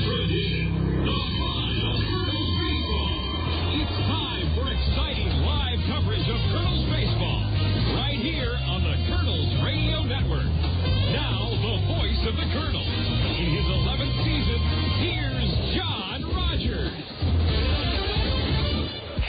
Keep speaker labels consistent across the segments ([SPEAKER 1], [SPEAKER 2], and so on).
[SPEAKER 1] tradition, the pride of Kernels baseball. It's time for exciting live coverage of Kernels baseball, right here on the Kernels Radio Network. Now, the voice of the Kernels. In his 11th season, here's John Rogers.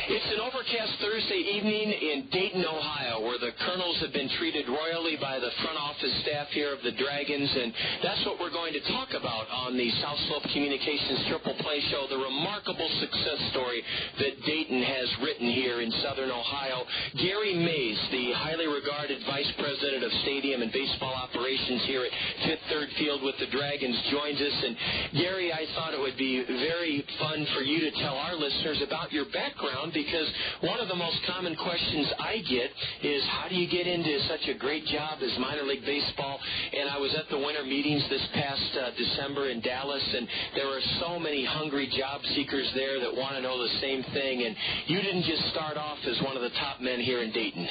[SPEAKER 2] It's an overcast Thursday evening in Dayton, Ohio, where the Kernels have been treated royally by the front office staff here of the Dragons, and that's what we're going to talk about on the South Slope Communications Triple Play Show, the remarkable success story that Dayton has written here in southern Ohio. Gary Mays, the highly regarded Vice President of Stadium and Baseball Operations here at Fifth Third Field with the Dragons, joins us. And Gary, I thought it would be very fun for you to tell our listeners about your background, because one of the most common questions I get is, how do you get into such a great job as minor league baseball? And I was at the winter meetings this past December in Dallas, and there were so many hungry job seekers there that want to know the same thing. And you didn't just start off as one of the top men here in Dayton.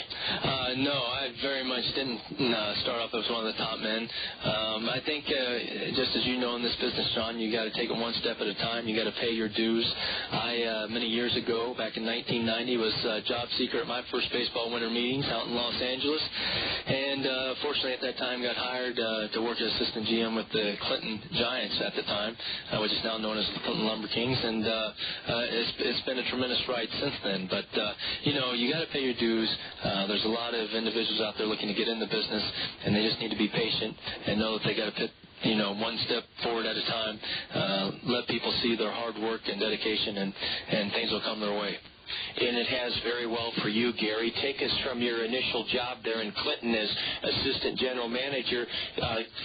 [SPEAKER 3] No, I very much didn't start off as one of the top men. I think, just as you know in this business, John, you got to take it one step at a time. You got to pay your dues. I, many years ago, back in 1990, was a job seeker at my first baseball winter meetings out in Los Angeles, and fortunately at that time got hired to work as assistant GM with the Clinton Giants at the time, which is now known as the Clinton Lumber Kings, and it's been a tremendous ride since then. But you know, you got to pay your dues. There's a lot of individuals out there looking to get in the business, and they just need to be patient and know that they got to put, you know, one step forward at a time. Let people see their hard work and dedication, and things will come their way.
[SPEAKER 2] And it has very well for you, Gary. Take us from your initial job there in Clinton as assistant general manager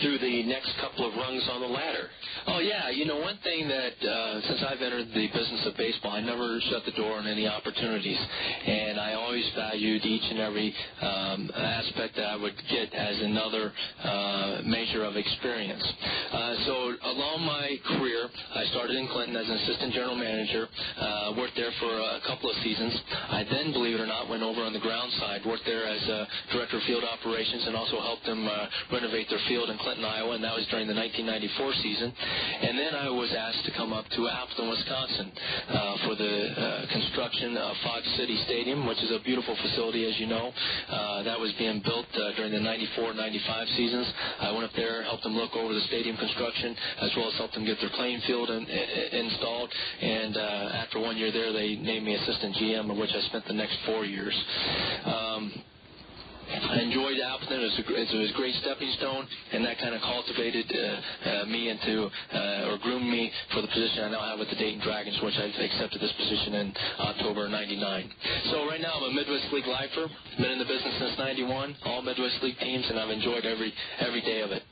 [SPEAKER 2] through the next couple of rungs on the ladder.
[SPEAKER 3] Oh, yeah. You know, one thing that since I've entered the business of baseball, I never shut the door on any opportunities. And I always valued each and every aspect that I would get as another measure of experience. So along my career, I started in Clinton as an assistant general manager, worked there for a couple of seasons. I then, believe it or not, went over on the ground side, worked there as a director of field operations, and also helped them renovate their field in Clinton, Iowa, and that was during the 1994 season. And then I was asked to come up to Appleton, Wisconsin for the construction of Fox City Stadium, which is a beautiful facility, as you know. That was being built during the 94-95 seasons. I went up there, helped them look over the stadium construction, as well as helped them get their playing field installed. And after 1 year there, they named me assistant GM, of which I spent the next 4 years. I enjoyed Appleton. It was a great stepping stone, and that kind of cultivated me into, or groomed me for the position I now have with the Dayton Dragons, which I accepted this position in October of '99. So right now I'm a Midwest League lifer. Been in the business since '91, all Midwest League teams, and I've enjoyed every day of it.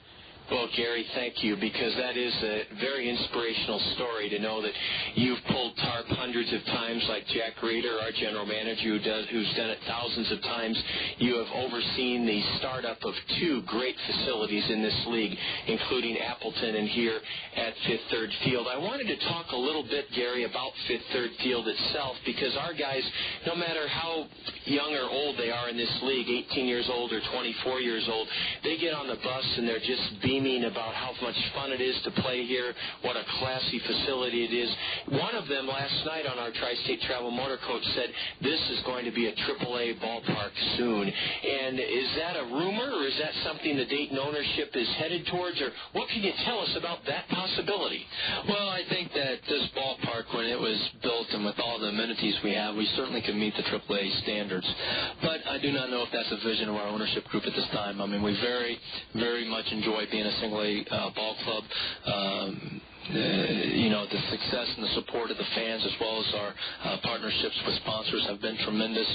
[SPEAKER 2] Well, Gary, thank you, because that is a very inspirational story to know that you've pulled tarp hundreds of times, like Jack Reeder, our general manager, who's done it thousands of times. You have overseen the startup of two great facilities in this league, including Appleton and here at Fifth Third Field. I wanted to talk a little bit, Gary, about Fifth Third Field itself, because our guys, no matter how young or old they are in this league, 18 years old or 24 years old, they get on the bus and they're just beaming about how much fun it is to play here, what a classy facility it is. One of them last night on our Tri-State Travel Motor Coach said this is going to be a AAA ballpark soon. And is that a rumor, or is that something the Dayton ownership is headed towards, or what can you tell us about that possibility?
[SPEAKER 3] Well, I think that this ballpark, when it was built and with all the amenities we have, we certainly can meet the AAA standards. But I do not know if that's a vision of our ownership group at this time. I mean, we very, very much enjoy being a single-A ball club. You know, the success and the support of the fans, as well as our partnerships with sponsors, have been tremendous.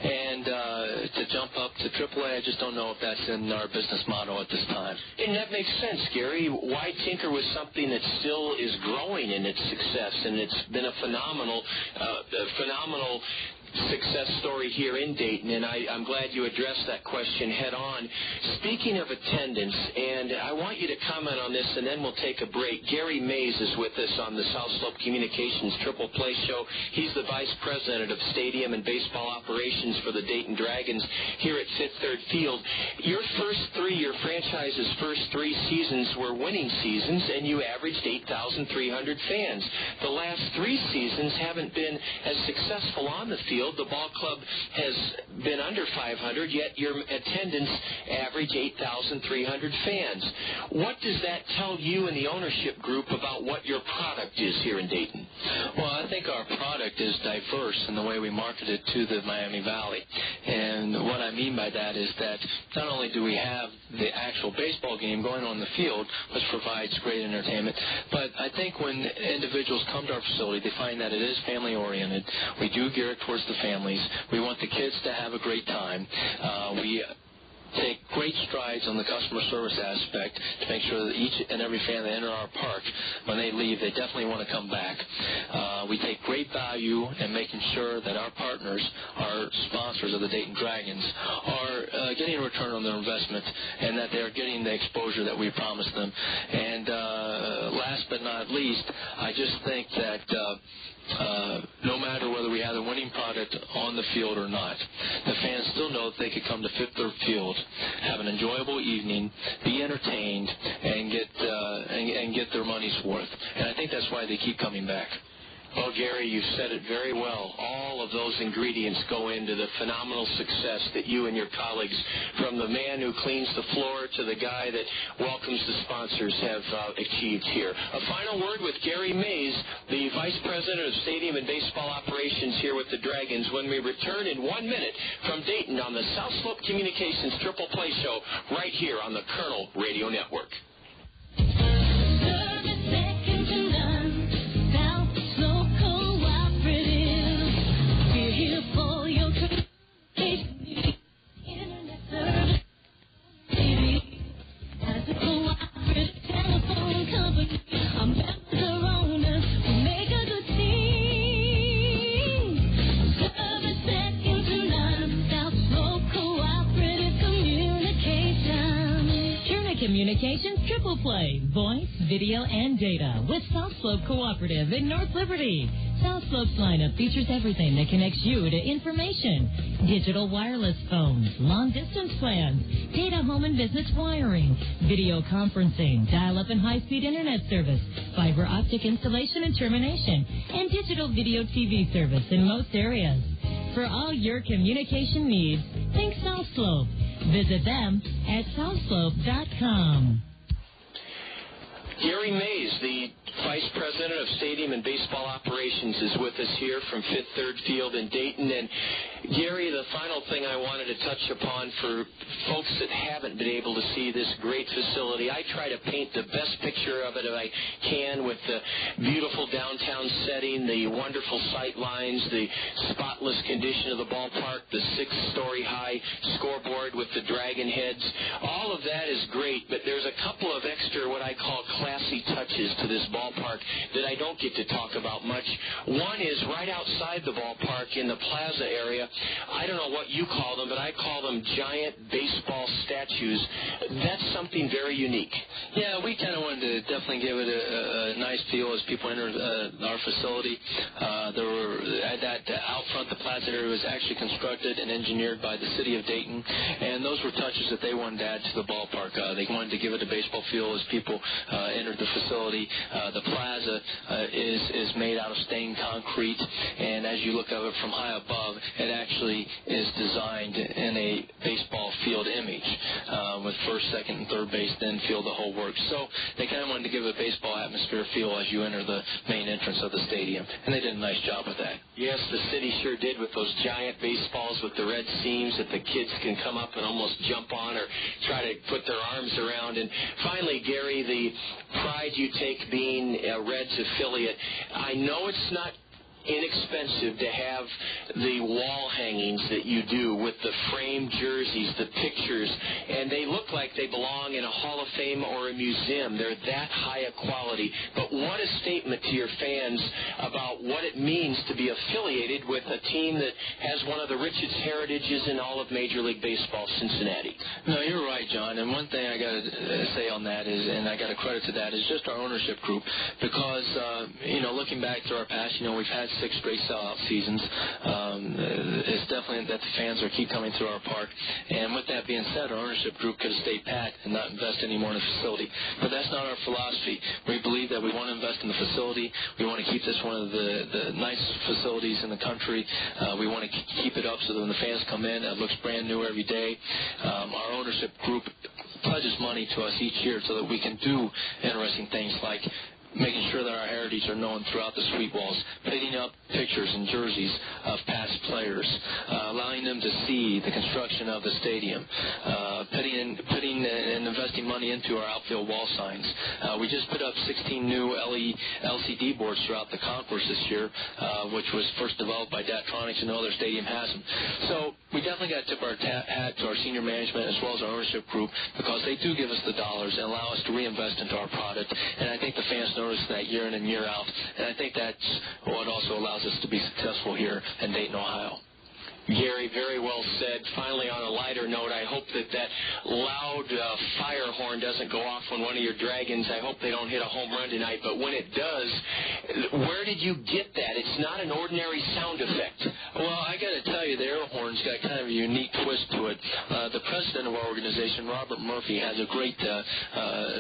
[SPEAKER 3] And to jump up to AAA, I just don't know if that's in our business model at this time.
[SPEAKER 2] And that makes sense, Gary. Why tinker with something that still is growing in its success? And it's been a phenomenal success story here in Dayton, and I'm glad you addressed that question head on. Speaking of attendance, and I want you to comment on this, and then we'll take a break. Gary Mays is with us on the South Slope Communications Triple Play Show. He's the Vice President of Stadium and Baseball Operations for the Dayton Dragons here at Fifth Third Field. Your franchise's first 3 seasons were winning seasons, and you averaged 8,300 fans. The last 3 seasons haven't been as successful on the field. The ball club has been under 500, yet your attendance average 8,300 fans. What does that tell you and the ownership group about what your product is here in Dayton?
[SPEAKER 3] Well, I think our product is diverse in the way we market it to the Miami Valley. And what I mean by that is that not only do we have the actual baseball game going on the field, which provides great entertainment, but I think when individuals come to our facility, they find that it is family-oriented. We do gear it towards the families. We want the kids to have a great time. We take great strides on the customer service aspect to make sure that each and every fan that enter our park, when they leave, they definitely want to come back. We take great value in making sure that our partners, our sponsors of the Dayton Dragons, are getting a return on their investment and that they're getting the exposure that we promised them. And last but not least, I just think that no matter whether we have a winning product on the field or not, the fans still know that they could come to Fifth Third Field, have an enjoyable evening, be entertained, and get their money's worth. And I think that's why they keep coming back.
[SPEAKER 2] Well, Gary, you've said it very well. All of those ingredients go into the phenomenal success that you and your colleagues, from the man who cleans the floor to the guy that welcomes the sponsors, have achieved here. A final word with Gary Mays, the Vice President of Stadium and Baseball Operations here with the Dragons, when we return in 1 minute from Dayton on the South Slope Communications Triple Play Show right here on the Kernel Radio Network.
[SPEAKER 4] Communications Triple Play, voice, video, and data with South Slope Cooperative in North Liberty. South Slope's lineup features everything that connects you to information. Digital wireless phones, long-distance plans, data home and business wiring, video conferencing, dial-up and high-speed internet service, fiber optic installation and termination, and digital video TV service in most areas. For all your communication needs, think South Slope. Visit them at southslope.com.
[SPEAKER 2] Gary Mays, the Vice President of Stadium and Baseball Operations, is with us here from Fifth Third Field in Dayton. And Gary, the final thing I wanted to touch upon for folks that haven't been able to see this great facility, I try to paint the best picture of it if I can, with the beautiful downtown setting, the wonderful sight lines, the spotless condition of the ballpark, the 6-story high scoreboard with the dragon heads. All of that is great, but there's a couple of extra what I call classy touches to this ballpark that I don't get to talk about much. One is right outside the ballpark in the plaza area. I don't know what you call them, but I call them giant baseball statues. That's something very unique.
[SPEAKER 3] Yeah, we kind of wanted to definitely give it a nice feel as people enter our facility. There were out front, the plaza area was actually constructed and engineered by the city of Dayton, and those were touches that they wanted to add to the ballpark. They wanted to give it a baseball feel as people entered the facility. The plaza is made out of stained concrete, and as you look at it from high above, it actually is designed in a baseball field image with first, second, and third base, then field, the whole works. So they kind of wanted to give a baseball atmosphere feel as you enter the main entrance of the stadium, and they did a nice job with that.
[SPEAKER 2] Yes, the city sure did, with those giant baseballs with the red seams that the kids can come up and almost jump on or try to put their arms around. And finally, Gary, the pride you take being a Reds affiliate, I know it's not inexpensive to have the wall hangings that you do with the framed jerseys, the pictures, and they look like they belong in a Hall of Fame or a museum. They're that high a quality. But what a statement to your fans about what it means to be affiliated with a team that has one of the richest heritages in all of Major League Baseball, Cincinnati.
[SPEAKER 3] No, you're right, John. And one thing I got to say on that is, and I got to credit to that, is just our ownership group. Because, looking back to our past, we've had 6 straight sellout seasons. It's definitely that the fans keep coming through our park. And with that being said, our ownership group could have stayed pat and not invest any more in the facility. But that's not our philosophy. We believe that we want to invest in the facility. We want to keep this one of the nicest facilities in the country. We want to keep it up so that when the fans come in, it looks brand new every day. Our ownership group pledges money to us each year so that we can do interesting things like making sure that our heritage are known throughout the suite walls, putting up pictures and jerseys of past players, allowing them to see the construction of the stadium, putting and investing money into our outfield wall signs. We just put up 16 new LCD boards throughout the concourse this year, which was first developed by Datronics, and no other stadium has them. So we definitely got to tip our hat to our senior management as well as our ownership group, because they do give us the dollars and allow us to reinvest into our product. And I think the fans notice that year in and year out. And I think that's what also allows us to be successful here in Dayton, Ohio.
[SPEAKER 2] Gary, very well said. Finally, on a lighter note, I hope that loud fire horn doesn't go off when one of your Dragons. I hope they don't hit a home run tonight. But when it does, where did you get that? It's not an ordinary sound effect.
[SPEAKER 3] Well, I got to tell you, the air horn's got kind of a unique twist to it. The president of our organization, Robert Murphy, has a great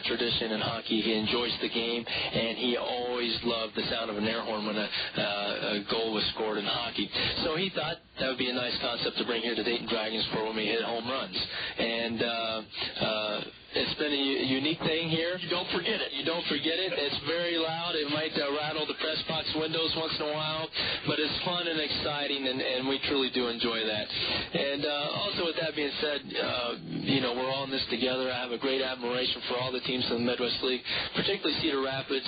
[SPEAKER 3] tradition in hockey. He enjoys the game, and he always loved the sound of an air horn when a goal was scored in hockey. So he thought that would be a nice concept to bring here to Dayton Dragons for when we hit home runs. And it's been a unique thing here.
[SPEAKER 2] You don't forget it.
[SPEAKER 3] You don't forget it. It's very loud. It might rattle the press box windows once in a while, but it's fun and exciting, and we truly do enjoy that. And also, with that being said, we're all in this together. I have a great admiration for all the teams in the Midwest League, particularly Cedar Rapids.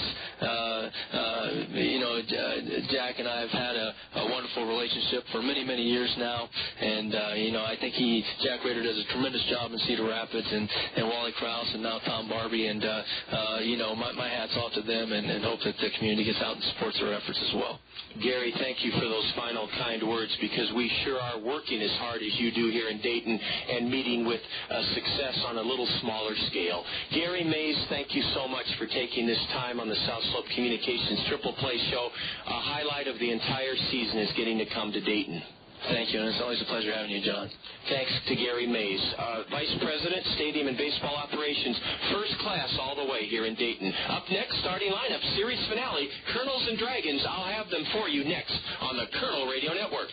[SPEAKER 3] Jack and I have had a wonderful relationship for many, many years now, and I think Jack Rader does a tremendous job in Cedar Rapids, and Wally Krause and now Tom Barbie, and my hat's off to them, and hope that the community gets out and supports their efforts as well.
[SPEAKER 2] Gary, thank you for those final kind words, because we sure are working as hard as you do here in Dayton and meeting with success on a little smaller scale. Gary Mays, thank you so much for taking this time on the South Slope Communications Triple Play Show. A highlight of the entire season is getting to come to Dayton.
[SPEAKER 3] Thank you, and it's always a pleasure having you, John.
[SPEAKER 2] Thanks to Gary Mays, Vice President, Stadium and Baseball Operations, first class all the way here in Dayton. Up next, starting lineup, series finale, Kernels and Dragons. I'll have them for you next on the Kernel Radio Network.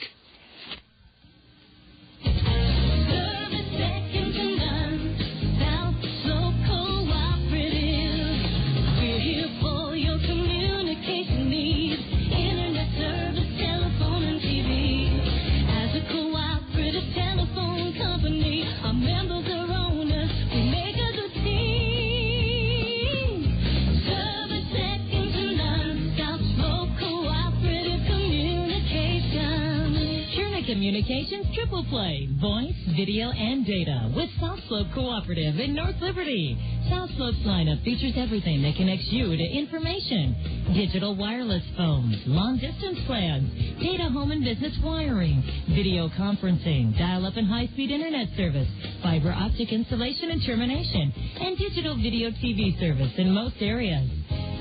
[SPEAKER 4] Communications Triple Play, voice, video, and data with South Slope Cooperative in North Liberty. South Slope's lineup features everything that connects you to information. Digital wireless phones, long-distance plans, data home and business wiring, video conferencing, dial-up and high-speed internet service, fiber optic installation and termination, and digital video TV service in most areas.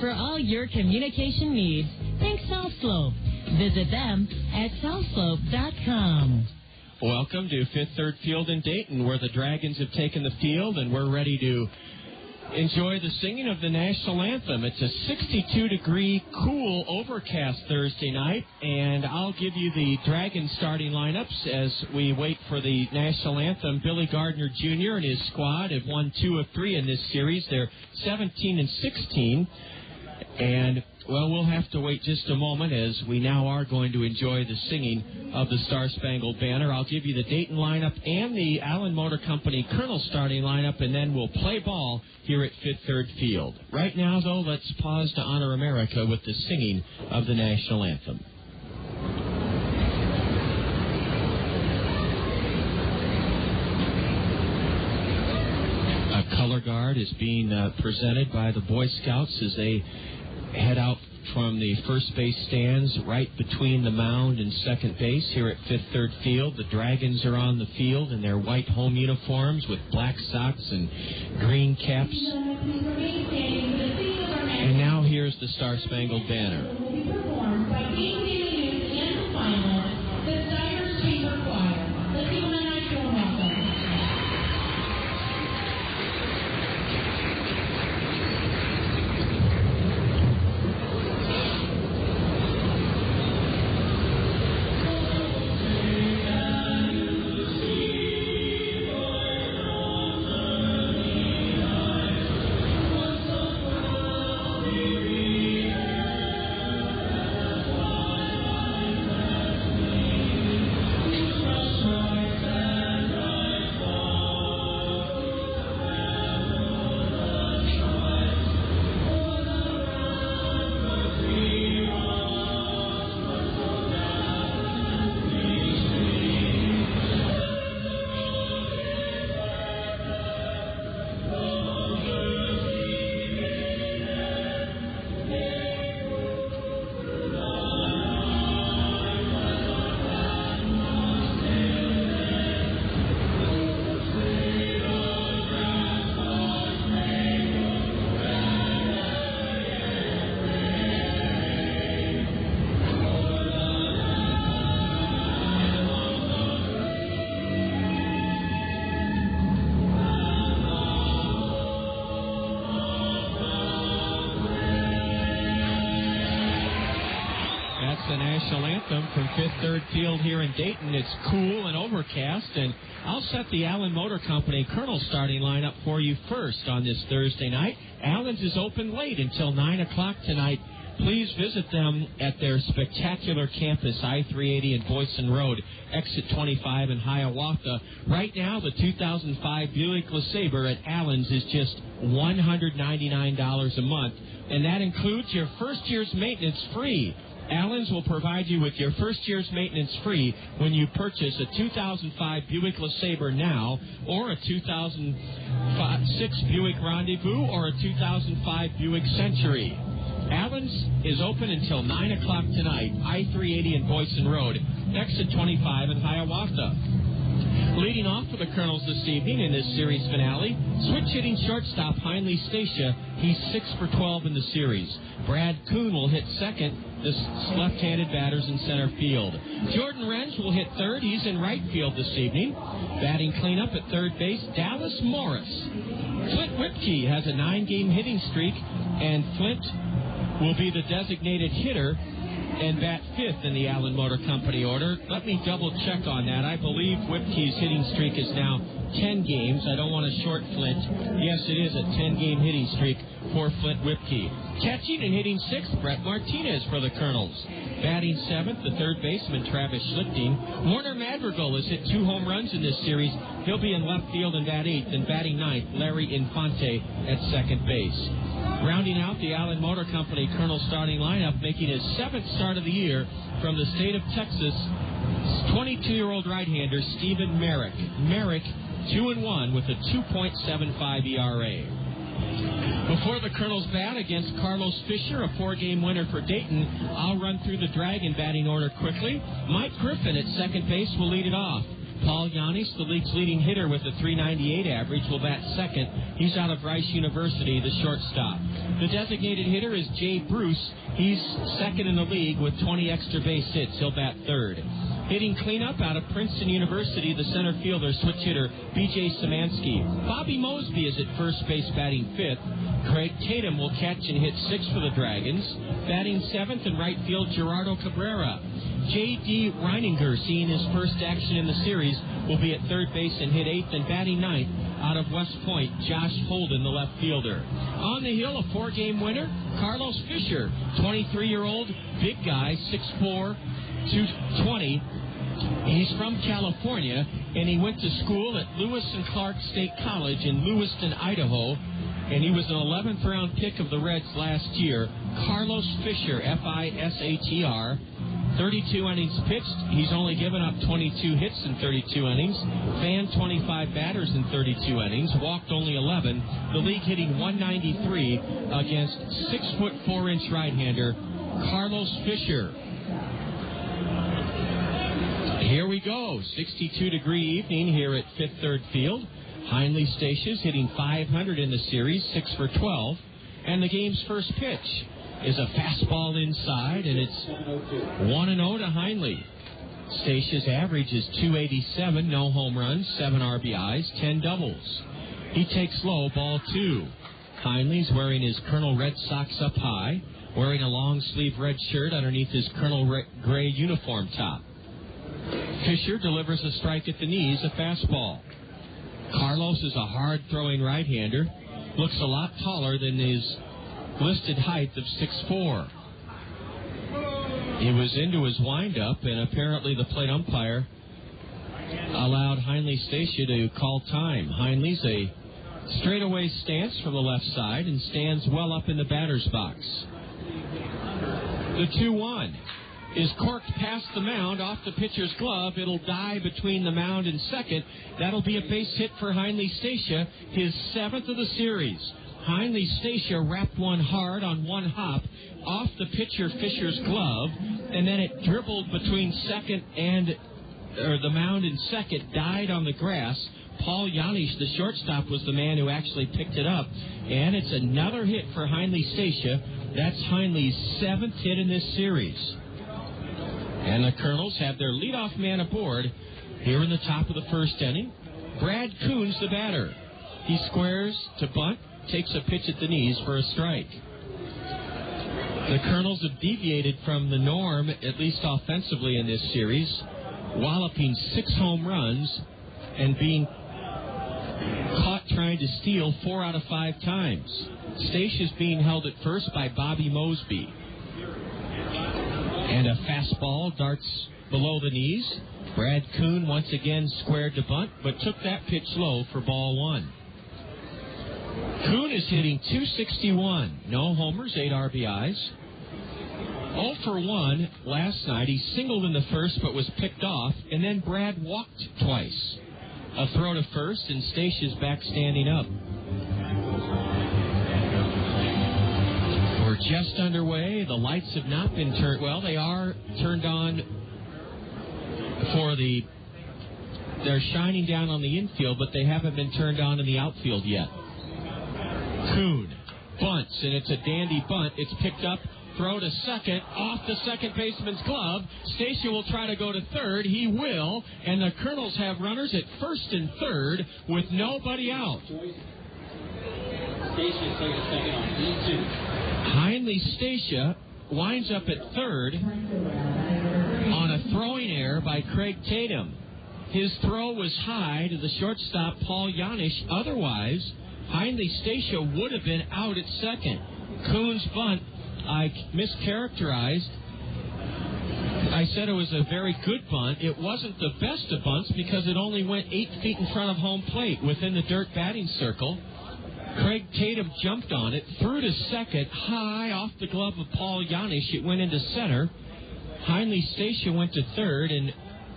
[SPEAKER 4] For all your communication needs, think South Slope. Visit them at southslope.com.
[SPEAKER 5] Welcome to Fifth Third Field in Dayton, where the Dragons have taken the field, and we're ready to enjoy the singing of the national anthem. It's a 62-degree, cool, overcast Thursday night, and I'll give you the Dragons starting lineups as we wait for the national anthem. Billy Gardner Jr. and his squad have won 2 of 3 in this series. They're 17-16, and well, we'll have to wait just a moment as we now are going to enjoy the singing of the Star-Spangled Banner. I'll give you the Dayton lineup and the Allen Motor Company Kernel starting lineup, and then we'll play ball here at Fifth Third Field. Right now, though, let's pause to honor America with the singing of the national anthem. color guard is being presented by the Boy Scouts as they head out from the first base stands right between the mound and second base here at Fifth Third Field. The Dragons are on the field in their white home uniforms with black socks and green caps. And now here's the Star Spangled Banner. The national anthem from Fifth Third Field here in Dayton. It's cool and overcast, and I'll set the Allen Motor Company Kernels starting lineup for you first on this Thursday night. Allen's is open late until 9 o'clock tonight. Please visit them at their spectacular campus, I-380 and Boyson Road, exit 25 in Hiawatha. Right now, the 2005 Buick LeSabre at Allen's is just $199 a month, and that includes your first year's maintenance free. Allen's will provide you with your first year's maintenance free when you purchase a 2005 Buick LeSabre now, or a 2006 Buick Rendezvous, or a 2005 Buick Century. Allen's is open until 9 o'clock tonight, I-380 and Boyson Road, exit 25 in Hiawatha. Leading off for the Kernels this evening in this series finale, switch-hitting shortstop Heinle Stacia. He's 6 for 12 in the series. Brad Kuhn will hit second. The left-handed batter's in center field. Jordan Renge will hit third. He's in right field this evening. Batting cleanup at third base, Dallas Morris. Flint Whipkey has a 9-game hitting streak, and Flint will be the designated hitter and bat fifth in the Allen Motor Company order. Let me double-check on that. I believe Whipkey's hitting streak is now 10 games. I don't want to short Flint. Yes, it is a 10-game hitting streak for Flint Whipkey. Catching and hitting sixth, Brett Martinez for the Kernels. Batting seventh, the third baseman, Travis Schlichting. Warner Madrigal has hit 2 home runs in this series. He'll be in left field and bat eighth, and batting ninth, Larry Infante at second base. Rounding out the Allen Motor Company Kernel starting lineup, making his 7th start of the year from the state of Texas, 22-year-old right-hander Stephen Merrick. Merrick, 2-1 with a 2.75 ERA. Before the Kernels bat against Carlos Fisher, a 4-game winner for Dayton, I'll run through the Dragon batting order quickly. Mike Griffin at second base will lead it off. Paul Janish, the league's leading hitter with a .398 average, will bat second. He's out of Rice University, the shortstop. The designated hitter is Jay Bruce. He's second in the league with 20 extra base hits. He'll bat third. Hitting cleanup out of Princeton University, the center fielder, switch hitter, B.J. Szymanski. Bobby Mosby is at first base batting fifth. Craig Tatum will catch and hit sixth for the Dragons. Batting seventh in right field, Gerardo Cabrera. J.D. Reininger, seeing his first action in the series, will be at third base and hit eighth, and batting ninth out of West Point, Josh Holden, the left fielder. On the hill, a 4-game winner, Carlos Fisher, 23-year-old, big guy, 6'4", 220. He's from California, and he went to school at Lewis and Clark State College in Lewiston, Idaho, and he was an 11th round pick of the Reds last year. Carlos Fisher, Fisher, 32 innings pitched. He's only given up 22 hits in 32 innings. Fanned 25 batters in 32 innings. Walked only 11. The league hitting 193 against 6'4" right-hander Carlos Fisher. Here we go. 62-degree evening here at Fifth Third Field. Hindley Statia's hitting .500 in the series, 6 for 12. And the game's first pitch is a fastball inside, and it's 1-0 to Hindley. Statia's average is .287, no home runs, 7 RBIs, 10 doubles. He takes low, ball 2. Hindley's wearing his Colonel Red Sox up high, wearing a long-sleeve red shirt underneath his Colonel Gray uniform top. Fisher delivers a strike at the knees, a fastball. Carlos is a hard-throwing right-hander, looks a lot taller than his listed height of 6'4". He was into his windup, and apparently the plate umpire allowed Hindley Statia to call time. Hindley's a straightaway stance from the left side and stands well up in the batter's box. The 2-1 is corked past the mound, off the pitcher's glove. It'll die between the mound and second. That'll be a base hit for Hindley Statia, his 7th of the series. Hindley Statia wrapped one hard on one hop off the pitcher Fisher's glove, and then it dribbled between the mound and second, died on the grass. Paul Janish, the shortstop, was the man who actually picked it up, and it's another hit for Hindley Statia. That's Hindley's 7th hit in this series. And the Kernels have their leadoff man aboard here in the top of the first inning. Brad Coons, the batter. He squares to bunt, takes a pitch at the knees for a strike. The Kernels have deviated from the norm, at least offensively in this series, walloping 6 home runs and being caught trying to steal 4 out of 5 times. Statia's being held at first by Bobby Mosby. And a fastball darts below the knees. Brad Coon once again squared to bunt, but took that pitch low for ball 1. Coon is hitting .261. No homers, 8 RBIs. 0 for 1 last night. He singled in the first, but was picked off, and then Brad walked twice. A throw to first, and Statia's back standing up. We're just underway. The lights have not been turned. Well, they are turned on for they're shining down on the infield, but they haven't been turned on in the outfield yet. Coon bunts, and it's a dandy bunt. It's picked up. Throw to second, off the second baseman's glove. Statia will try to go to third. He will, and the Kernels have runners at first and third with nobody out. Hindley Statia winds up at third on a throwing error by Craig Tatum. His throw was high to the shortstop Paul Janish. Otherwise, Hindley Statia would have been out at second. Coon's bunt, I mischaracterized. I said it was a very good bunt. It wasn't the best of bunts because it only went 8 feet in front of home plate within the dirt batting circle. Craig Tatum jumped on it, threw to second, high off the glove of Paul Janish. It went into center. Hindley Statia went to third, and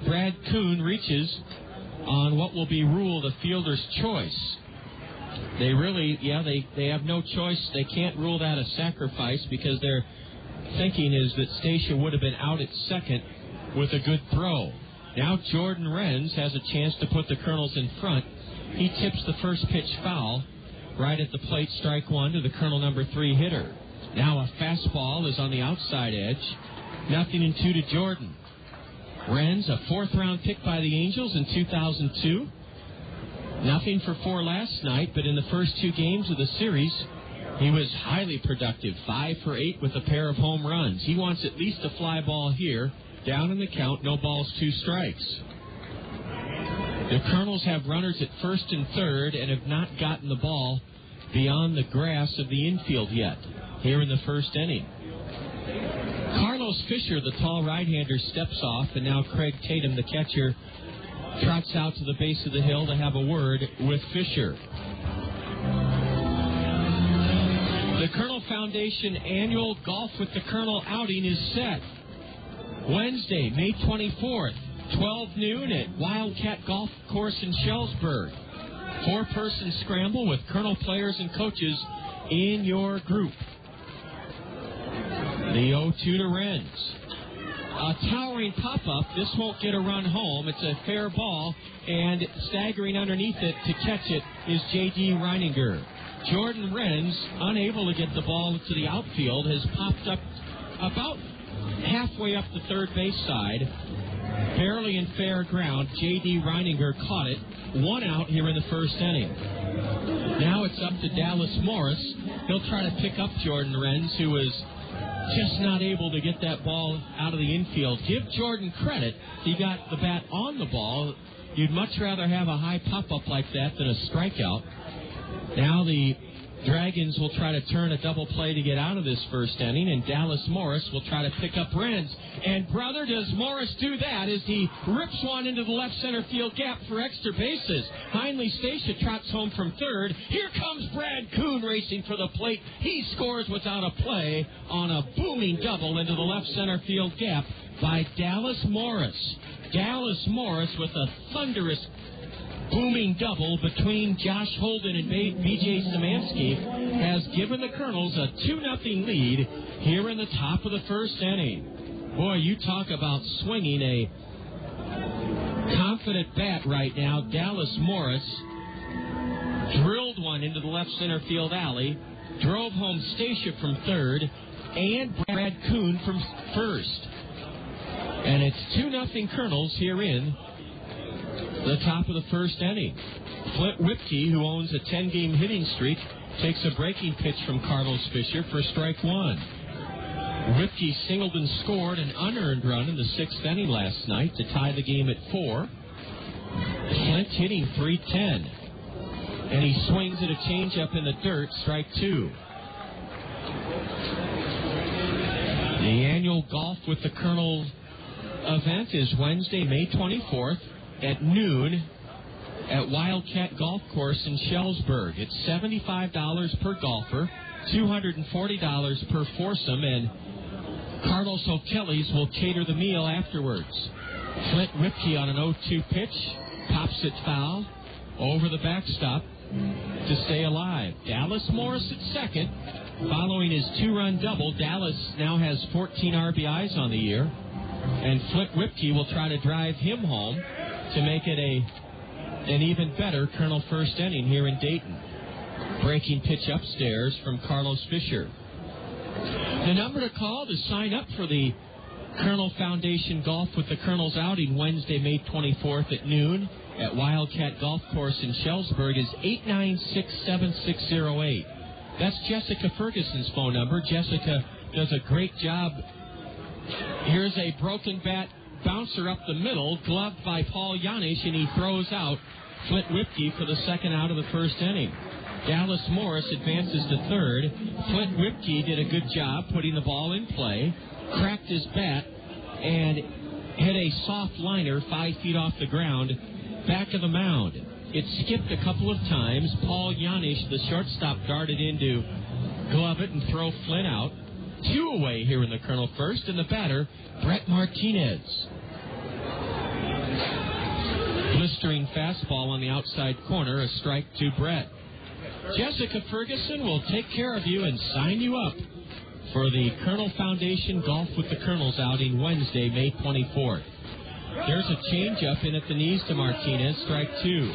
[SPEAKER 5] Brad Coon reaches on what will be ruled a fielder's choice. They really, they have no choice. They can't rule that a sacrifice because their thinking is that Statia would have been out at second with a good throw. Now Jordan Renz has a chance to put the Kernels in front. He tips the first pitch foul right at the plate, strike 1 to the Colonel number 3 hitter. Now a fastball is on the outside edge. 0-2 to Jordan. Renz, a 4th-round pick by the Angels in 2002. 0 for 4 last night, but in the first 2 games of the series, he was highly productive. 5 for 8 with a pair of home runs. He wants at least a fly ball here. Down in the count, no balls, 2 strikes. The Kernels have runners at first and third and have not gotten the ball beyond the grass of the infield yet here in the first inning. Carlos Fisher, the tall right-hander, steps off, and now Craig Tatum, the catcher, trots out to the base of the hill to have a word with Fisher. The Kernel Foundation annual Golf with the Kernel outing is set. Wednesday, May 24th, 12 noon at Wildcat Golf Course in Schellsburg. 4-person scramble with Kernel players and coaches in your group. The 0-2 to Wren's. A towering pop-up. This won't get a run home. It's a fair ball, and staggering underneath it to catch it is J.D. Reininger. Jordan Wren's, unable to get the ball to the outfield, has popped up about halfway up the third base side. Barely in fair ground, J.D. Reininger caught it. 1 out here in the first inning. Now it's up to Dallas Morris. He'll try to pick up Jordan Wren's, who is just not able to get that ball out of the infield. Give Jordan credit. He got the bat on the ball. You'd much rather have a high pop-up like that than a strikeout. Now the Dragons will try to turn a double play to get out of this first inning, and Dallas Morris will try to pick up Wren's. And, brother, does Morris do that as he rips one into the left center field gap for extra bases. Hindley Stacia trots home from third. Here comes Brad Kuhn racing for the plate. He scores without a play on a booming double into the left center field gap by Dallas Morris. Dallas Morris with a thunderous booming double between Josh Holden and B.J. Szymanski has given the Kernels a 2-0 lead here in the top of the first inning. Boy, you talk about swinging a confident bat right now. Dallas Morris drilled one into the left center field alley, drove home Stacia from third, and Brad Kuhn from first. And it's 2-0 Kernels here in the top of the first inning. Flint Whipke, who owns a 10-game hitting streak, takes a breaking pitch from Carlos Fisher for strike 1. Whipke singled and scored an unearned run in the 6th inning last night to tie the game at 4. Flint hitting .310. And he swings at a changeup in the dirt, strike 2. The annual Golf with the Kernel event is Wednesday, May 24th. At noon at Wildcat Golf Course in Schellsburg. It's $75 per golfer, $240 per foursome, and Carlos O'Kelly's will cater the meal afterwards. Flint Whipke on an 0-2 pitch, pops it foul, over the backstop to stay alive. Dallas Morris at second, following his 2-run double. Dallas now has 14 RBIs on the year, and Flint Whipke will try to drive him home to make it an even better Kernel first inning here in Dayton. Breaking pitch upstairs from Carlos Fisher. The number to call to sign up for the Kernel Foundation Golf with the Kernels outing Wednesday, May 24th at noon at Wildcat Golf Course in Schellsburg is 896-7608. That's Jessica Ferguson's phone number. Jessica does a great job. Here's a broken bat bouncer up the middle, gloved by Paul Janish, and he throws out Flint Whipke for the second out of the first inning. Dallas Morris advances to third. Flint Whipke did a good job putting the ball in play, cracked his bat, and hit a soft liner 5 feet off the ground, back of the mound. It skipped a couple of times. Paul Janish, the shortstop, darted in to glove it and throw Flint out. 2 away here in the Kernel first, and the batter, Brett Martinez. Blistering fastball on the outside corner, a strike to Brett. Jessica Ferguson will take care of you and sign you up for the Kernel Foundation Golf with the Kernels outing Wednesday, May 24th. There's a changeup in at the knees to Martinez, strike 2.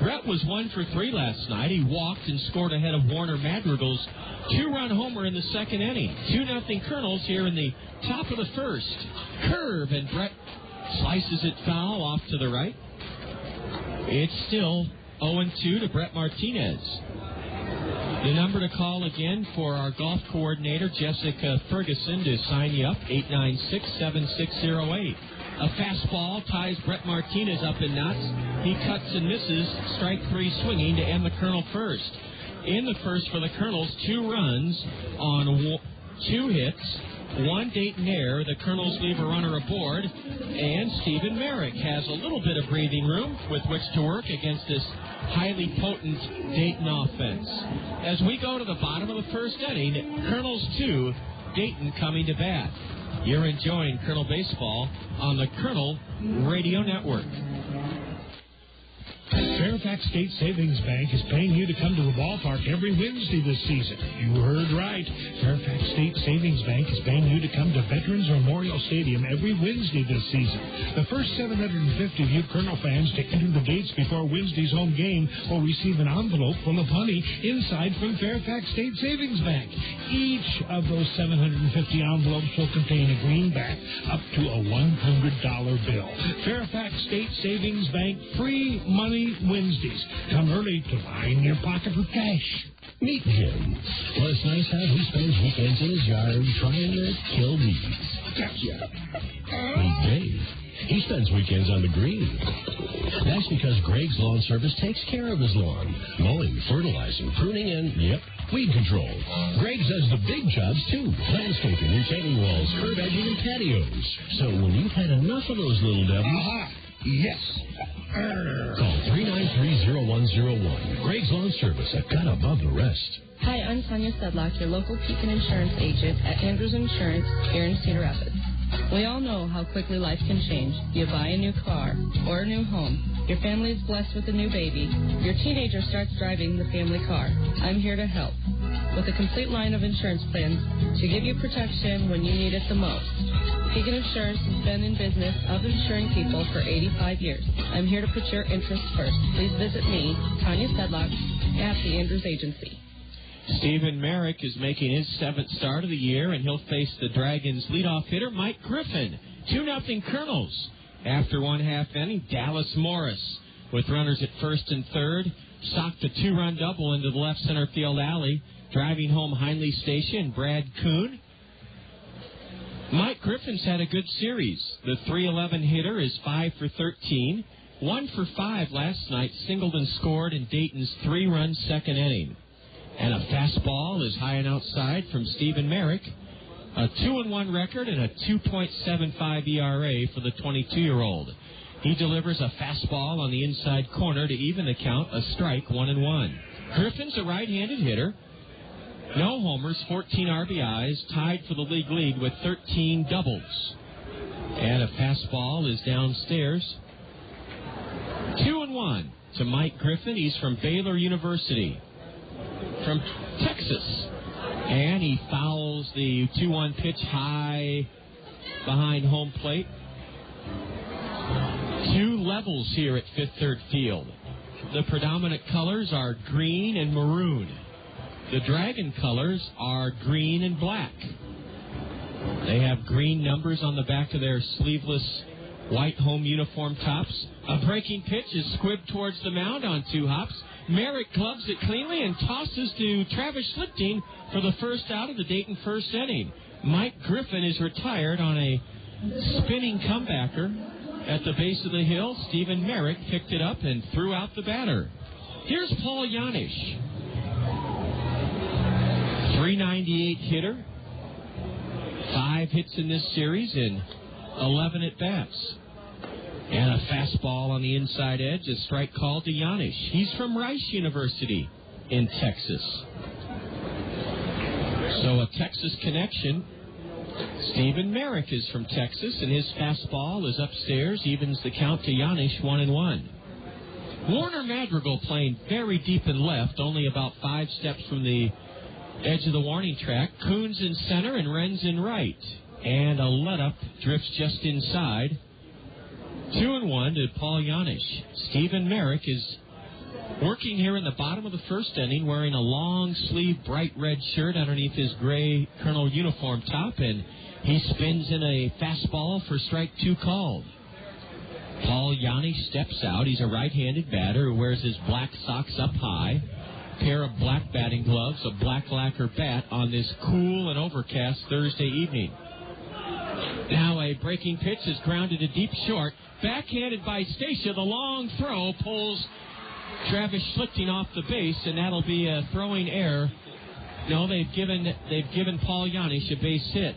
[SPEAKER 5] Brett was 1 for 3 last night. He walked and scored ahead of Warner Madrigal's 2-run homer in the second inning. 2-0 Kernels here in the top of the first. Curve, and Brett slices it foul off to the right. It's still 0-2 to Brett Martinez. The number to call again for our golf coordinator, Jessica Ferguson, to sign you up, 896-7608. A fastball ties Brett Martinez up in knots. He cuts and misses. Strike 3 swinging to end the Kernel first. In the first for the Kernels, 2 runs on 2 hits, 1 Dayton error. The Kernels leave a runner aboard, and Stephen Merrick has a little bit of breathing room with which to work against this highly potent Dayton offense. As we go to the bottom of the first inning, Kernels 2, Dayton coming to bat. You're enjoying Kernel Baseball on the Kernel Radio Network.
[SPEAKER 6] Fairfax State Savings Bank is paying you to come to the ballpark every Wednesday this season. You heard right. Fairfax State Savings Bank is paying you to come to Veterans Memorial Stadium every Wednesday this season. The first 750 of you Kernel fans to enter the gates before Wednesday's home game will receive an envelope full of money inside from Fairfax State Savings Bank. Each of those 750 envelopes will contain a greenback up to a $100 bill. Fairfax State Savings Bank, free money Wednesdays. Come early to line your pocket with cash.
[SPEAKER 7] Meet Jim. Well, it's nice how he spends weekends in his yard trying to kill weeds.
[SPEAKER 6] Gotcha.
[SPEAKER 7] Meet Dave. He spends weekends on the green. That's because Greg's Lawn Service takes care of his lawn. Mowing, fertilizing, pruning, and, weed control. Greg does the big jobs, too. Landscaping, retaining walls, curb edging, and patios. So when you've had enough of those little devils...
[SPEAKER 6] Yes.
[SPEAKER 7] Call 393-0101. Greg's Lawn Service, a cut above the rest.
[SPEAKER 8] Hi, I'm Tanya Sedlock, your local Pekin insurance agent at Andrews Insurance here in Cedar Rapids. We all know how quickly life can change. You buy a new car or a new home. Your family is blessed with a new baby. Your teenager starts driving the family car. I'm here to help with a complete line of insurance plans to give you protection when you need it the most. Pekin Insurance has been in business of insuring people for 85 years. I'm here to put your interests first. Please visit me, Tanya Sedlock, at the Andrews Agency.
[SPEAKER 5] Stephen Merrick is making his 7th start of the year, and he'll face the Dragons' leadoff hitter, Mike Griffin. 2-0 Kernels. After one half inning, Dallas Morris, with runners at first and third, socked a 2-run double into the left center field alley, driving home Heinley Stacia and Brad Kuhn. Mike Griffin's had a good series. The .311 hitter is 5 for 13, 1 for 5 last night, singled and scored in Dayton's 3-run second inning. And a fastball is high and outside from Stephen Merrick. A 2-1 record and a 2.75 ERA for the 22-year-old. He delivers a fastball on the inside corner to even the count, a strike, 1-1. Griffin's a right-handed hitter. No homers, 14 RBIs, tied for the league lead with 13 doubles. And a fastball is downstairs. 2-1 to Mike Griffin. He's from Baylor University, from Texas. And he fouls the 2-1 pitch high behind home plate. 2 levels here at Fifth Third Field. The predominant colors are green and maroon. The Dragon colors are green and black. They have green numbers on the back of their sleeveless white home uniform tops. A breaking pitch is squibbed towards the mound on 2 hops. Merrick gloves it cleanly and tosses to Travis Schlichting for the first out of the Dayton first inning. Mike Griffin is retired on a spinning comebacker at the base of the hill. Stephen Merrick picked it up and threw out the batter. Here's Paul Janish. .398 hitter, 5 hits in this series in 11 at-bats. And a fastball on the inside edge, a strike called to Janish. He's from Rice University in Texas. So a Texas connection. Stephen Merrick is from Texas, and his fastball is upstairs, evens the count to Janish, 1-1. Warner Madrigal playing very deep and left, only about 5 steps from the edge of the warning track. Coons in center and Renz in right. And a let-up drifts just inside. 2-1 to Paul Janish. Stephen Merrick is working here in the bottom of the first inning, wearing a long-sleeve bright red shirt underneath his gray Colonel uniform top, and he spins in a fastball for strike 2 called. Paul Janish steps out. He's a right-handed batter who wears his black socks up high, pair of black batting gloves, a black lacquer bat on this cool and overcast Thursday evening. Now a breaking pitch is grounded to deep short. Backhanded by Stacia. The long throw pulls Travis Schlichting off the base, and that'll be a throwing error. No, they've given Paul Janish a base hit.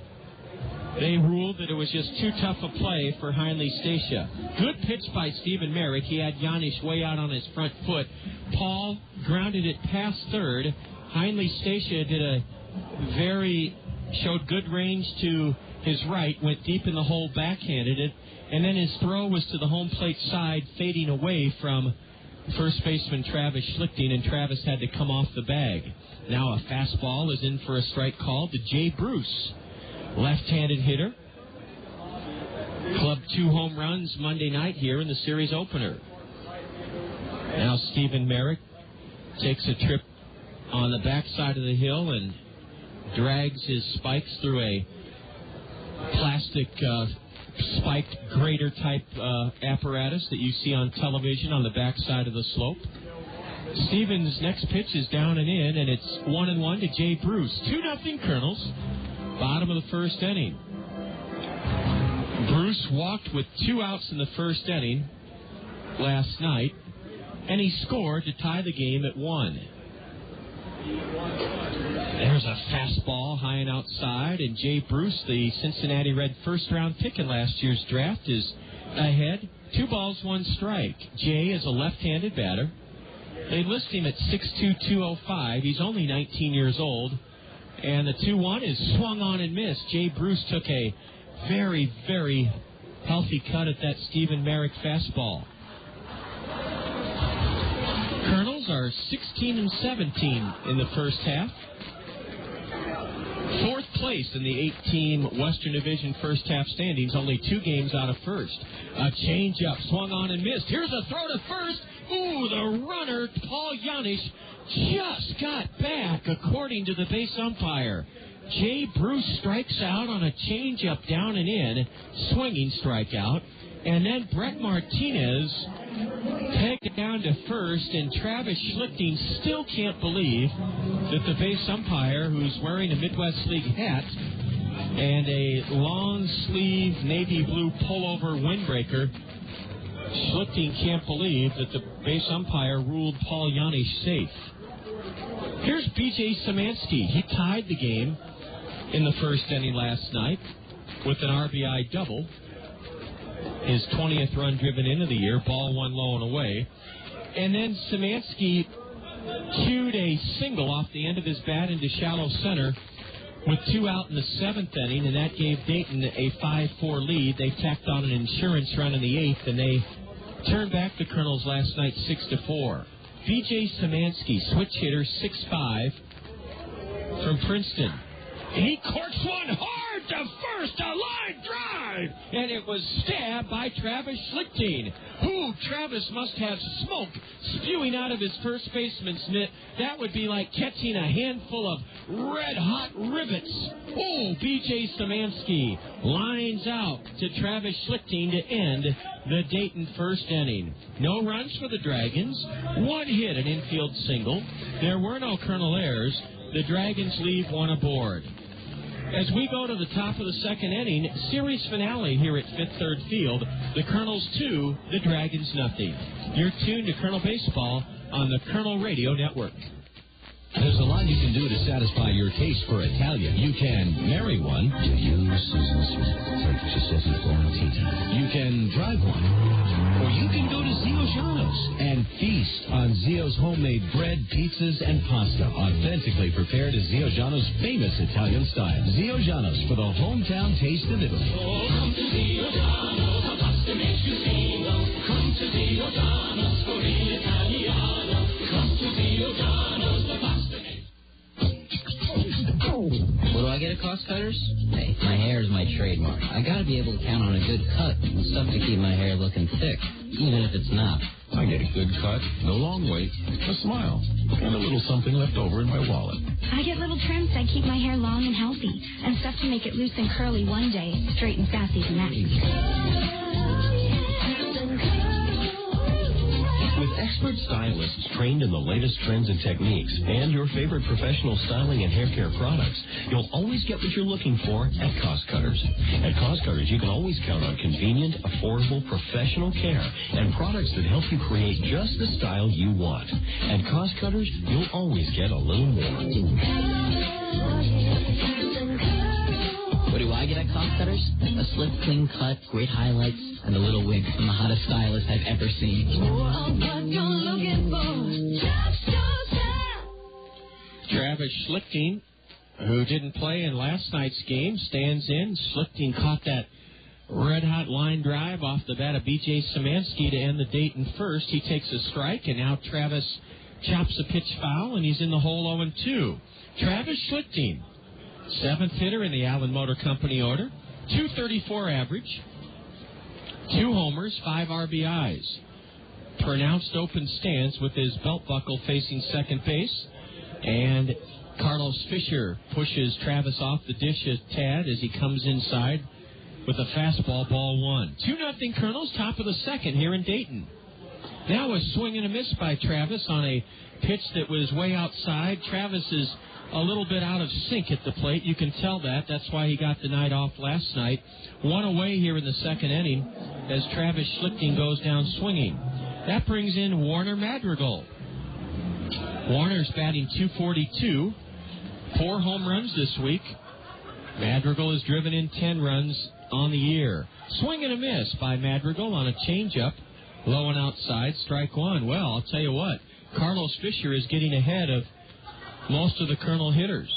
[SPEAKER 5] They ruled that it was just too tough a play for Heinley Stacia. Good pitch by Stephen Merrick. He had Janish way out on his front foot. Paul grounded it past third. Heinley Stacia showed good range to his right, went deep in the hole, backhanded it, and then his throw was to the home plate side, fading away from first baseman Travis Schlichting, and Travis had to come off the bag. Now a fastball is in for a strike call to Jay Bruce, left-handed hitter. Clubbed 2 home runs Monday night here in the series opener. Now Stephen Merrick takes a trip on the backside of the hill and drags his spikes through a plastic spiked grater type apparatus that you see on television on the backside of the slope. Stevens' next pitch is down and in, and it's 1-1 to Jay Bruce. 2-0 Kernels. Bottom of the first inning. Bruce walked with 2 outs in the first inning last night, and he scored to tie the game at 1. There's a fastball high and outside, and Jay Bruce, the Cincinnati Red first-round pick in last year's draft, is ahead. 2 balls, 1 strike. Jay is a left-handed batter. They list him at 6'2", 205. He's only 19 years old, and the 2-1 is swung on and missed. Jay Bruce took a very, very healthy cut at that Stephen Merrick fastball. Kernels are 16-17 in the first half. 4th place in the 8-team Western Division first half standings, only 2 games out of first. A changeup swung on and missed. Here's a throw to first. Ooh, the runner, Paul Janish, just got back, according to the base umpire. Jay Bruce strikes out on a changeup down and in, swinging strikeout. And then Brett Martinez pegged it down to first, and Travis Schlichting still can't believe that the base umpire, who's wearing a Midwest League hat and a long-sleeve navy blue pullover windbreaker, Schlichting can't believe that the base umpire ruled Paul Janish safe. Here's B.J. Szymanski. He tied the game in the first inning last night with an RBI double. His 20th run driven into the year, ball 1 low and away. And then Szymanski cued a single off the end of his bat into shallow center with 2 out in the 7th inning, and that gave Dayton a 5-4 lead. They tacked on an insurance run in the 8th, and they turned back the Kernels last night 6-4. B.J. Szymanski, switch hitter, 6'5", from Princeton. He corks one hard to first, a line drive, and it was stabbed by Travis Schlichting. Travis must have smoke spewing out of his first baseman's mitt. That would be like catching a handful of red-hot rivets. B.J. Szymanski lines out to Travis Schlichting to end the Dayton first inning. No runs for the Dragons. 1 hit, an infield single. There were no Kernel errors. The Dragons leave 1 aboard. As we go to the top of the second inning, series finale here at Fifth Third Field. The Kernels 2, the Dragons nothing. You're tuned to Kernel Baseball on the Kernel Radio Network.
[SPEAKER 7] There's a lot you can do to satisfy your taste for Italian. You can marry one. To you, Susan Sweet, like Giuseppe Florentino. You can drive one. Or you can go to Zio Giano's and feast on Zio's homemade bread, pizzas, and pasta, authentically prepared as Zio Giano's famous Italian style. Zio Giano's for the hometown taste of Italy.
[SPEAKER 1] Oh, come to Zio Giano's, the pasta makes you Zio. Come to Zio Giano's for real Italiano. Come to Zio Giano's, the pasta makes.
[SPEAKER 9] What do I get at Cost Cutters? Hey, my hair is my trademark. I gotta be able to count on a good cut and stuff to keep my hair looking thick, even if it's not.
[SPEAKER 10] I get a good cut, no long wait, a smile, and a little something left over in my wallet.
[SPEAKER 11] I get little trims that keep my hair long and healthy, and stuff to make it loose and curly one day, straight and sassy the next.
[SPEAKER 10] With expert stylists trained in the latest trends and techniques and your favorite professional styling and hair care products, you'll always get what you're looking for at Cost Cutters. At Cost Cutters, you can always count on convenient, affordable, professional care and products that help you create just the style you want. At Cost Cutters, you'll always get a little more.
[SPEAKER 9] What do I get at Cost Cutters? A slick, clean cut, great highlights, and a little wig from the hottest stylist I've ever seen.
[SPEAKER 5] Travis Schlichting who didn't play in last night's game, stands in. Schlichting caught that red-hot line drive off the bat of B.J. Szymanski to end the Dayton first. He takes a strike, and now Travis chops a pitch foul, and he's in the hole 0-2. Travis Schlichting, 7th hitter in the Allen Motor Company order, .234 average, 2 homers, 5 RBIs. Pronounced open stance with his belt buckle facing second base, and Carlos Fisher pushes Travis off the dish a tad as he comes inside with a fastball, ball 1. 2-0 Kernels, top of the second here in Dayton. Now a swing and a miss by Travis on a pitch that was way outside. Travis is a little bit out of sync at the plate. You can tell that. That's why he got the night off last night. 1 away here in the second inning as Travis Schlichting goes down swinging. That brings in Warner Madrigal. Warner's batting .242. 4 home runs this week. Madrigal has driven in 10 runs on the year. Swing and a miss by Madrigal on a changeup. Low and outside, strike 1. Well, I'll tell you what, Carlos Fisher is getting ahead of most of the Kernel hitters.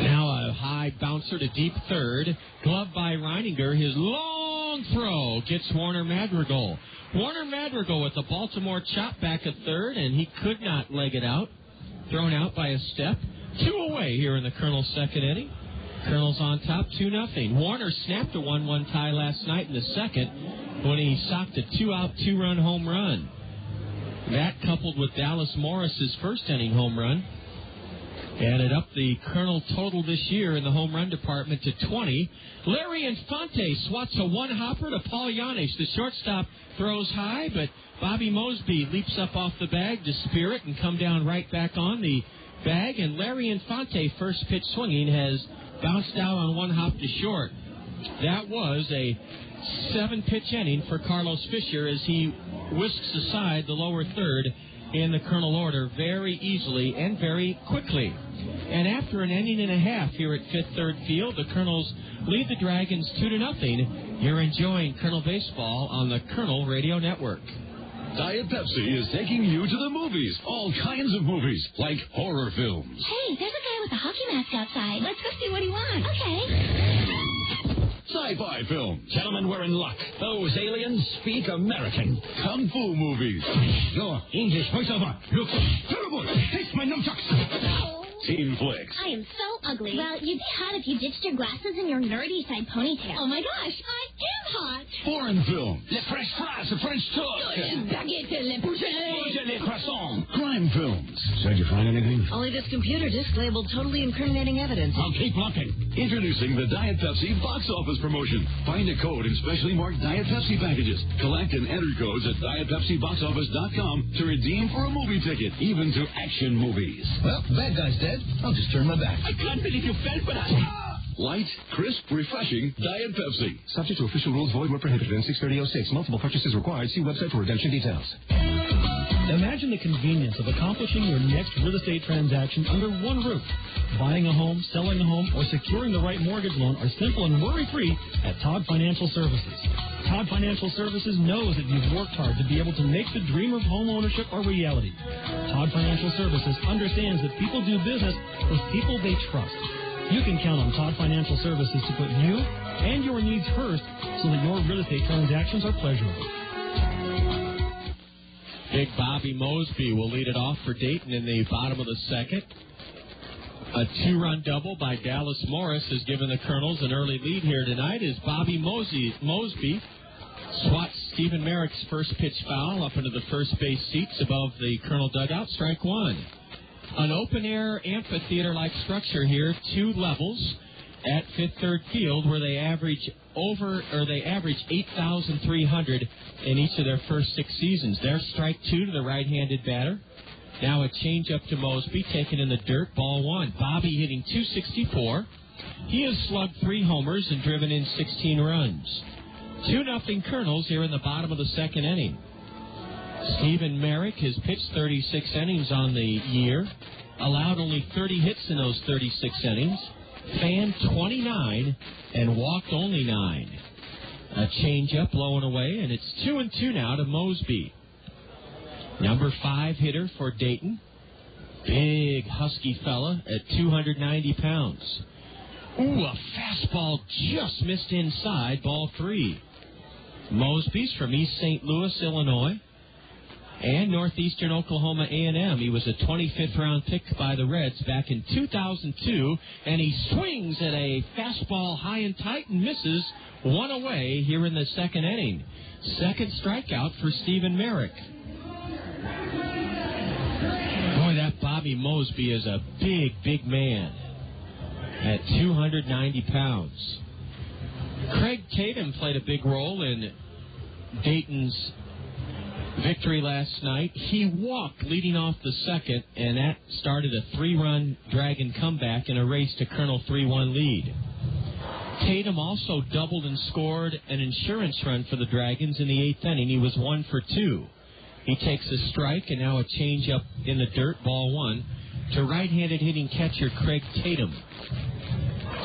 [SPEAKER 5] Now a high bouncer to deep third. Glove by Reininger. His long throw gets Warner Madrigal. Warner Madrigal with the Baltimore chop back at third, and he could not leg it out. Thrown out by a step. 2 away here in the Kernel second inning. Kernel's on top, 2-0. Warner snapped a 1-1 tie last night in the second when he socked a 2-out, 2-run home run. That, coupled with Dallas Morris's first inning home run, added up the Kernel total this year in the home run department to 20. Larry Infante swats a one-hopper to Paul Janish. The shortstop throws high, but Bobby Mosby leaps up off the bag to spear it and come down right back on the bag. And Larry Infante, first pitch swinging, has bounced out on one hop to short. That was a 7-pitch inning for Carlos Fisher as he whisks aside the lower third in the Kernel order very easily and very quickly. And after an inning and a half here at Fifth Third Field, the Kernels lead the Dragons 2-0. You're enjoying Kernel baseball on the Kernel Radio Network.
[SPEAKER 12] Diet Pepsi is taking you to the movies. All kinds of movies, like horror films.
[SPEAKER 11] Hey, there's a guy with a hockey mask outside. Let's go see what he wants. Okay.
[SPEAKER 12] Sci-fi films.
[SPEAKER 13] Gentlemen, we're in luck. Those aliens speak American.
[SPEAKER 12] Kung Fu movies.
[SPEAKER 13] Your English voiceover looks terrible. Taste my nunchucks.
[SPEAKER 12] Teen flicks.
[SPEAKER 11] I am so ugly. Well, you'd be hot if you ditched your glasses and your nerdy side ponytail. Oh my gosh, I am hot.
[SPEAKER 12] Foreign films.
[SPEAKER 13] Les French fries, the French toast.
[SPEAKER 11] Baguette, les bouchées.
[SPEAKER 13] Les croissants.
[SPEAKER 12] Crime films.
[SPEAKER 13] So, did you find anything?
[SPEAKER 14] Only this computer disk labeled totally incriminating evidence.
[SPEAKER 13] I'll keep looking.
[SPEAKER 12] Introducing the Diet Pepsi box office promotion. Find a code in specially marked Diet Pepsi packages. Collect and enter codes at DietPepsiBoxOffice.com to redeem for a movie ticket, even to action movies.
[SPEAKER 13] Well, the bad guy's dead. I'll just turn my back.
[SPEAKER 12] I can't believe you fell for that. Light, crisp, refreshing Diet Pepsi.
[SPEAKER 15] Subject to official rules, void where prohibited in 63006. Multiple purchases required. See website for redemption details.
[SPEAKER 16] Imagine the convenience of accomplishing your next real estate transaction under one roof. Buying a home, selling a home, or securing the right mortgage loan are simple and worry-free at Todd Financial Services. Todd Financial Services knows that you've worked hard to be able to make the dream of home ownership a reality. Todd Financial Services understands that people do business with people they trust. You can count on Todd Financial Services to put you and your needs first so that your real estate transactions are pleasurable.
[SPEAKER 5] Big Bobby Mosby will lead it off for Dayton in the bottom of the second. A 2-run double by Dallas Morris has given the Kernels an early lead here tonight as Bobby Mosby swats Stephen Merrick's first pitch foul up into the first base seats above the Kernel dugout. Strike 1. An open-air amphitheater-like structure here, 2 levels at Fifth Third Field, where they average 8,300 in each of their first 6 seasons. There's strike 2 to the right-handed batter. Now a change-up to Mosby, taken in the dirt, ball 1. Bobby hitting .264. He has slugged 3 homers and driven in 16 runs. 2-0 Kernels here in the bottom of the second inning. Stephen Merrick has pitched 36 innings on the year, allowed only 30 hits in those 36 innings, fanned 29, and walked only 9. A change-up low and away, and it's 2-2 now to Mosby. Number 5 hitter for Dayton. Big, husky fella at 290 pounds. Ooh, a fastball just missed inside, ball 3. Mosby's from East St. Louis, Illinois, and Northeastern Oklahoma A&M. He was a 25th round pick by the Reds back in 2002, and he swings at a fastball high and tight and misses one away here in the second inning. Second strikeout for Stephen Merrick. Boy, that Bobby Mosby is a big, big man at 290 pounds. Craig Tatum played a big role in Dayton's victory last night. He walked leading off the second, and that started a 3-run Dragon comeback in a race to Kernel 3-1 lead. Tatum also doubled and scored an insurance run for the Dragons in the 8th inning. He was 1 for 2. He takes a strike and now a changeup in the dirt, ball 1, to right-handed hitting catcher Craig Tatum.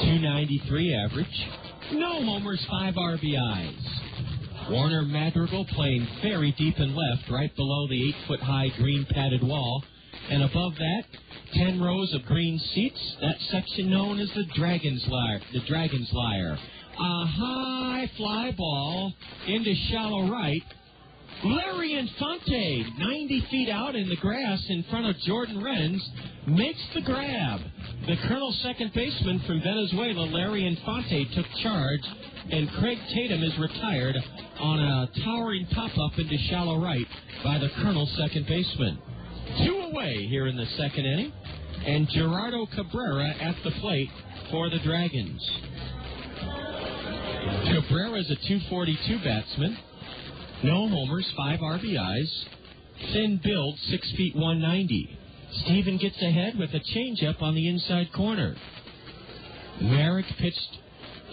[SPEAKER 5] 293 average. No homers, 5 RBIs. Warner Madrigal playing very deep and left, right below the 8-foot-high green padded wall. And above that, 10 rows of green seats, that section known as the Dragon's Lair. A high fly ball into shallow right. Larry Infante, 90 feet out in the grass in front of Jordan Renz, makes the grab. The Kernel second baseman from Venezuela, Larry Infante, took charge, and Craig Tatum is retired on a towering pop-up into shallow right by the Kernel second baseman. 2 away here in the second inning, and Gerardo Cabrera at the plate for the Dragons. Cabrera is a .242 batsman. No homers, 5 RBIs. Thin build, 6 feet 190. Steven gets ahead with a changeup on the inside corner. Merrick pitched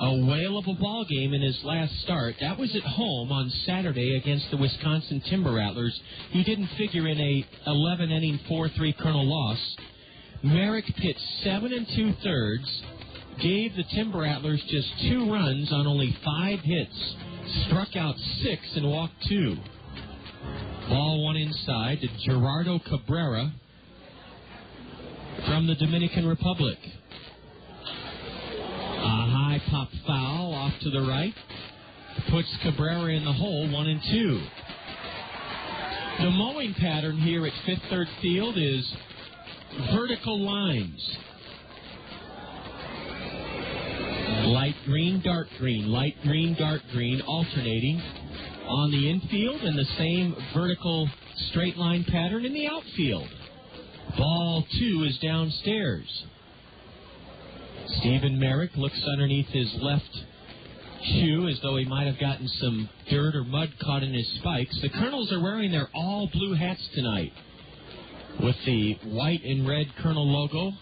[SPEAKER 5] a whale of a ball game in his last start. That was at home on Saturday against the Wisconsin Timber Rattlers. He didn't figure in a 11-inning 4-3 Kernel loss. Merrick pitched 7 2/3, gave the Timber Rattlers just 2 runs on only 5 hits, struck out 6 and walked 2. Ball 1 inside to Gerardo Cabrera from the Dominican Republic. A high pop foul off to the right puts Cabrera in the hole, 1-2. The mowing pattern here at Fifth Third Field is vertical lines. Light green, dark green, light green, dark green, alternating on the infield, and the same vertical straight line pattern in the outfield. Ball 2 is downstairs. Stephen Merrick looks underneath his left shoe as though he might have gotten some dirt or mud caught in his spikes. The Kernels are wearing their all-blue hats tonight with the white and red Kernel logo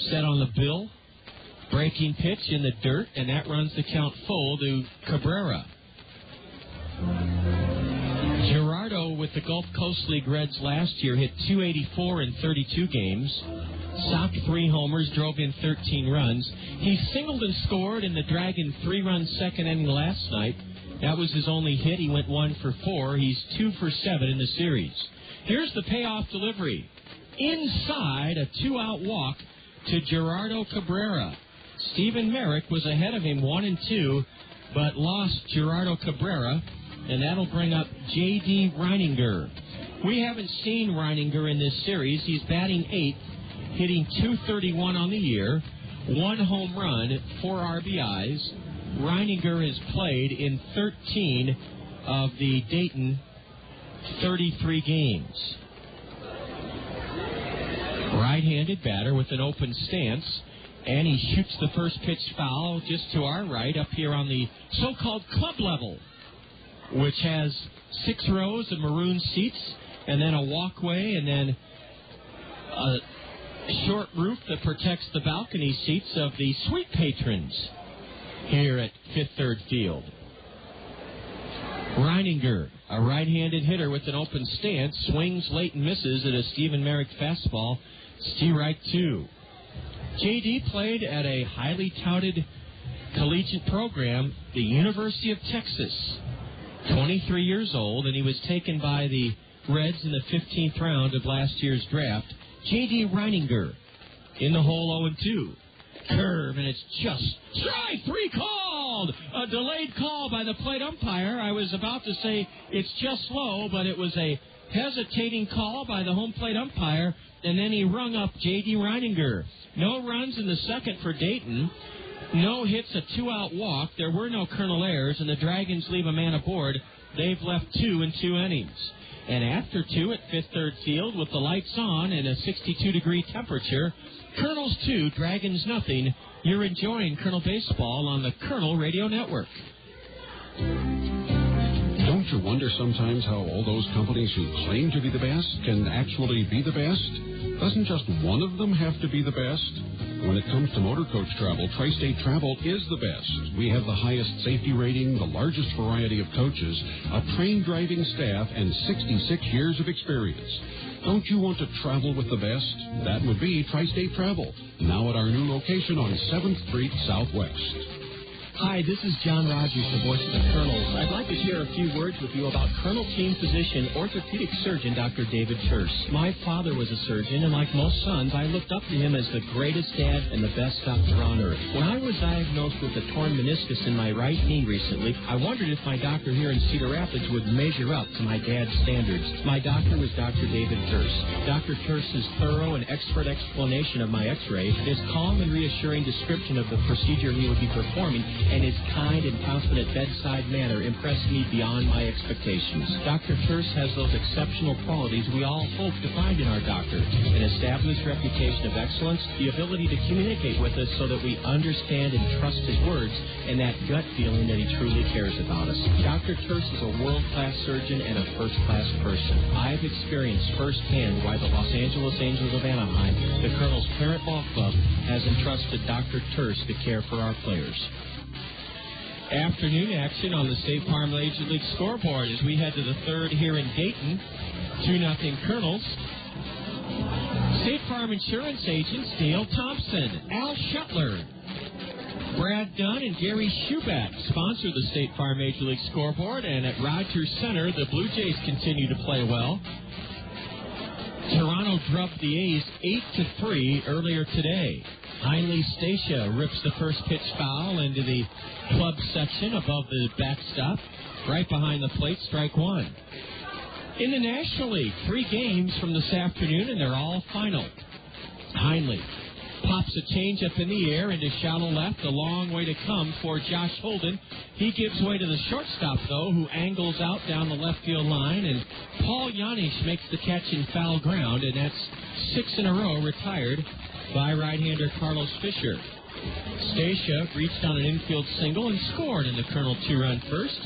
[SPEAKER 5] set on the bill. Breaking pitch in the dirt, and that runs the count full to Cabrera. Gerardo with the Gulf Coast League Reds last year hit .284 in 32 games. Socked 3 homers, drove in 13 runs. He singled and scored in the Dragon 3-run second inning last night. That was his only hit. He went 1 for 4. He's 2 for 7 in the series. Here's the payoff delivery. Inside, a 2-out walk to Gerardo Cabrera. Stephen Merrick was ahead of him 1-2, but lost Gerardo Cabrera, and that'll bring up J.D. Reininger. We haven't seen Reininger in this series. He's batting 8th, hitting .231 on the year, 1 home run, 4 RBIs. Reininger has played in 13 of the Dayton 33 games. Right-handed batter with an open stance, and he shoots the first pitch foul just to our right up here on the so-called club level, which has 6 rows of maroon seats and then a walkway and then a short roof that protects the balcony seats of the suite patrons here at Fifth Third Field. Reininger, a right-handed hitter with an open stance, swings late and misses at a Stephen Merrick fastball. Strike 2. J.D. played at a highly touted collegiate program, the University of Texas. 23 years old, and he was taken by the Reds in the 15th round of last year's draft. J.D. Reininger in the hole 0-2. Curve, and it's just strike 3 called. A delayed call by the plate umpire. I was about to say it's just slow, but it was a hesitating call by the home plate umpire, and then he rung up J.D. Reininger. No runs in the second for Dayton. No hits, a 2-out walk. There were no Kernel errors, and the Dragons leave a man aboard. They've left 2 in 2 innings. And after 2 at Fifth Third Field with the lights on and a 62-degree temperature, Kernels 2, Dragons nothing. You're enjoying Kernel Baseball on the Kernel Radio Network.
[SPEAKER 17] Don't you wonder sometimes how all those companies who claim to be the best can actually be the best? Doesn't just one of them have to be the best? When it comes to motor coach travel, Tri-State Travel is the best. We have the highest safety rating, the largest variety of coaches, a trained driving staff, and 66 years of experience. Don't you want to travel with the best? That would be Tri-State Travel, now at our new location on 7th Street Southwest.
[SPEAKER 16] Hi, this is John Rogers, the voice of the Kernels. I'd like to share a few words with you about Kernel team physician, orthopedic surgeon Dr. David Terse. My father was a surgeon, and like most sons, I looked up to him as the greatest dad and the best doctor on earth. When I was diagnosed with a torn meniscus in my right knee recently, I wondered if my doctor here in Cedar Rapids would measure up to my dad's standards. My doctor was Dr. David Terse. Dr. Terse's thorough and expert explanation of my x-ray, his calm and reassuring description of the procedure he would be performing, and his kind and confident bedside manner impressed me beyond my expectations. Dr. Terse has those exceptional qualities we all hope to find in our doctor: an established reputation of excellence, the ability to communicate with us so that we understand and trust his words, and that gut feeling that he truly cares about us. Dr. Terse is a world-class surgeon and a first-class person. I've experienced firsthand why the Los Angeles Angels of Anaheim, the Kernels' parent ball club, has entrusted Dr. Terse to care for our players.
[SPEAKER 5] Afternoon action on the State Farm Major League scoreboard as we head to the third here in Dayton. 2-0 Kernels. State Farm Insurance agents Dale Thompson, Al Shuttler, Brad Dunn, and Gary Schuback sponsor the State Farm Major League scoreboard. And at Rogers Center, the Blue Jays continue to play well. Toronto drubbed the A's 8-3 earlier today. Heinle Stacia rips the first pitch foul into the club section above the backstop, right behind the plate, strike 1. In the National League, 3 games from this afternoon, and they're all final. Heinle pops a changeup in the air into shallow left, a long way to come for Josh Holden. He gives way to the shortstop, though, who angles out down the left field line, and Paul Janish makes the catch in foul ground, and that's 6 in a row retired by right-hander Carlos Fisher. Stacia reached on an infield single and scored in the Kernel 2-run first.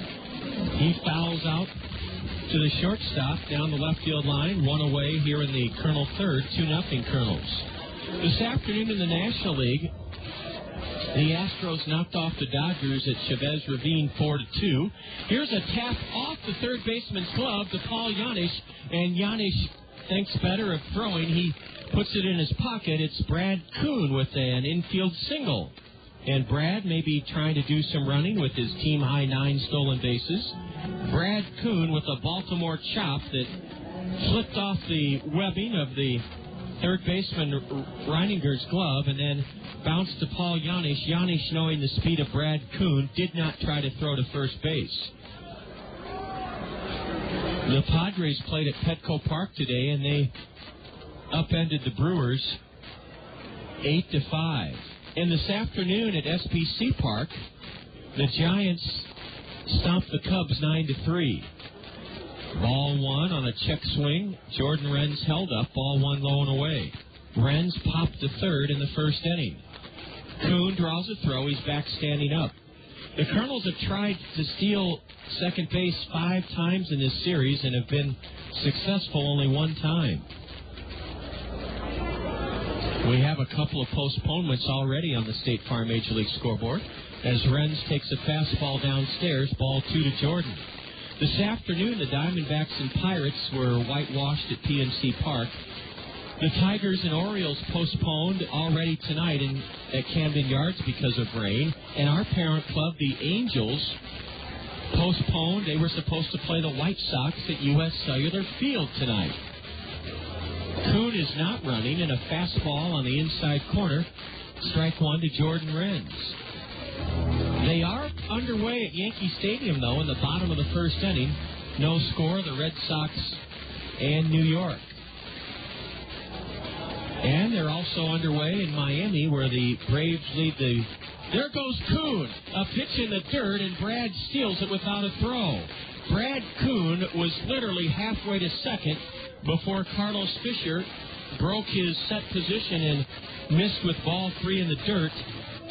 [SPEAKER 5] He fouls out to the shortstop down the left field line, 1 away here in the Kernel third, 2-0 Kernels. This afternoon in the National League, the Astros knocked off the Dodgers at Chavez Ravine 4-2. Here's a tap off the third baseman's glove to Paul Janish, and Janish thinks better of throwing. He puts it in his pocket. It's Brad Kuhn with an infield single. And Brad may be trying to do some running with his team-high 9 stolen bases. Brad Kuhn with a Baltimore chop that flipped off the webbing of the third baseman Reininger's glove and then bounced to Paul Janish. Janish, knowing the speed of Brad Kuhn, did not try to throw to first base. The Padres played at Petco Park today, and they upended the Brewers 8-5. And this afternoon at SPC Park, the Giants stomped the Cubs 9-3. Ball 1 on a check swing. Jordan Renz held up. Ball 1 low and away. Renz popped to third in the first inning. Kuhn draws a throw. He's back standing up. The Kernels have tried to steal second base 5 times in this series and have been successful only 1 time. We have a couple of postponements already on the State Farm Major League scoreboard as Renz takes a fastball downstairs, ball 2 to Jordan. This afternoon, the Diamondbacks and Pirates were whitewashed at PNC Park. The Tigers and Orioles postponed already tonight at Camden Yards because of rain. And our parent club, the Angels, postponed. They were supposed to play the White Sox at U.S. Cellular Field tonight. Kuhn is not running, and a fastball on the inside corner. Strike one to Jordan Renz. They are underway at Yankee Stadium, though, in the bottom of the first inning. No score, the Red Sox and New York. And they're also underway in Miami, where the Braves lead the... There goes Kuhn, a pitch in the dirt, and Brad steals it without a throw. Brad Kuhn was literally halfway to second before Carlos Fisher broke his set position and missed with ball 3 in the dirt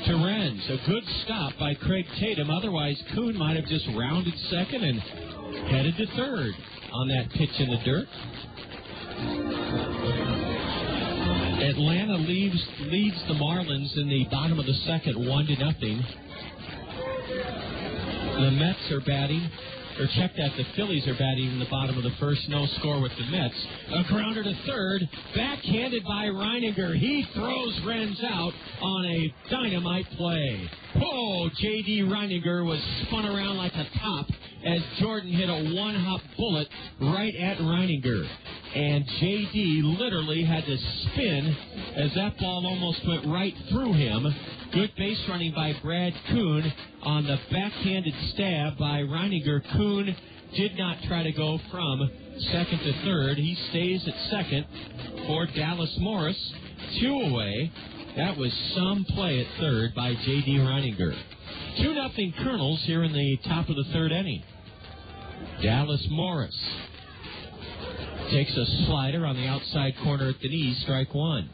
[SPEAKER 5] to Renz. A good stop by Craig Tatum. Otherwise, Kuhn might have just rounded second and headed to third on that pitch in the dirt. Atlanta leads the Marlins in the bottom of the second, 1-0. The Mets are batting, or check that, the Phillies are batting in the bottom of the first, no score with the Mets. A grounder to third, backhanded by Reininger. He throws Renz out on a dynamite play. Oh, J.D. Reininger was spun around like a top as Jordan hit a one-hop bullet right at Reininger. And J.D. literally had to spin as that ball almost went right through him. Good base running by Brad Kuhn on the backhanded stab by Reininger. Kuhn did not try to go from second to third. He stays at second for Dallas Morris. 2 away. That was some play at third by J.D. Reininger. 2-0 Kernels here in the top of the third inning. Dallas Morris takes a slider on the outside corner at the knee, strike one.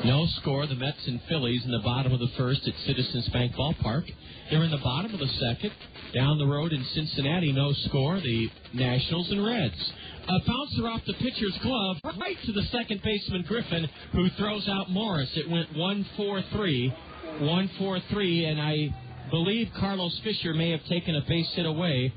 [SPEAKER 5] No score, the Mets and Phillies in the bottom of the first at Citizens Bank Ballpark. They're in the bottom of the second. Down the road in Cincinnati, no score, the Nationals and Reds. A bouncer off the pitcher's glove right to the second baseman Griffin, who throws out Morris. It went 1-4-3, and I believe Carlos Fisher may have taken a base hit away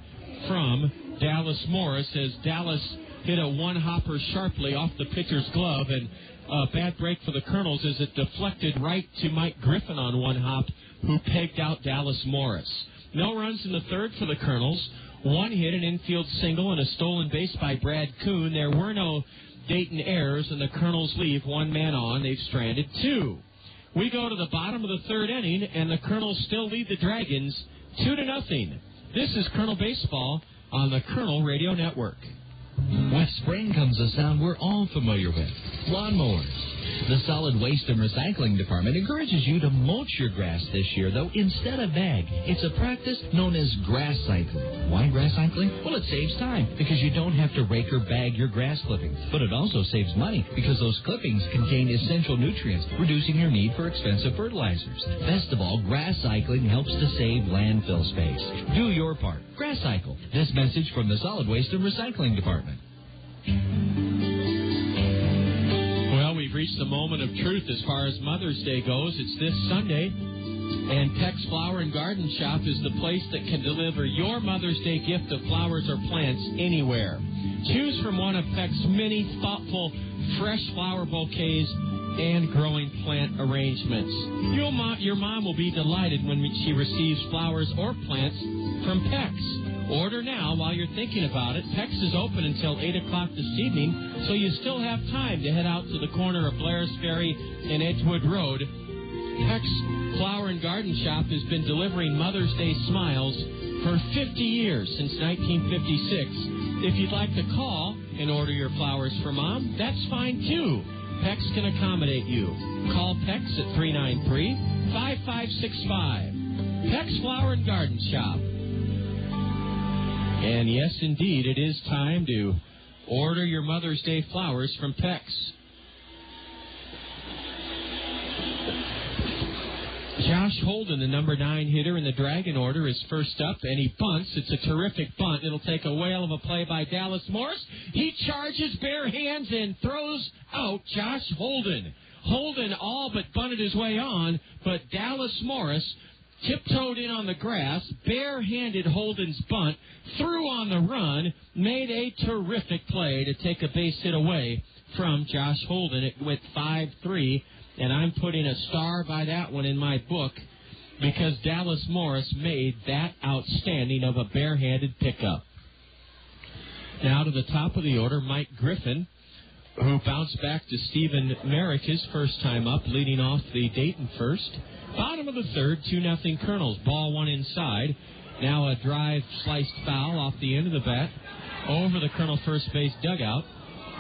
[SPEAKER 5] from Dallas Morris as Dallas hit a one-hopper sharply off the pitcher's glove, and a bad break for the Kernels as it deflected right to Mike Griffin on one hop, who pegged out Dallas Morris. No runs in the third for the Kernels. One hit, an infield single, and a stolen base by Brad Kuhn. There were no Dayton errors, and the Kernels leave one man on. They've stranded 2. We go to the bottom of the third inning, and the Kernels still lead the Dragons 2-0. This is Kernel Baseball on the Kernel Radio Network.
[SPEAKER 18] With spring comes a sound we're all familiar with, lawnmowers. The Solid Waste and Recycling Department encourages you to mulch your grass this year, though instead of bag. It's a practice known as grass cycling. Why grass cycling? Well, it saves time because you don't have to rake or bag your grass clippings. But it also saves money because those clippings contain essential nutrients, reducing your need for expensive fertilizers. Best of all, grass cycling helps to save landfill space. Do your part. Grass cycle. This message from the Solid Waste and Recycling Department.
[SPEAKER 5] Well, we've reached the moment of truth as far as Mother's Day goes. It's this Sunday, and Peck's Flower and Garden Shop is the place that can deliver your Mother's Day gift of flowers or plants anywhere. Choose from one of Peck's many thoughtful, fresh flower bouquets and growing plant arrangements. Your mom will be delighted when she receives flowers or plants from Peck's. Order now while you're thinking about it. Peck's is open until 8 o'clock this evening, so you still have time to head out to the corner of Blair's Ferry and Edgewood Road. Peck's Flower and Garden Shop has been delivering Mother's Day smiles for 50 years, since 1956. If you'd like to call and order your flowers for Mom, that's fine too. Peck's can accommodate you. Call Peck's at 393-5565. Peck's Flower and Garden Shop. And yes, indeed, it is time to order your Mother's Day flowers from Peck's. Josh Holden, the number 9 hitter in the Dragon order, is first up, and he bunts. It's a terrific bunt. It'll take a whale of a play by Dallas Morris. He charges bare hands and throws out Josh Holden. Holden all but bunted his way on, but Dallas Morris tiptoed in on the grass, bare-handed Holden's bunt, threw on the run, made a terrific play to take a base hit away from Josh Holden. It went 5-3, and I'm putting a star by that one in my book because Dallas Morris made that outstanding of a bare-handed pickup. Now to the top of the order, Mike Griffin who bounced back to Stephen Merrick his first time up, leading off the Dayton first. Bottom of the third, 2-0 Kernels. Ball one inside. Now a drive sliced foul off the end of the bat over the Kernel first base dugout.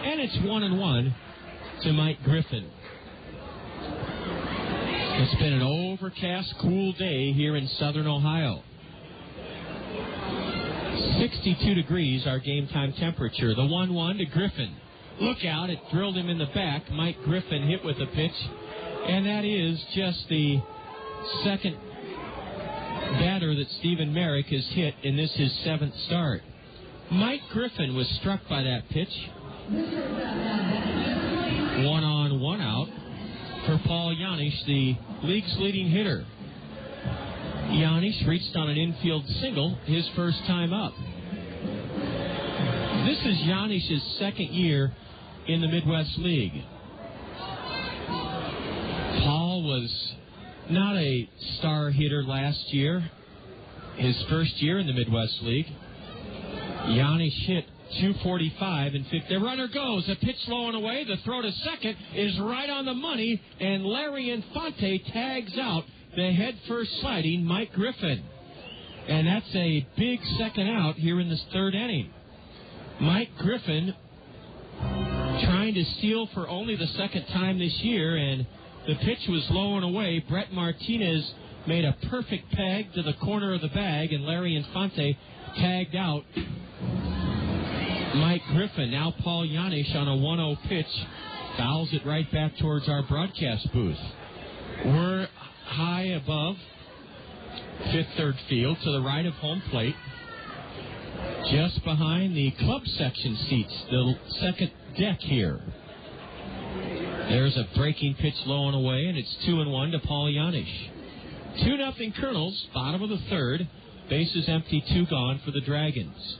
[SPEAKER 5] And it's 1-1 to Mike Griffin. It's been an overcast, cool day here in southern Ohio. 62 degrees, our game time temperature. The 1-1 to Griffin. Look out, it drilled him in the back. Mike Griffin hit with a pitch. And that is just the second batter that Stephen Merrick has hit in this his seventh start. Mike Griffin was struck by that pitch. 1 on, 1 out for Paul Janish, the league's leading hitter. Janish reached on an infield single his first time up. This is Janish's second year in the Midwest League. Paul was not a star hitter last year, his first year in the Midwest League. Janish hit .245 and 50. The runner goes. A pitch low and away. The throw to second is right on the money, and Larry Infante tags out the head-first sliding Mike Griffin. And that's a big second out here in this third inning. Mike Griffin trying to steal for only the second time this year, and the pitch was low and away. Brett Martinez made a perfect peg to the corner of the bag, and Larry Infante tagged out Mike Griffin. Now Paul Janish on a 1-0 pitch fouls it right back towards our broadcast booth. We're high above fifth third field to the right of home plate, just behind the club section seats, the second deck here. There's a breaking pitch low and away, and it's 2-1 to Paul Janish. 2-0 Kernels, bottom of the third. Bases empty, 2 gone for the Dragons.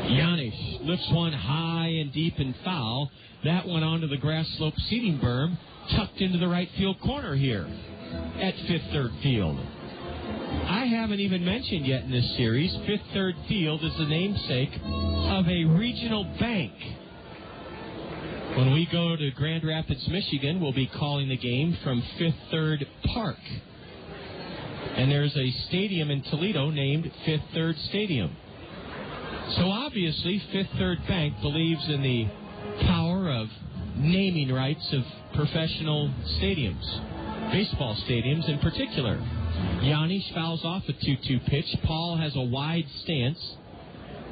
[SPEAKER 5] Janish lifts one high and deep and foul. That went onto the grass slope seating berm, tucked into the right field corner here at fifth third field. I haven't even mentioned yet in this series, fifth third field is the namesake of a regional bank. When we go to Grand Rapids, Michigan, we'll be calling the game from Fifth Third Park. And there's a stadium in Toledo named Fifth Third Stadium. So obviously, Fifth Third Bank believes in the power of naming rights of professional stadiums, baseball stadiums in particular. Janish fouls off a 2-2 pitch. Paul has a wide stance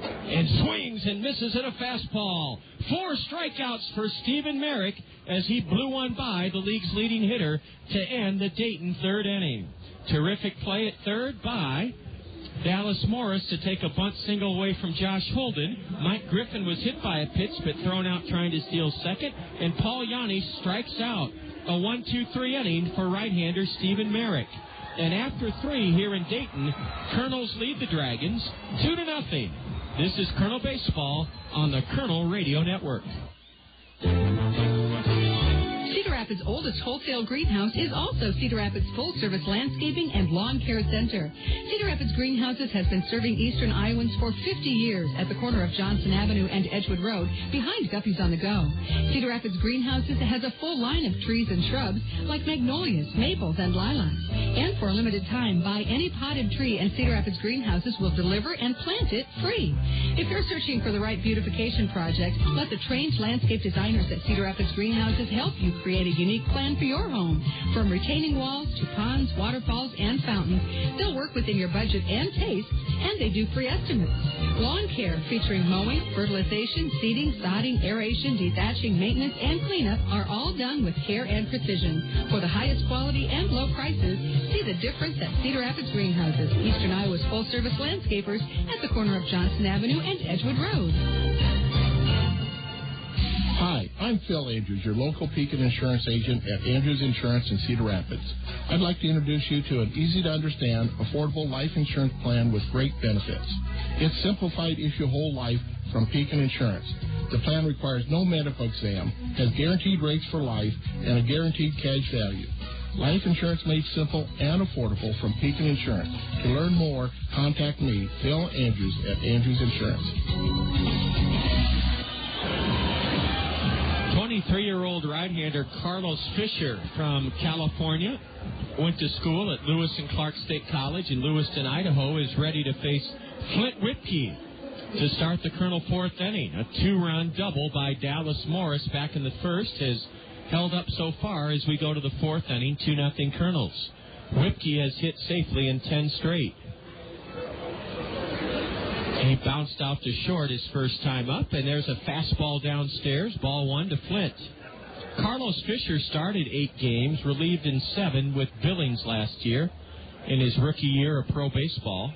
[SPEAKER 5] and swings and misses at a fastball. 4 strikeouts for Stephen Merrick as he blew one by the league's leading hitter to end the Dayton third inning. Terrific play at third by Dallas Morris to take a bunt single away from Josh Holden. Mike Griffin was hit by a pitch but thrown out trying to steal second, and Paul Janish strikes out. A 1-2-3 inning for right-hander Stephen Merrick. And after 3 here in Dayton, Kernels lead the Dragons 2-0. This is Kernel Baseball on the Kernel Radio Network.
[SPEAKER 19] Cedar Rapids' oldest wholesale greenhouse is also Cedar Rapids' full-service landscaping and lawn care center. Cedar Rapids Greenhouses has been serving eastern Iowans for 50 years at the corner of Johnson Avenue and Edgewood Road, behind Guppy's on the Go. Cedar Rapids Greenhouses has a full line of trees and shrubs like magnolias, maples, and lilacs. And for a limited time, buy any potted tree and Cedar Rapids Greenhouses will deliver and plant it free. If you're searching for the right beautification project, let the trained landscape designers at Cedar Rapids Greenhouses help you create a unique plan for your home. From retaining walls to ponds, waterfalls, and fountains, they'll work within your budget and taste, and they do free estimates. Lawn care featuring mowing, fertilization, seeding, sodding, aeration, dethatching, maintenance, and cleanup are all done with care and precision. For the highest quality and low prices, see the difference at Cedar Rapids Greenhouses, Eastern Iowa's full-service landscapers at the corner of Johnson Avenue and Edgewood Road.
[SPEAKER 20] Hi, I'm Phil Andrews, your local Pekin Insurance agent at Andrews Insurance in Cedar Rapids. I'd like to introduce you to an easy-to-understand, affordable life insurance plan with great benefits. It's simplified issue whole life from Pekin Insurance. The plan requires no medical exam, has guaranteed rates for life, and a guaranteed cash value. Life insurance made simple and affordable from Pekin Insurance. To learn more, contact me, Phil Andrews, at Andrews Insurance.
[SPEAKER 5] 23-year-old right-hander Carlos Fisher from California went to school at Lewis and Clark State College in Lewiston, Idaho, is ready to face Flint Whipkey to start the Colonel fourth inning. A 2-run double by Dallas Morris back in the first has held up so far as we go to the fourth inning, 2-0 Kernels. Whipkey has hit safely in 10 straight. He bounced out to short his first time up, and there's a fastball downstairs, ball 1 to Flint. Carlos Fisher started 8 games, relieved in 7 with Billings last year in his rookie year of pro baseball.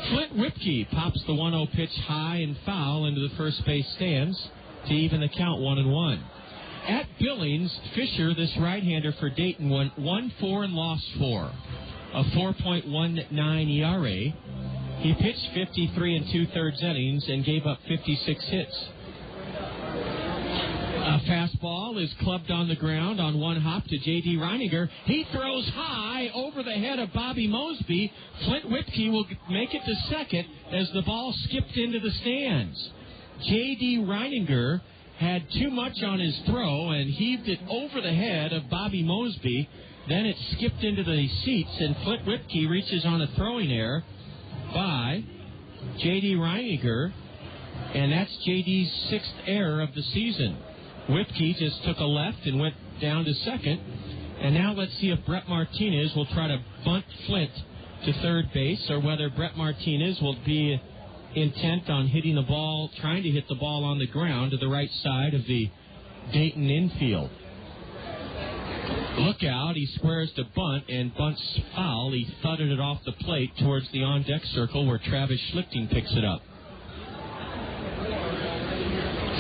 [SPEAKER 5] Flint Whipkey pops the 1-0 pitch high and foul into the first base stands to even the count 1-1. At Billings, Fisher, this right-hander for Dayton, went 1-4 and lost 4, a 4.19 ERA. He pitched 53 2/3 innings and gave up 56 hits. A fastball is clubbed on the ground on one hop to J.D. Reininger. He throws high over the head of Bobby Mosby. Flint Whipkey will make it to second as the ball skipped into the stands. J.D. Reininger had too much on his throw and heaved it over the head of Bobby Mosby. Then it skipped into the seats, and Flint Whipkey reaches on a throwing error by J.D. Reininger, and that's J.D.'s 6th error of the season. Whipkey just took a left and went down to second, and now let's see if Brett Martinez will try to bunt Flint to third base, or whether Brett Martinez will be intent on hitting the ball, trying to hit the ball on the ground to the right side of the Dayton infield. Look out, he squares to bunt, and bunts foul. He thudded it off the plate towards the on-deck circle where Travis Schlichting picks it up.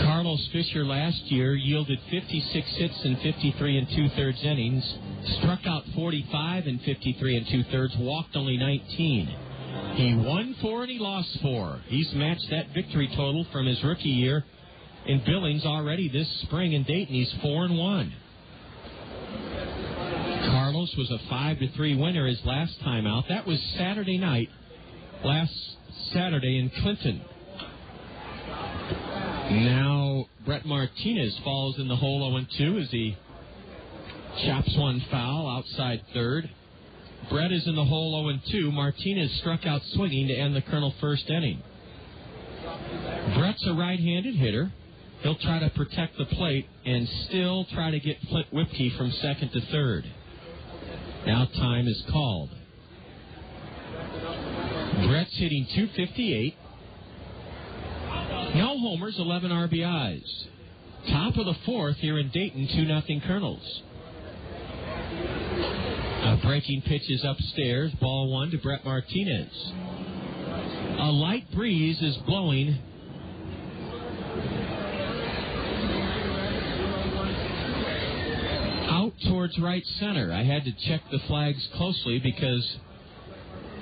[SPEAKER 5] Carlos Fisher last year yielded 56 hits in 53 2/3 innings, struck out 45 in 53 2/3, walked only 19. He won 4 and he lost 4. He's matched that victory total from his rookie year in Billings already this spring in Dayton. He's 4-1. Carlos was a 5-3 winner his last time out. That was Saturday night, last Saturday in Clinton. Now Brett Martinez falls in the hole 0-2 as he chops one foul outside third. Brett is in the hole 0-2. Martinez struck out swinging to end the Colonel first inning. Brett's a right-handed hitter. He'll try to protect the plate and still try to get Flint Whipkey from second to third. Now time is called. Brett's hitting .258. No homers, 11 RBIs. Top of the fourth here in Dayton, 2-0 Kernels. A breaking pitch is upstairs, ball 1 to Brett Martinez. A light breeze is blowing out towards right center. I had to check the flags closely because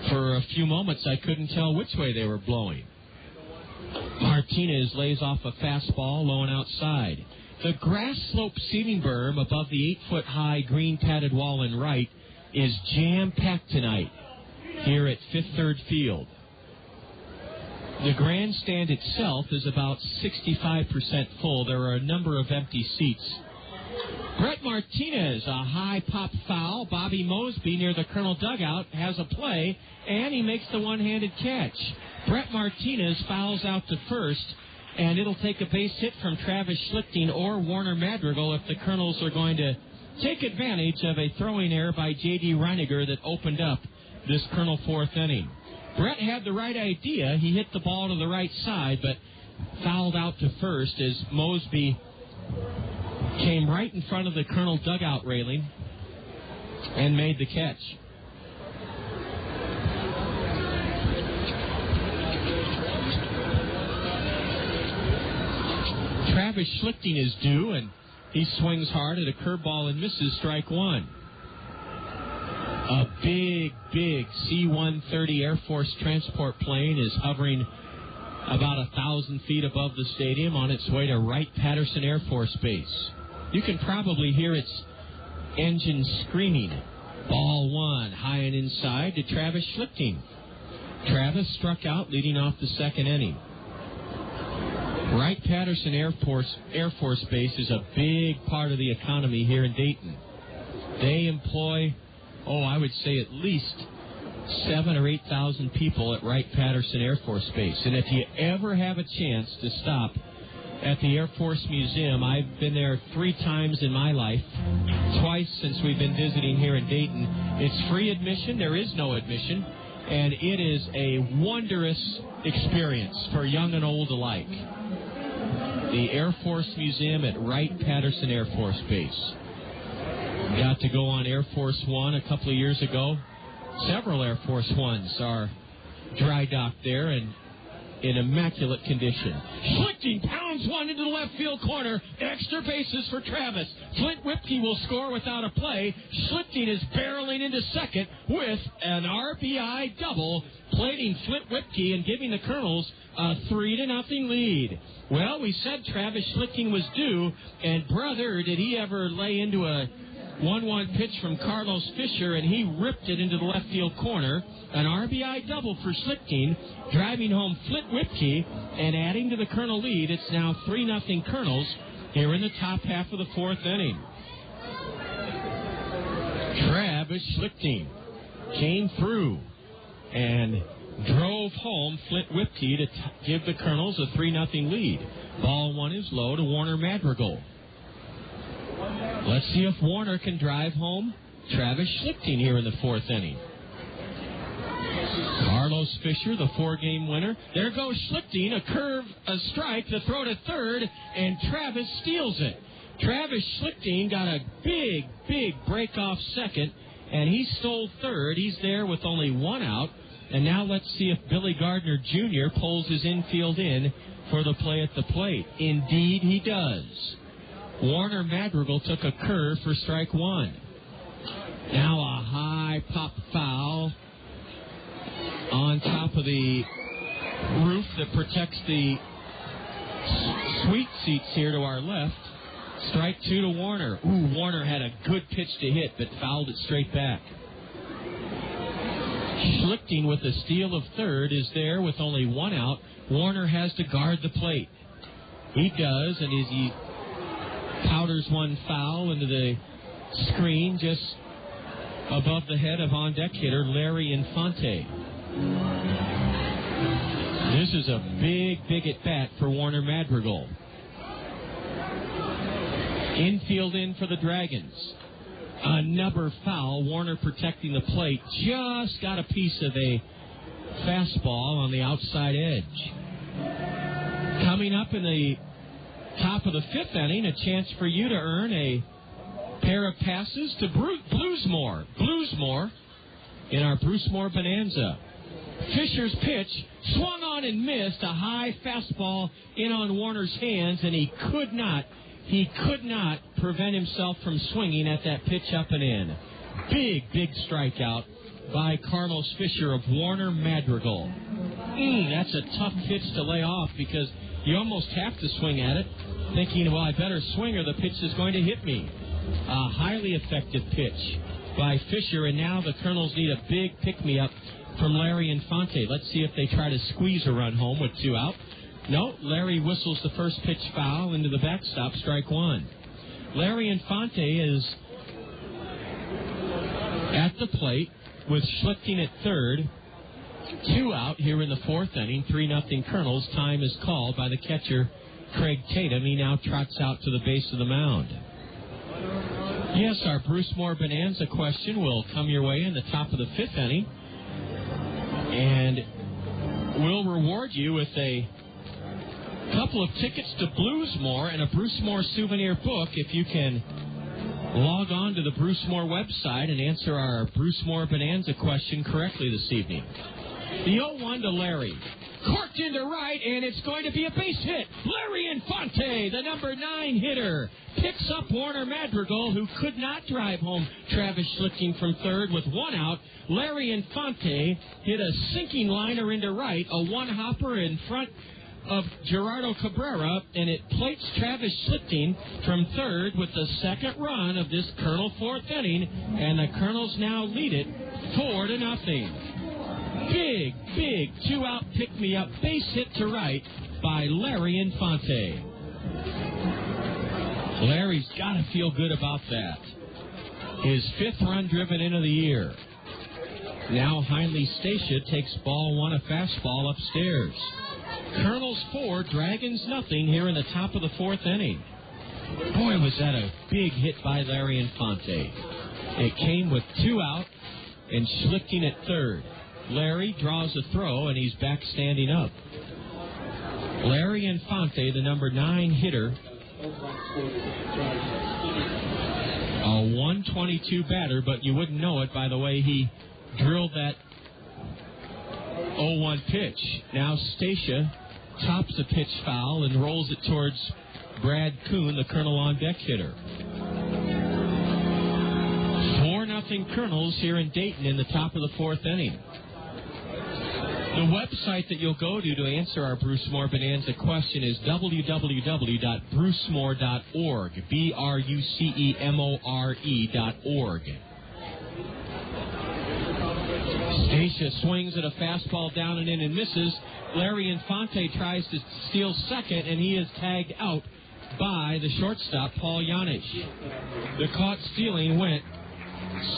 [SPEAKER 5] for a few moments I couldn't tell which way they were blowing. Martinez lays off a fastball low and outside. The grass slope seating berm above the 8-foot-high green padded wall in right is jam-packed tonight here at Fifth Third Field. The grandstand itself is about 65% full. There are a number of empty seats. Brett Martinez, a high pop foul. Bobby Mosby near the Colonel dugout has a play, and he makes the one-handed catch. Brett Martinez fouls out to first, and it'll take a base hit from Travis Schlichting or Warner Madrigal if the Kernels are going to take advantage of a throwing error by J.D. Reininger that opened up this Colonel fourth inning. Brett had the right idea. He hit the ball to the right side, but fouled out to first as Mosby came right in front of the Colonel dugout railing and made the catch. Travis Schlichting is due, and he swings hard at a curveball and misses strike one. A big C-130 Air Force transport plane is hovering about 1,000 feet above the stadium on its way to Wright-Patterson Air Force Base. You can probably hear its engine screaming. Ball 1, high and inside to Travis Schlichting. Travis struck out leading off the second inning. Wright-Patterson Air Force Base is a big part of the economy here in Dayton. They employ, I would say at least 7,000 or 8,000 people at Wright-Patterson Air Force Base. And if you ever have a chance to stop at the Air Force Museum, I've been there 3 times in my life, twice since we've been visiting here in Dayton. It's free admission. There is no admission. And it is a wondrous experience for young and old alike. The Air Force Museum at Wright-Patterson Air Force Base. Got to go on Air Force One a couple of years ago. Several Air Force Ones are dry docked there and in immaculate condition. Schlichting pounds one into the left field corner. Extra bases for Travis. Flint Whipke will score without a play. Schlichting is barreling into second with an RBI double, plating Flint Whipke and giving the Kernels a 3-0 lead. Well, we said Travis Schlichting was due, and brother, did he ever lay into a 1-1 pitch from Carlos Fisher, and he ripped it into the left field corner. An RBI double for Schlichting, driving home Flint Whipke and adding to the Kernel lead. It's now 3-0 Kernels here in the top half of the 4th inning. Travis Schlichting came through and drove home Flint Whipke to give the Kernels a 3-0 lead. Ball 1 is low to Warner Madrigal. Let's see if Warner can drive home Travis Schlichting here in the 4th inning. Carlos Fisher, the 4-game winner. There goes Schlichting, a curve, a strike, the throw to third, and Travis steals it. Travis Schlichting got a big break off second, and he stole third. He's there with only 1 out. And now let's see if Billy Gardner Jr. pulls his infield in for the play at the plate. Indeed, he does. Warner Madrigal took a curve for strike 1. Now a high pop foul on top of the roof that protects the suite seats here to our left. Strike 2 to Warner. Warner had a good pitch to hit, but fouled it straight back. Schlichting with a steal of third is there with only 1 out. Warner has to guard the plate. He does, and as he powders one foul into the screen just above the head of on-deck hitter Larry Infante. This is a big at-bat for Warner Madrigal. Infield in for the Dragons. Another foul. Warner protecting the plate. Just got a piece of a fastball on the outside edge. Coming up in the top of the 5th inning, a chance for you to earn a pair of passes to Bluesmore in our Brucemore Bonanza. Fisher's pitch swung on and missed. A high fastball in on Warner's hands, and he could not prevent himself from swinging at that pitch up and in. Big strikeout by Carlos Fisher of Warner Madrigal. That's a tough pitch to lay off because you almost have to swing at it, thinking, well, I better swing or the pitch is going to hit me. A highly effective pitch by Fisher, and now the Kernels need a big pick-me-up from Larry Infante. Let's see if they try to squeeze a run home with 2 out. No, Larry whistles the first pitch foul into the backstop, strike 1. Larry Infante is at the plate with Schlichting at third. 2 out here in the 4th inning. 3-0 Kernels. Time is called by the catcher, Craig Tatum. He now trots out to the base of the mound. Yes, our Brucemore Bonanza question will come your way in the top of the 5th inning. And we'll reward you with a couple of tickets to Bluesmore and a Brucemore souvenir book if you can log on to the Brucemore website and answer our Brucemore Bonanza question correctly this evening. The 0-1 to Larry. Corked into right, and it's going to be a base hit. Larry Infante, the number 9 hitter, picks up Warner Madrigal, who could not drive home Travis Schlichting from third with 1 out. Larry Infante hit a sinking liner into right, a one-hopper in front of Gerardo Cabrera, and it plates Travis Schlichting from third with the 2nd run of this Kernel 4th inning, and the Kernels now lead it 4-0. Big 2-out pick-me-up base hit to right by Larry Infante. Larry's got to feel good about that. His 5th run driven into the year. Now Heinle Stacia takes ball 1, a fastball upstairs. Kernels 4, Dragons nothing here in the top of the 4th inning. Boy, was that a big hit by Larry Infante. It came with 2 out and Schlichting at third. Larry draws a throw, and he's back standing up. Larry Infante, the number 9 hitter, a 122 batter, but you wouldn't know it by the way he drilled that 0-1 pitch. Now Stacia tops a pitch foul and rolls it towards Brad Kuhn, the Colonel on deck hitter. 4-0 Kernels here in Dayton in the top of the 4th inning. The website that you'll go to answer our Bruce Moore Bonanza question is www.brucemore.org, BRUCEMORE.org. Stacia swings at a fastball down and in and misses. Larry Infante tries to steal second, and he is tagged out by the shortstop, Paul Janish. The caught stealing went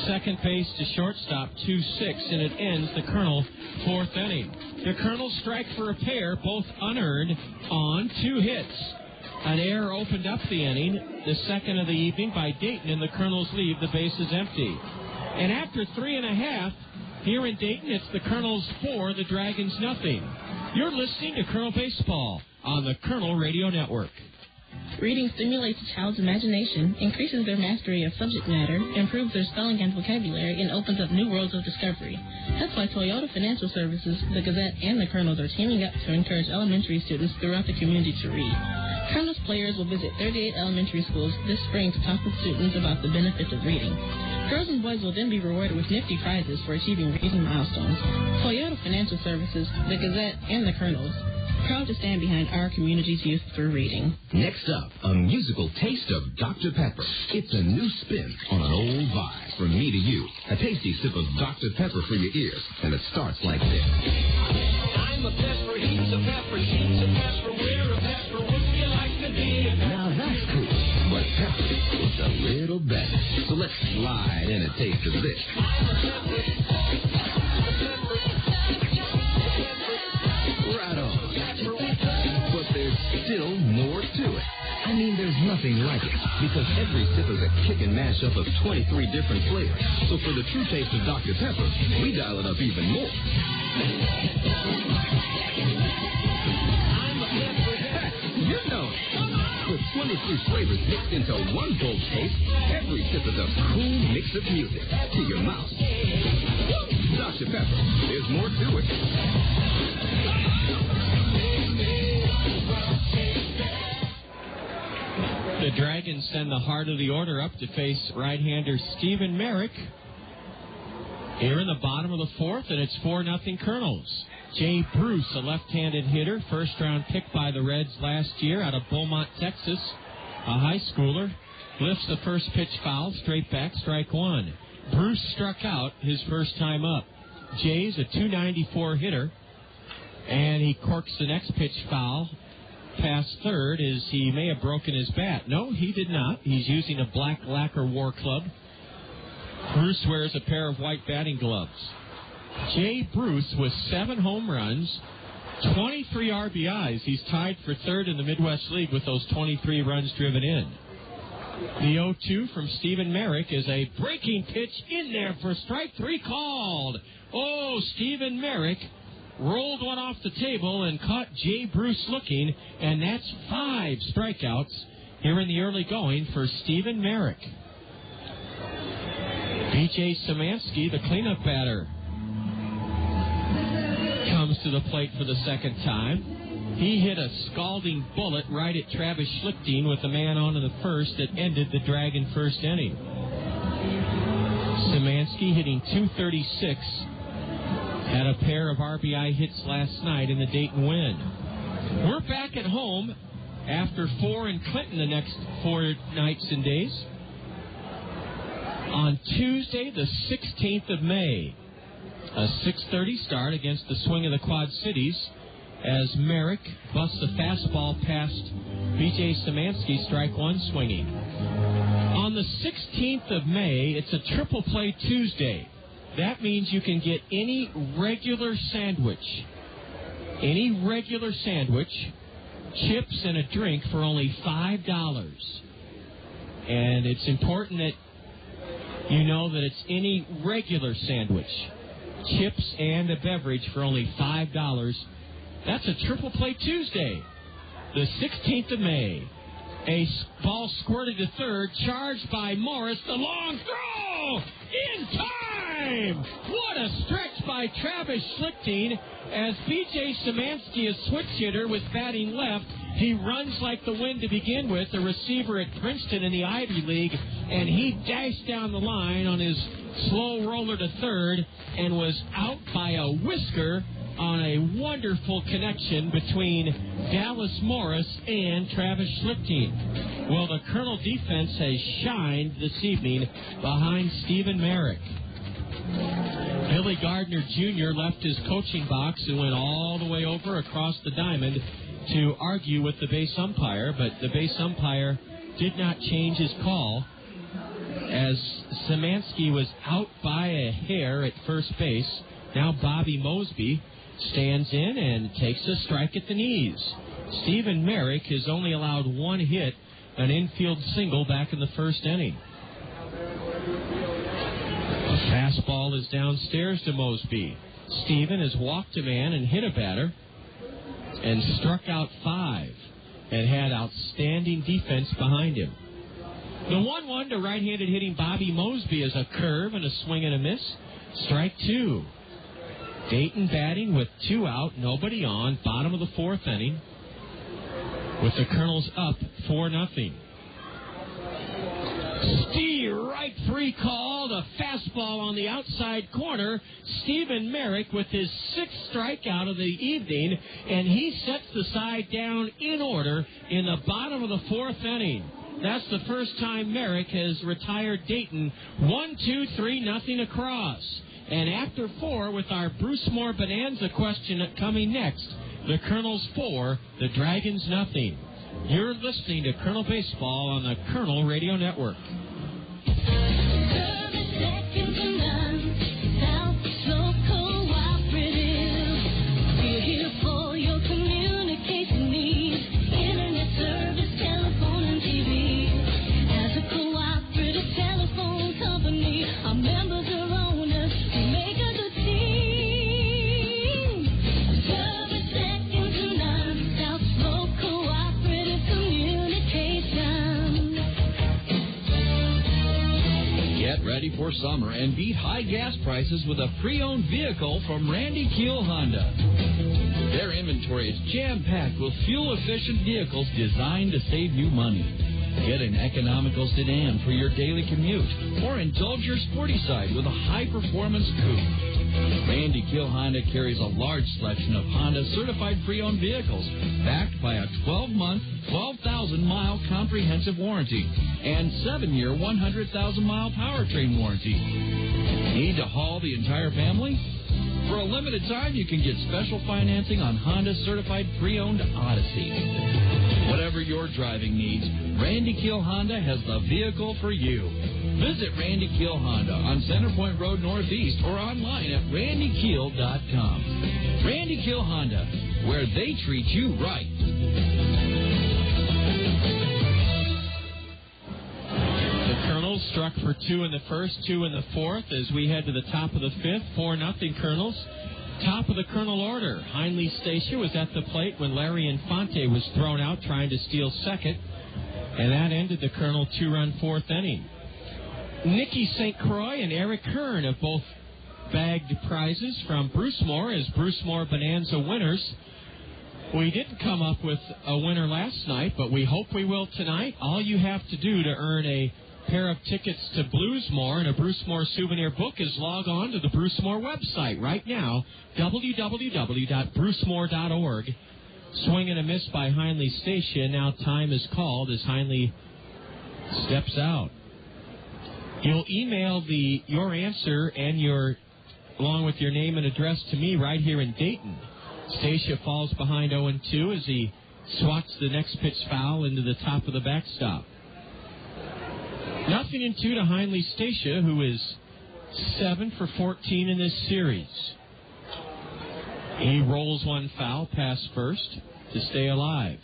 [SPEAKER 5] second base to shortstop, 2-6, and it ends the Colonel 4th inning. The Colonels strike for a pair, both unearned, on 2 hits. An error opened up the inning, the second of the evening by Dayton, and the Colonels leave the bases empty. And after 3.5, here in Dayton, it's the Colonels 4, the Dragons nothing. You're listening to Colonel Baseball on the Colonel Radio Network.
[SPEAKER 21] Reading stimulates a child's imagination, increases their mastery of subject matter, improves their spelling and vocabulary, and opens up new worlds of discovery. That's why Toyota Financial Services, the Gazette, and the Kernels are teaming up to encourage elementary students throughout the community to read. Kernels players will visit 38 elementary schools this spring to talk with students about the benefits of reading. Girls and boys will then be rewarded with nifty prizes for achieving reading milestones. Toyota Financial Services, the Gazette, and the Kernels, proud to stand behind our community's youth through reading.
[SPEAKER 22] Next up, a musical taste of Dr. Pepper. It's a new spin on an old vibe. From me to you, a tasty sip of Dr. Pepper for your ears, and it starts like this.
[SPEAKER 1] I'm a pepper, he's a pepper, she's a pepper, we're a pepper, wouldn't you like to be a pepper?
[SPEAKER 22] Now that's cool, but pepper is a little better. So let's slide in a taste of this. Right on. But there's still more to it. I mean, there's nothing like it, because every sip is a kick and mashup of 23 different flavors. So for the true taste of Dr. Pepper, we dial it up even more. You know it. With 23 flavors mixed into one full taste, every sip is a cool mix of music to your mouth. Dr. Pepper, there's more to it.
[SPEAKER 5] The Dragons send the heart of the order up to face right-hander Stephen Merrick here in the bottom of the 4th, and it's 4-0 Kernels. Jay Bruce, a left-handed hitter, first-round pick by the Reds last year out of Beaumont, Texas, a high schooler, lifts the first pitch foul, straight back, strike one. Bruce struck out his first time up. Jay's a .294 hitter, and he corks the next pitch foul past third as he may have broken his bat. No, he did not. He's using a black lacquer war club. Bruce wears a pair of white batting gloves. Jay Bruce with 7 home runs, 23 RBIs. He's tied for third in the Midwest League with those 23 runs driven in. The 0-2 from Stephen Merrick is a breaking pitch in there for strike 3 called. Oh, Stephen Merrick rolled one off the table and caught Jay Bruce looking, and that's 5 strikeouts here in the early going for Stephen Merrick. B.J. Szymanski, the cleanup batter, comes to the plate for the second time. He hit a scalding bullet right at Travis Schlichting with a man on in the first that ended the Dragon first inning. Szymanski hitting .236, had a pair of RBI hits last night in the Dayton win. We're back at home after 4 in Clinton the next 4 nights and days. On Tuesday, the 16th of May, a 6:30 start against the Swing of the Quad Cities as Merrick busts a fastball past B.J. Szymanski, strike one swinging. On the 16th of May, it's a Triple Play Tuesday. That means you can get any regular sandwich, chips, and a drink for only $5. And it's important that you know that it's any regular sandwich, chips, and a beverage for only $5. That's a Triple Play Tuesday, the 16th of May. A ball squirted to third, charged by Morris. The long throw! In time! What a stretch by Travis Schlichting as B.J. Szymanski, a switch hitter with batting left. He runs like the wind to begin with, the receiver at Princeton in the Ivy League, and he dashed down the line on his slow roller to third and was out by a whisker on a wonderful connection between Dallas Morris and Travis Schlichting. Well, the Colonel defense has shined this evening behind Stephen Merrick. Billy Gardner Jr. left his coaching box and went all the way over across the diamond to argue with the base umpire, but the base umpire did not change his call as Szymanski was out by a hair at first base. Now Bobby Mosby stands in and takes a strike at the knees. Stephen Merrick has only allowed one hit, an infield single back in the first inning. A fastball is downstairs to Mosby. Stephen has walked a man and hit a batter and struck out 5 and had outstanding defense behind him. The 1-1 to right-handed hitting Bobby Mosby is a curve and a swing and a miss. Strike 2. Dayton batting with 2 out, nobody on, bottom of the 4th inning, with the Kernels up 4-0. Steer right free called, a fastball on the outside corner. Stephen Merrick with his 6th strikeout of the evening, and he sets the side down in order in the bottom of the 4th inning. That's the first time Merrick has retired Dayton 1-2-3-0 across. And after 4, with our Bruce Moore Bonanza question coming next, the Kernels 4, the Dragons 0. You're listening to Kernel Baseball on the Kernel Radio Network.
[SPEAKER 18] Ready for summer and beat high gas prices with a pre-owned vehicle from Randy Keel Honda. Their inventory is jam-packed with fuel-efficient vehicles designed to save you money. Get an economical sedan for your daily commute, or indulge your sporty side with a high-performance coupe. Randy Keel Honda carries a large selection of Honda certified pre-owned vehicles, backed by a 12-month, 12,000-mile comprehensive warranty and 7-year, 100,000-mile powertrain warranty. Need to haul the entire family? For a limited time, you can get special financing on Honda certified pre-owned Odyssey. Whatever your driving needs, Randy Keel Honda has the vehicle for you. Visit Randy Keel Honda on Centerpoint Road Northeast or online at randykeel.com. Randy Keel Honda, where they treat you right.
[SPEAKER 5] The Kernels struck for 2 in the first, 2 in the 4th as we head to the top of the 5th. 4-0 Kernels. Top of the Kernel order. Heinle Stacia was at the plate when Larry Infante was thrown out trying to steal second, and that ended the Kernel 2-run 4th inning. Nicky St. Croix and Eric Kern have both bagged prizes from Bruce Moore as Bruce Moore Bonanza winners. We didn't come up with a winner last night, but we hope we will tonight. All you have to do to earn a pair of tickets to Blues Moore and a Bruce Moore souvenir book is log on to the Bruce Moore website right now, www.brucemore.org. Swing and a miss by Heinle Stacia. Now time is called as Heinle steps out. You'll email your answer and along with your name and address to me right here in Dayton. Stacia falls behind 0-2 as he swats the next pitch foul into the top of the backstop. 0-2 to Heinley Stacia, who is 7 for 14 in this series. He rolls one foul past first to stay alive.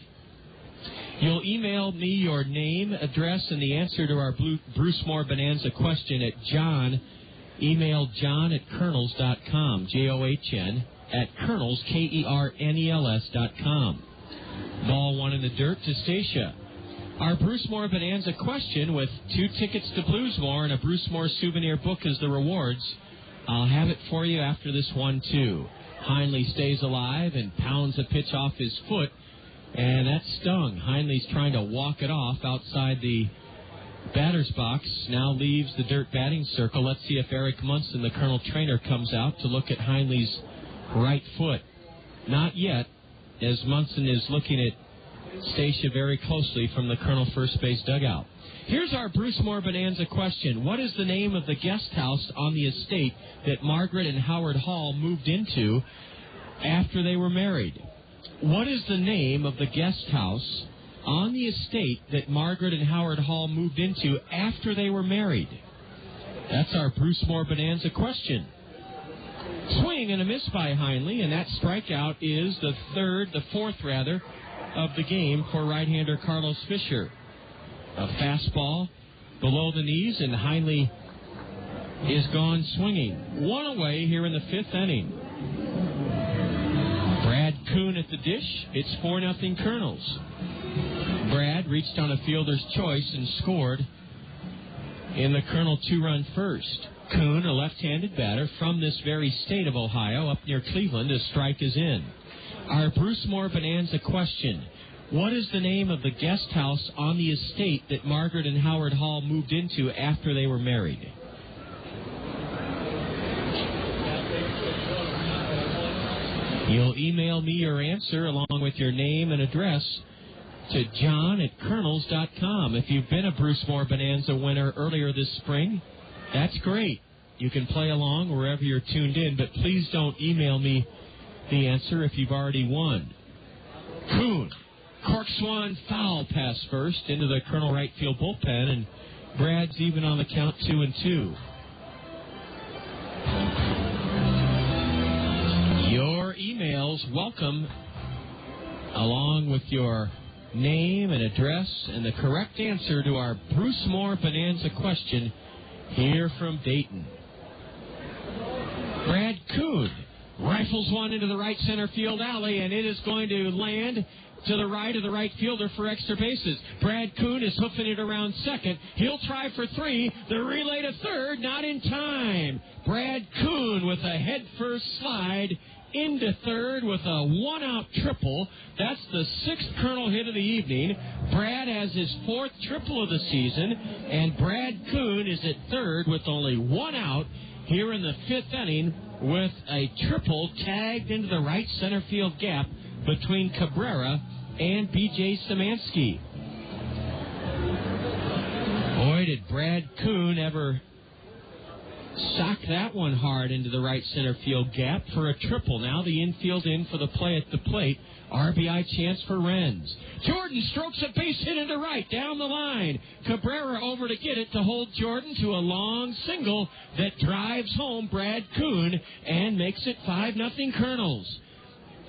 [SPEAKER 5] You'll email me your name, address, and the answer to our Bruce Moore Bonanza question at John. Email John at Kernels.com, John at Kernels, Kernels.com. Ball one in the dirt to Stacia. Our Bruce Moore Bonanza question with 2 tickets to Bluesmore and a Bruce Moore souvenir book as the rewards. I'll have it for you after this 1-2. Heinley stays alive and pounds a pitch off his foot, and that stung. Heinley's trying to walk it off outside the batter's box. Now leaves the dirt batting circle. Let's see if Eric Munson, the Colonel trainer, comes out to look at Heinley's right foot. Not yet, as Munson is looking at Stacia very closely from the Colonel first base dugout. Here's our Bruce Moore Bonanza question. What is the name of the guest house on the estate that Margaret and Howard Hall moved into after they were married? What is the name of the guest house on the estate that Margaret and Howard Hall moved into after they were married? That's our Bruce Moore Bonanza question. Swing and a miss by Heinley, and that strikeout is the fourth of the game for right-hander Carlos Fisher. A fastball below the knees, and Heinley is gone swinging. One away here in the 5th inning. Brad Kuhn at the dish. It's 4-0 Kernels. Brad reached on a fielder's choice and scored in the Colonel 2-run first. Kuhn, a left-handed batter from this very state of Ohio, up near Cleveland, a strike is in. Our Bruce Moore Bonanza question. What is the name of the guest house on the estate that Margaret and Howard Hall moved into after they were married? You'll email me your answer along with your name and address to John at Kernels.com. If you've been a Bruce Moore Bonanza winner earlier this spring, that's great. You can play along wherever you're tuned in, but please don't email me the answer if you've already won. Kuhn, cork swan foul pass first into the Colonel right field bullpen, and Brad's even on the count 2-2. Your emails welcome, along with your name and address and the correct answer to our Bruce Moore Bonanza question here from Dayton. Brad Kuhn rifles one into the right center field alley, and it is going to land to the right of the right fielder for extra bases. Brad Kuhn is hoofing it around second. He'll try for 3. The relay to third, not in time. Brad Kuhn with a head-first slide into third with a one-out triple. That's the 6th Colonel hit of the evening. Brad has his 4th triple of the season, and Brad Kuhn is at third with only 1 out here in the 5th inning with a triple tagged into the right center field gap between Cabrera and B.J. Szymanski. Boy, did Brad Kuhn ever sock that one hard into the right center field gap for a triple. Now the infield in for the play at the plate. RBI chance for Renz. Jordan strokes a base hit into right down the line. Cabrera over to get it to hold Jordan to a long single that drives home Brad Kuhn and makes it 5-0 Kernels.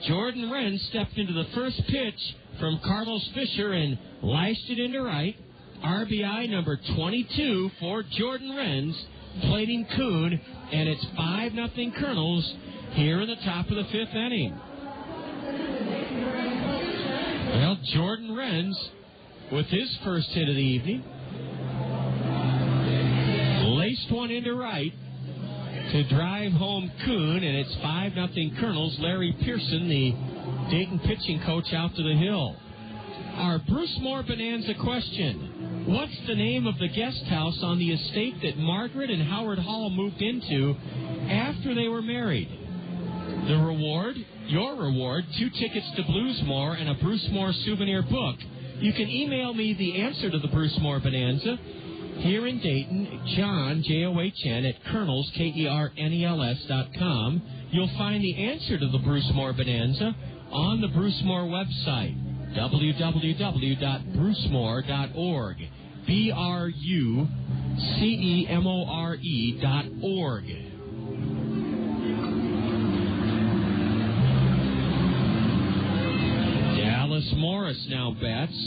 [SPEAKER 5] Jordan Renz stepped into the first pitch from Carlos Fisher and lashed it into right. RBI number 22 for Jordan Renz, plating Kuhn, and it's 5-0 Kernels here in the top of the 5th inning. Well, Jordan Renz with his first hit of the evening laced one into right to drive home Kuhn, and it's 5-0 Kernels. Larry Pearson, the Dayton pitching coach, out to the hill. Our Bruce Moore Bonanza question. What's the name of the guest house on the estate that Margaret and Howard Hall moved into after they were married? The reward, your reward, 2 tickets to Bluesmore and a Bruce Moore souvenir book. You can email me the answer to the Bruce Moore Bonanza here in Dayton, John, John, at Kernels, Kernels.com. you'll find the answer to the Bruce Moore Bonanza on the Bruce Moore website, www.brucemore.org. BRUCEMORE.org. Dallas Morris now bats.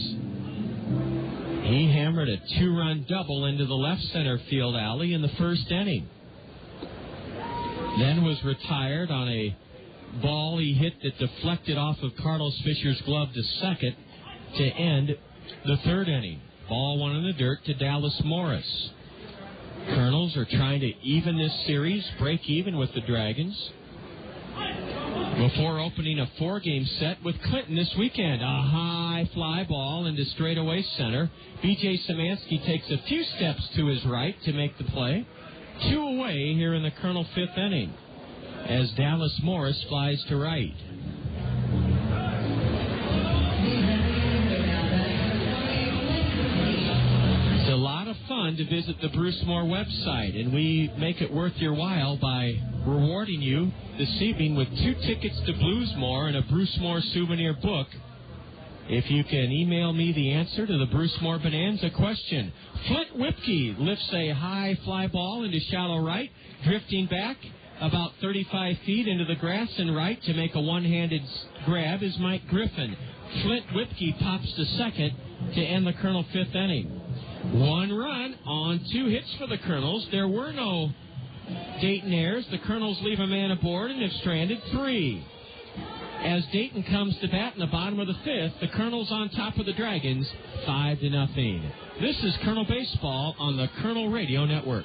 [SPEAKER 5] He hammered a 2-run double into the left center field alley in the first inning. Then was retired on a ball he hit that deflected off of Carlos Fisher's glove to second to end the third inning. Ball one in the dirt to Dallas Morris. Kernels are trying to even this series, break even with the Dragons, before opening a 4-game set with Clinton this weekend. A high fly ball into straightaway center. B.J. Szymanski takes a few steps to his right to make the play. 2 away here in the Kernel 5th inning as Dallas Morris flies to right. It's a lot of fun to visit the Bruce Moore website, and we make it worth your while by rewarding you this evening with 2 tickets to Bluesmore and a Bruce Moore souvenir book. If you can email me the answer to the Bruce Moore Bonanza question. Flint Whipke lifts a high fly ball into shallow right, drifting back about 35 feet into the grass and right to make a one-handed grab is Mike Griffin. Flint Whipke pops to second to end the Kernel 5th inning. 1 run on 2 hits for the Kernels. There were no Dayton errors. The Kernels leave a man aboard and have stranded 3. As Dayton comes to bat in the bottom of the 5th, the Kernels on top of the Dragons, 5-0. This is Kernel Baseball on the Kernel Radio Network.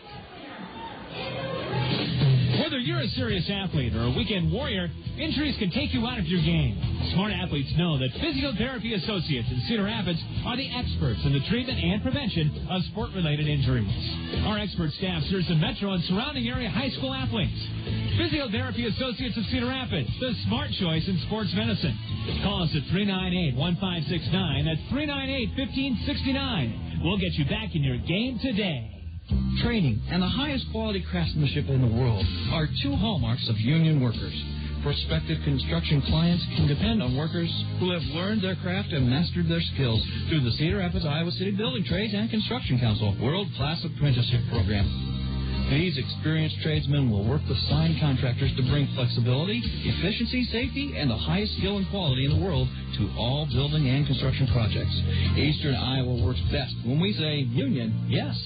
[SPEAKER 2] Whether you're a serious athlete or a weekend warrior, injuries can take you out of your game. Smart athletes know that Physiotherapy Associates in Cedar Rapids are the experts in the treatment and prevention of sport-related injuries. Our expert staff serves the metro and surrounding area high school athletes. Physiotherapy Associates of Cedar Rapids, the smart choice in sports medicine. Call us at 398-1569. That's 398-1569. We'll get you back in your game today.
[SPEAKER 3] Training and the highest quality craftsmanship in the world are 2 hallmarks of union workers. Prospective construction clients can depend on workers who have learned their craft and mastered their skills through the Cedar Rapids, Iowa City Building Trades and Construction Council world-class apprenticeship program. These experienced tradesmen will work with signed contractors to bring flexibility, efficiency, safety, and the highest skill and quality in the world to all building and construction projects. Eastern Iowa works best when we say union, yes.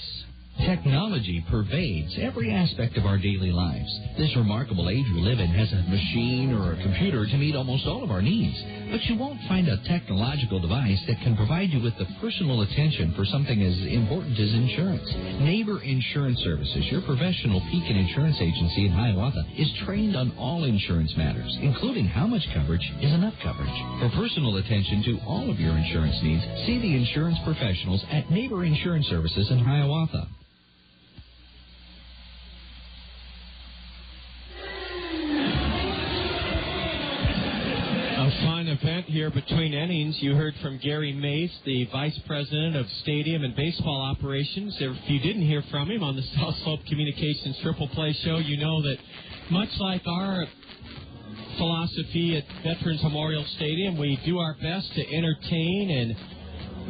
[SPEAKER 18] Technology pervades every aspect of our daily lives. This remarkable age we live in has a machine or a computer to meet almost all of our needs. But you won't find a technological device that can provide you with the personal attention for something as important as insurance. Neighbor Insurance Services, your professional Pekin insurance agency in Hiawatha, is trained on all insurance matters, including how much coverage is enough coverage. For personal attention to all of your insurance needs, see the insurance professionals at Neighbor Insurance Services in Hiawatha.
[SPEAKER 5] Fun event here between innings. You heard from Gary Mace, the Vice President of Stadium and Baseball Operations. If you didn't hear from him on the South Slope Communications Triple Play Show, you know that much like our philosophy at Veterans Memorial Stadium, we do our best to entertain and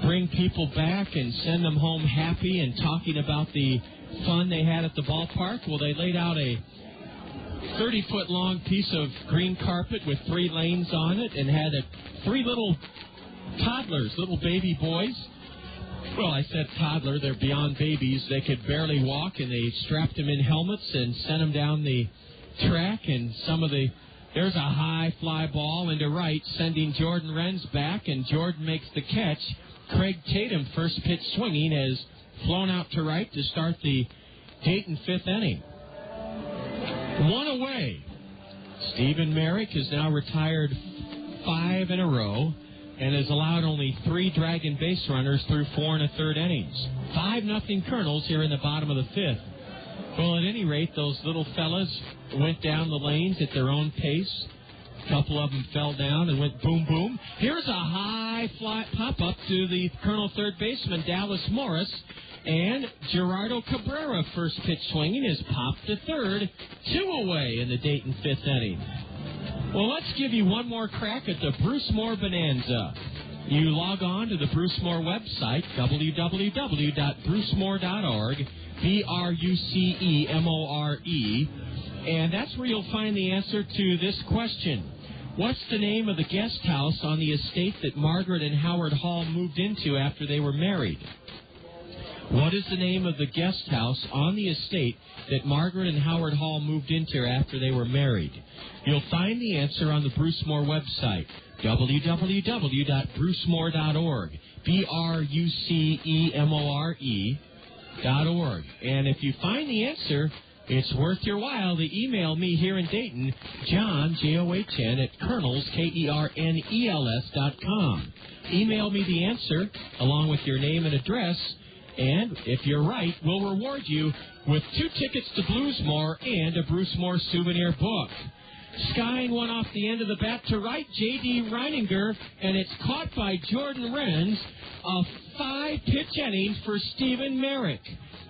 [SPEAKER 5] bring people back and send them home happy and talking about the fun they had at the ballpark. Well, they laid out a 30-foot-long piece of green carpet with 3 lanes on it and had 3 little toddlers, little baby boys. Well, I said toddler. They're beyond babies. They could barely walk, and they strapped them in helmets and sent them down the track. And there's a high fly ball into right, sending Jordan Renz back, and Jordan makes the catch. Craig Tatum, first pitch swinging, has flown out to right to start the Dayton 5th inning. 1 away. Stephen Merrick has now retired 5 in a row and has allowed only 3 Dragon base runners through 4 1/3 innings. 5-0 Kernels here in the bottom of the 5th. Well, at any rate, those little fellas went down the lanes at their own pace. A couple of them fell down and went boom, boom. Here's a high fly pop-up to the Kernel third baseman, Dallas Morris. And Gerardo Cabrera, first pitch swinging, is popped to third, 2 away in the Dayton 5th inning. Well, let's give you one more crack at the Bruce Moore Bonanza. You log on to the Bruce Moore website, www.brucemore.org, BRUCEMORE, and that's where you'll find the answer to this question. What's the name of the guest house on the estate that Margaret and Howard Hall moved into after they were married? What is the name of the guest house on the estate that Margaret and Howard Hall moved into after they were married? You'll find the answer on the Bruce Moore website, www.brucemore.org, BRUCEMORE.org. And if you find the answer, it's worth your while to email me here in Dayton, John, John, at Kernels, KERNELS.com. Email me the answer along with your name and address, and if you're right, we'll reward you with 2 tickets to Bluesmore and a Bruce Moore souvenir book. Skying one off the end of the bat to right, J.D. Reininger, and it's caught by Jordan Renz. A 5-pitch inning for Stephen Merrick.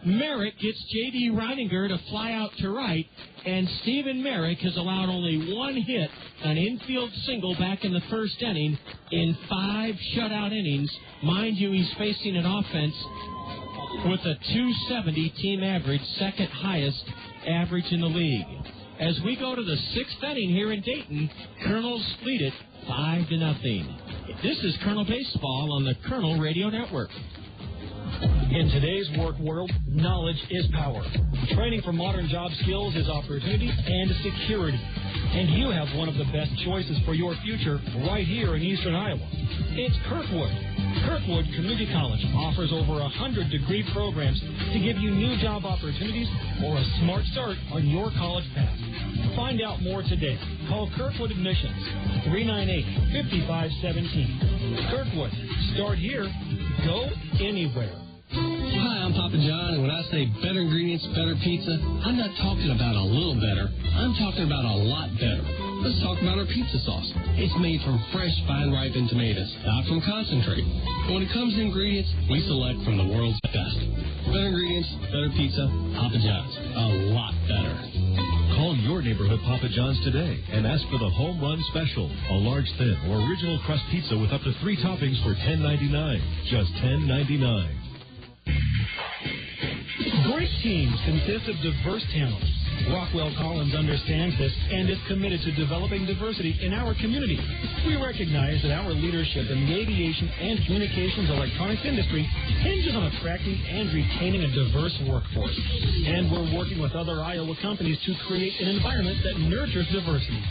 [SPEAKER 5] Merrick gets J.D. Reininger to fly out to right, and Stephen Merrick has allowed only 1 hit, an infield single back in the first inning, in 5 shutout innings. Mind you, he's facing an offense with a .270 team average, second highest average in the league. As we go to the 6th inning here in Dayton, Kernels lead it 5-0. This is Kernel Baseball on the Kernel Radio Network.
[SPEAKER 16] In today's work world, knowledge is power. Training for modern job skills is opportunity and security. And you have one of the best choices for your future right here in Eastern Iowa. It's Kirkwood. Kirkwood Community College offers over 100 degree programs to give you new job opportunities or a smart start on your college path. Find out more today. Call Kirkwood Admissions, 398-5517. Kirkwood, start here, go anywhere.
[SPEAKER 4] Hi, I'm Papa John, and when I say better ingredients, better pizza, I'm not talking about a little better. I'm talking about a lot better. Let's talk about our pizza sauce. It's made from fresh, fine-ripened tomatoes, not from concentrate. But when it comes to ingredients, we select from the world's best. Better ingredients, better pizza, Papa John's. A lot better.
[SPEAKER 6] Call your neighborhood Papa John's today and ask for the Home Run Special, a large, thin, or original crust pizza with up to 3 toppings for $10.99. Just $10.99.
[SPEAKER 16] Great teams consist of diverse talents. Rockwell Collins understands this and is committed to developing diversity in our community. We recognize that our leadership in the aviation and communications electronics industry hinges on attracting and retaining a diverse workforce. And we're working with other Iowa companies to create an environment that nurtures diversity.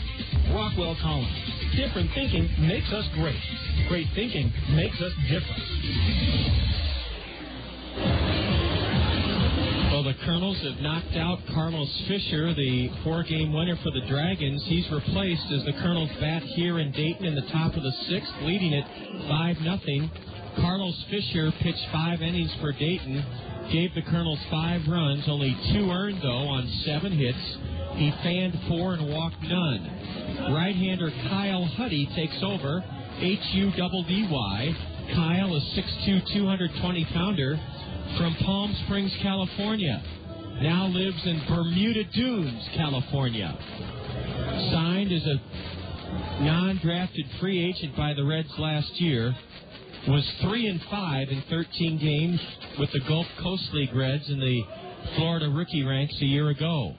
[SPEAKER 16] Rockwell Collins. Different thinking makes us great. Great thinking makes us different.
[SPEAKER 5] Well, the Kernels have knocked out Carlos Fisher, the 4-game winner for the Dragons. He's replaced as the Kernels bat here in Dayton in the top of the 6th, leading it 5-0. Carlos Fisher pitched 5 innings for Dayton, gave the Kernels 5 runs, only 2 earned, though, on 7 hits. He fanned 4 and walked none. Right-hander Kyle Huddy takes over, Huddy. Kyle, a 6'2", 220-pounder, from Palm Springs, California. Now lives in Bermuda Dunes, California. Signed as a non-drafted free agent by the Reds last year. Was 3-5 in 13 games with the Gulf Coast League Reds in the Florida rookie ranks a year ago.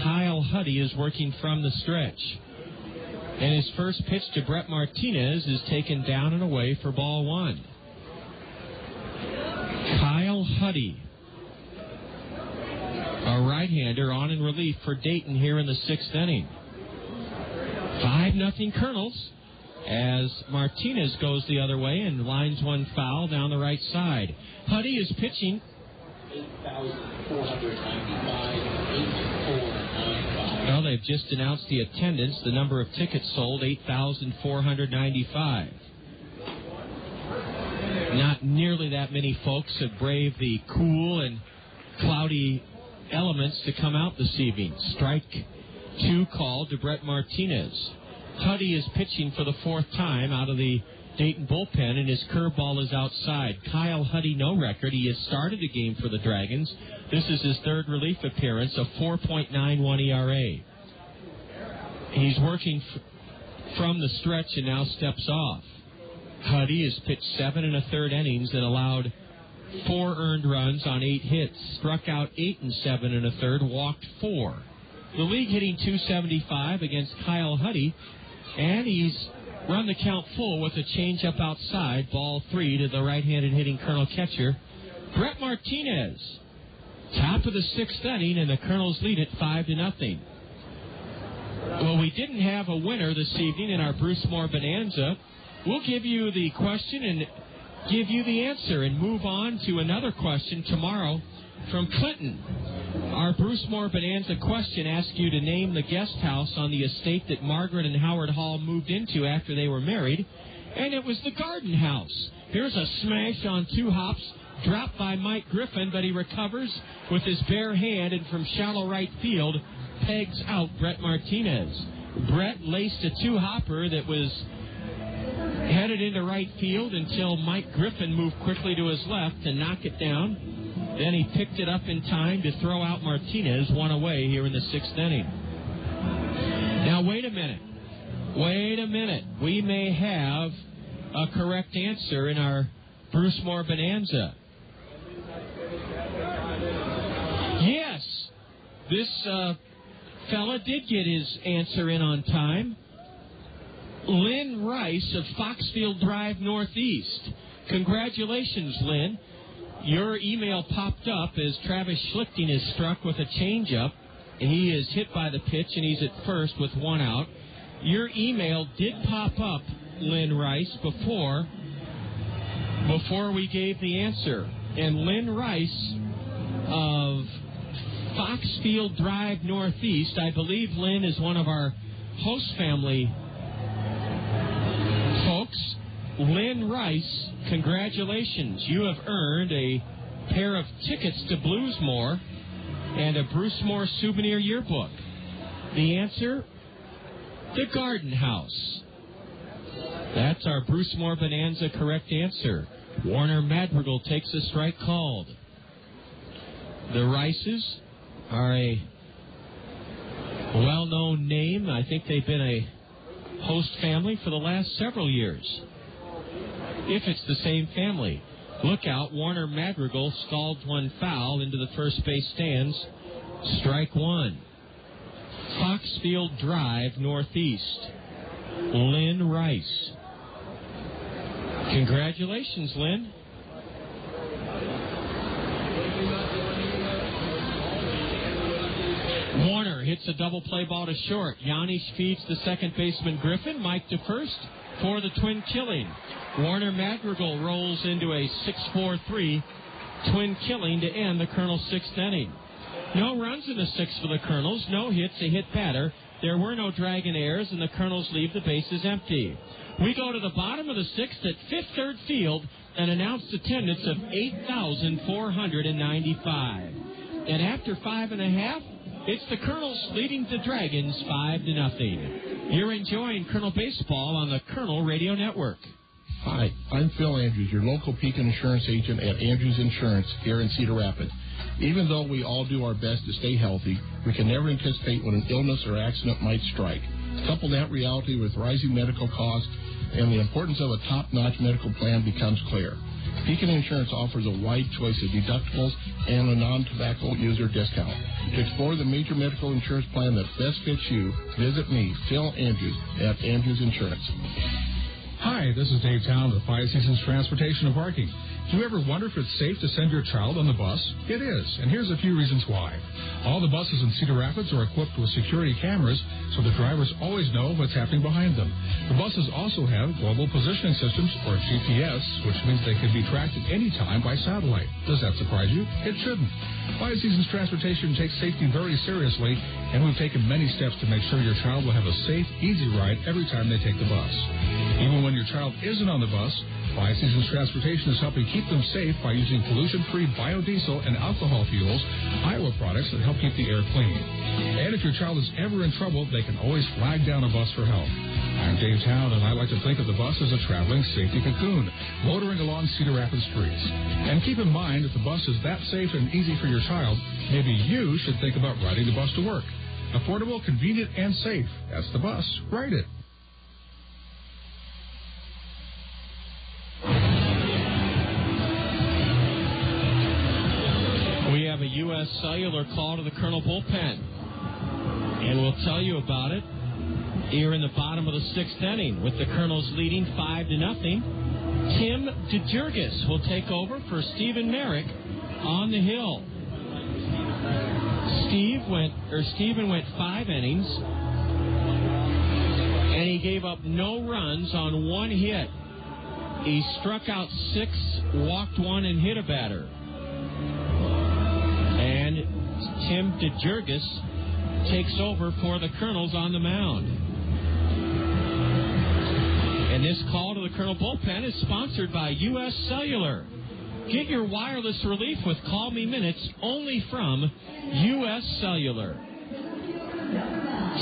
[SPEAKER 5] Kyle Huddy is working from the stretch. And his first pitch to Brett Martinez is taken down and away for ball 1. Kyle Huddy, a right-hander, on in relief for Dayton here in the 6th inning. 5-0 Kernels as Martinez goes the other way and lines one foul down the right side. Huddy is pitching. 8,495. Well, they've just announced the attendance. The number of tickets sold, 8,495. Not nearly that many folks have braved the cool and cloudy elements to come out this evening. Strike 2 called to Brett Martinez. Huddy is pitching for the 4th time out of the Dayton bullpen, and his curveball is outside. Kyle Huddy, no record. He has started a game for the Dragons. This is his third relief appearance, a 4.91 ERA. He's working from the stretch and now steps off. Huddy has pitched 7 1/3 innings and allowed 4 earned runs on 8 hits. Struck out 8 7 1/3, walked 4. The league hitting .275 against Kyle Huddy, and he's run the count full with a changeup outside, ball 3 to the right-handed hitting Colonel catcher, Brett Martinez. Top of the 6th inning, and the Kernels lead it 5-0. Well, we didn't have a winner this evening in our Bruce Moore Bonanza. We'll give you the question and give you the answer and move on to another question tomorrow from Clinton. Our Bruce Moore Bonanza question asks you to name the guest house on the estate that Margaret and Howard Hall moved into after they were married, and it was the Garden House. Here's a smash on 2 hops, dropped by Mike Griffin, but he recovers with his bare hand and from shallow right field pegs out Brett Martinez. Brett laced a 2-hopper that was headed into right field until Mike Griffin moved quickly to his left to knock it down. Then he picked it up in time to throw out Martinez, 1 away here in the 6th inning. Now, wait a minute. We may have a correct answer in our Bruce Moore Bonanza. Yes, this fella did get his answer in on time. Lynn Rice of Foxfield Drive Northeast. Congratulations, Lynn. Your email popped up as Travis Schlichting is struck with a changeup, and he is hit by the pitch, and he's at first with 1 out. Your email did pop up, Lynn Rice, before we gave the answer. And Lynn Rice of Foxfield Drive Northeast, I believe Lynn is one of our host family folks. Lynn Rice, congratulations. You have earned a pair of tickets to Bluesmore and a Bruce Moore souvenir yearbook. The answer, the Garden House. That's our Bruce Moore Bonanza correct answer. Warner Madrigal takes a strike called. The Rices are a well-known name. I think they've been a host family for the last several years. If it's the same family. Look out, Warner Madrigal stalled one foul into the first base stands. Strike 1. Foxfield Drive Northeast. Lynn Rice. Congratulations, Lynn. Warner hits a double play ball to short. Janish feeds the second baseman Griffin. Mike to first for the twin killing. Warner Madrigal rolls into a 6-4-3 twin killing to end the Kernels' 6th inning. No runs in the 6th for the Kernels. No hits, a hit batter. There were no Dragon errors, and the Kernels leave the bases empty. We go to the bottom of the 6th at Fifth Third Field, an announced attendance of 8,495. And after 5.5, it's the Kernels leading the Dragons 5-0. You're enjoying Kernel Baseball on the Kernel Radio Network.
[SPEAKER 20] Hi, I'm Phil Andrews, your local Pekin insurance agent at Andrews Insurance here in Cedar Rapids. Even though we all do our best to stay healthy, we can never anticipate when an illness or accident might strike. Couple that reality with rising medical costs, and the importance of a top-notch medical plan becomes clear. Pekin Insurance offers a wide choice of deductibles and a non-tobacco user discount. To explore the major medical insurance plan that best fits you, visit me, Phil Andrews, at Andrews Insurance.
[SPEAKER 7] Hi, this is Dave Town with Five Seasons Transportation and Parking. Do you ever wonder if it's safe to send your child on the bus? It is, and here's a few reasons why. All the buses in Cedar Rapids are equipped with security cameras, so the drivers always know what's happening behind them. The buses also have global positioning systems, or GPS, which means they can be tracked at any time by satellite. Does that surprise you? It shouldn't. Five Seasons Transportation takes safety very seriously, and we've taken many steps to make sure your child will have a safe, easy ride every time they take the bus. Even when your child isn't on the bus, Five Seasons Transportation is helping keep them safe by using pollution-free biodiesel and alcohol fuels, Iowa products that help keep the air clean. And if your child is ever in trouble, they can always flag down a bus for help. I'm Dave Town, and I like to think of the bus as a traveling safety cocoon, motoring along Cedar Rapids streets. And keep in mind, if the bus is that safe and easy for your child, maybe you should think about riding the bus to work. Affordable, convenient, and safe. That's the bus. Ride it.
[SPEAKER 5] We have a U.S. Cellular call to the Colonel bullpen, and we'll tell you about it here in the bottom of the sixth inning with the Colonels leading 5-0. Tim DeJurgis will take over for Stephen Merrick on the hill. Stephen went 5 innings, and he gave up no runs on 1 hit. He struck out 6, walked 1, and hit a batter. And Tim DeJurgis takes over for the Colonels on the mound. And this call to the Colonel bullpen is sponsored by U.S. Cellular. Get your wireless relief with Call Me Minutes only from U.S. Cellular.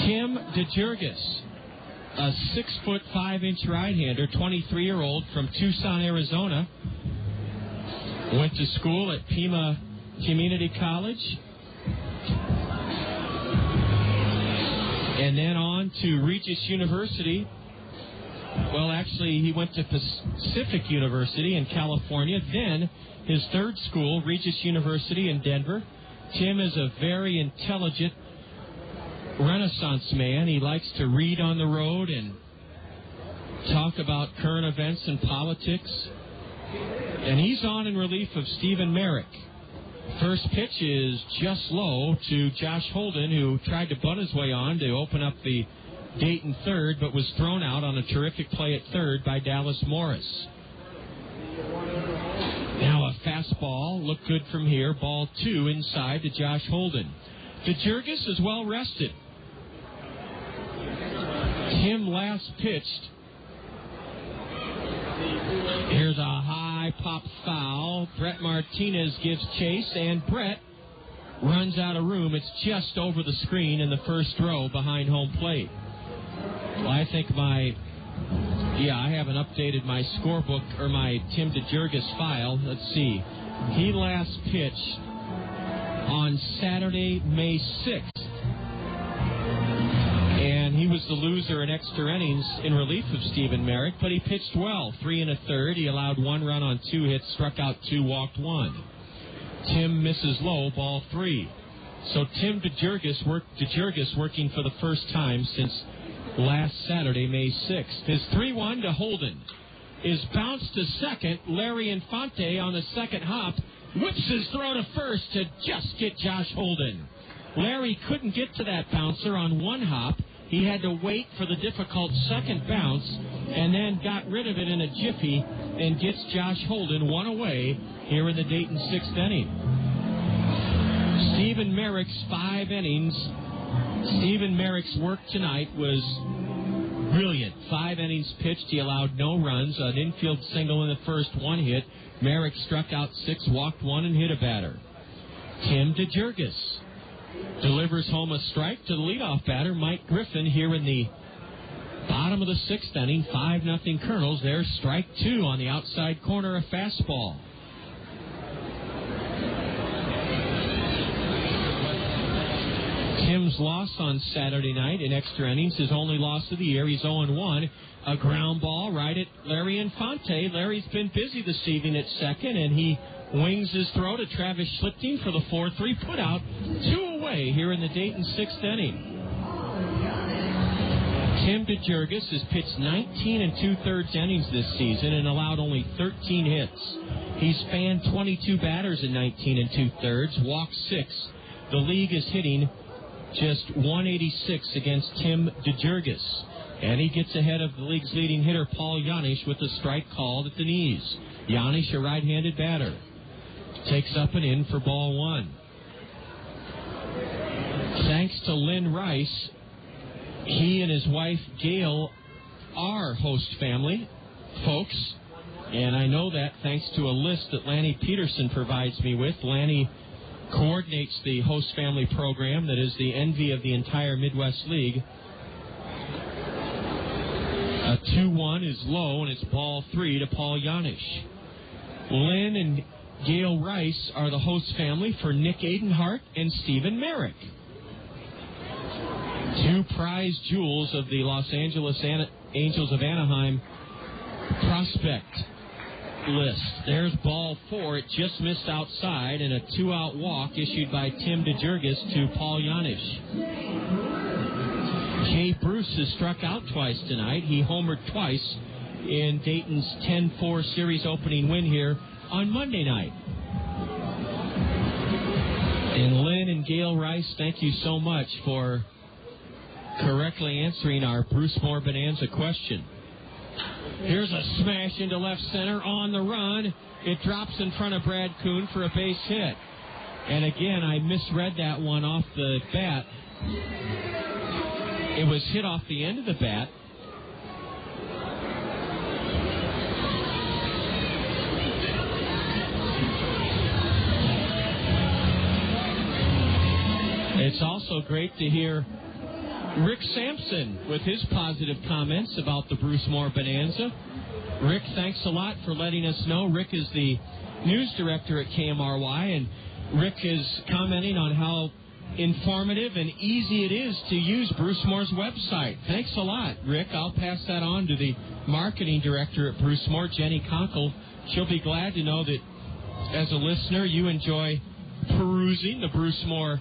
[SPEAKER 5] Tim DeJurgis, a 6' 5" right-hander, 23-year-old from Tucson, Arizona. Went to school at Pima Community College. And then on to Regis University. Well, actually, he went to Pacific University in California. Then his third school, Regis University in Denver. Tim is a very intelligent Renaissance man. He likes to read on the road and talk about current events and politics. And he's on in relief of Stephen Merrick. First pitch is just low to Josh Holden, who tried to bunt his way on to open up the Dayton third, but was thrown out on a terrific play at third by Dallas Morris. Now a fastball, looked good from here, ball 2 inside to Josh Holden. DeJurgis is well rested. Tim last pitched. Here's a high pop foul. Brett Martinez gives chase, and Brett runs out of room. It's just over the screen in the first row behind home plate. Well, I think I haven't updated my scorebook or my Tim DeJurgis file. Let's see. He last pitched on Saturday, May 6th. And he was the loser in extra innings in relief of Stephen Merrick, but he pitched well. 3 1/3. He allowed 1 run on 2 hits, struck out 2, walked 1. Tim misses low, ball 3. So Tim DeJurgis working for the first time since last Saturday, May 6th. His 3-1 to Holden is bounced to second. Larry Infante on the second hop whips his throw to first to just get Josh Holden. Larry couldn't get to that bouncer on 1 hop. He had to wait for the difficult second bounce and then got rid of it in a jiffy and gets Josh Holden 1 away here in the Dayton 6th inning. Stephen Merrick's 5 innings. Stephen Merrick's work tonight was brilliant. 5 innings pitched. He allowed no runs. An infield single in the first, 1 hit. Merrick struck out 6, walked 1, and hit a batter. Tim DeJurgis delivers home a strike to the leadoff batter, Mike Griffin, here in the bottom of the 6th inning. 5-0 Colonels. There's strike 2 on the outside corner, a fastball. Tim's loss on Saturday night in extra innings, his only loss of the year. He's 0-1. A ground ball right at Larry Infante. Larry's been busy this evening at second, and he wings his throw to Travis Schlichting for the 4-3 put out. 2 away here in the Dayton 6th inning. Tim DeJurgis has pitched 19 2/3 innings this season and allowed only 13 hits. He's fanned 22 batters in 19 2/3, walked 6. The league is hitting just 186 against Tim DeJurgis. And he gets ahead of the league's leading hitter, Paul Janish, with a strike called at the knees. Janish, a right-handed batter, takes up and in for ball 1. Thanks to Lynn Rice, he and his wife, Gail, are host family folks. And I know that thanks to a list that Lanny Peterson provides me with. Lanny coordinates the host family program that is the envy of the entire Midwest League. A 2-1 is low, and it's ball 3 to Paul Janish. Lynn and Gail Rice are the host family for Nick Adenhart and Stephen Merrick. 2 prize jewels of the Los Angeles Angels of Anaheim prospect list. There's ball 4. It just missed outside, and a 2-out walk issued by Tim DeJurgis to Paul Janish. Jay Bruce has struck out twice tonight. He homered twice in Dayton's 10-4 series opening win here on Monday night. And Lynn and Gail Rice, thank you so much for correctly answering our Bruce Moore Bonanza question. Here's a smash into left center on the run. It drops in front of Brad Kuhn for a base hit. And again, I misread that one off the bat. It was hit off the end of the bat. It's also great to hear Rick Sampson with his positive comments about the Bruce Moore Bonanza. Rick, thanks a lot for letting us know. Rick is the news director at KMRY, and Rick is commenting on how informative and easy it is to use Bruce Moore's website. Thanks a lot, Rick. I'll pass that on to the marketing director at Bruce Moore, Jenny Conkle. She'll be glad to know that as a listener you enjoy perusing the Bruce Moore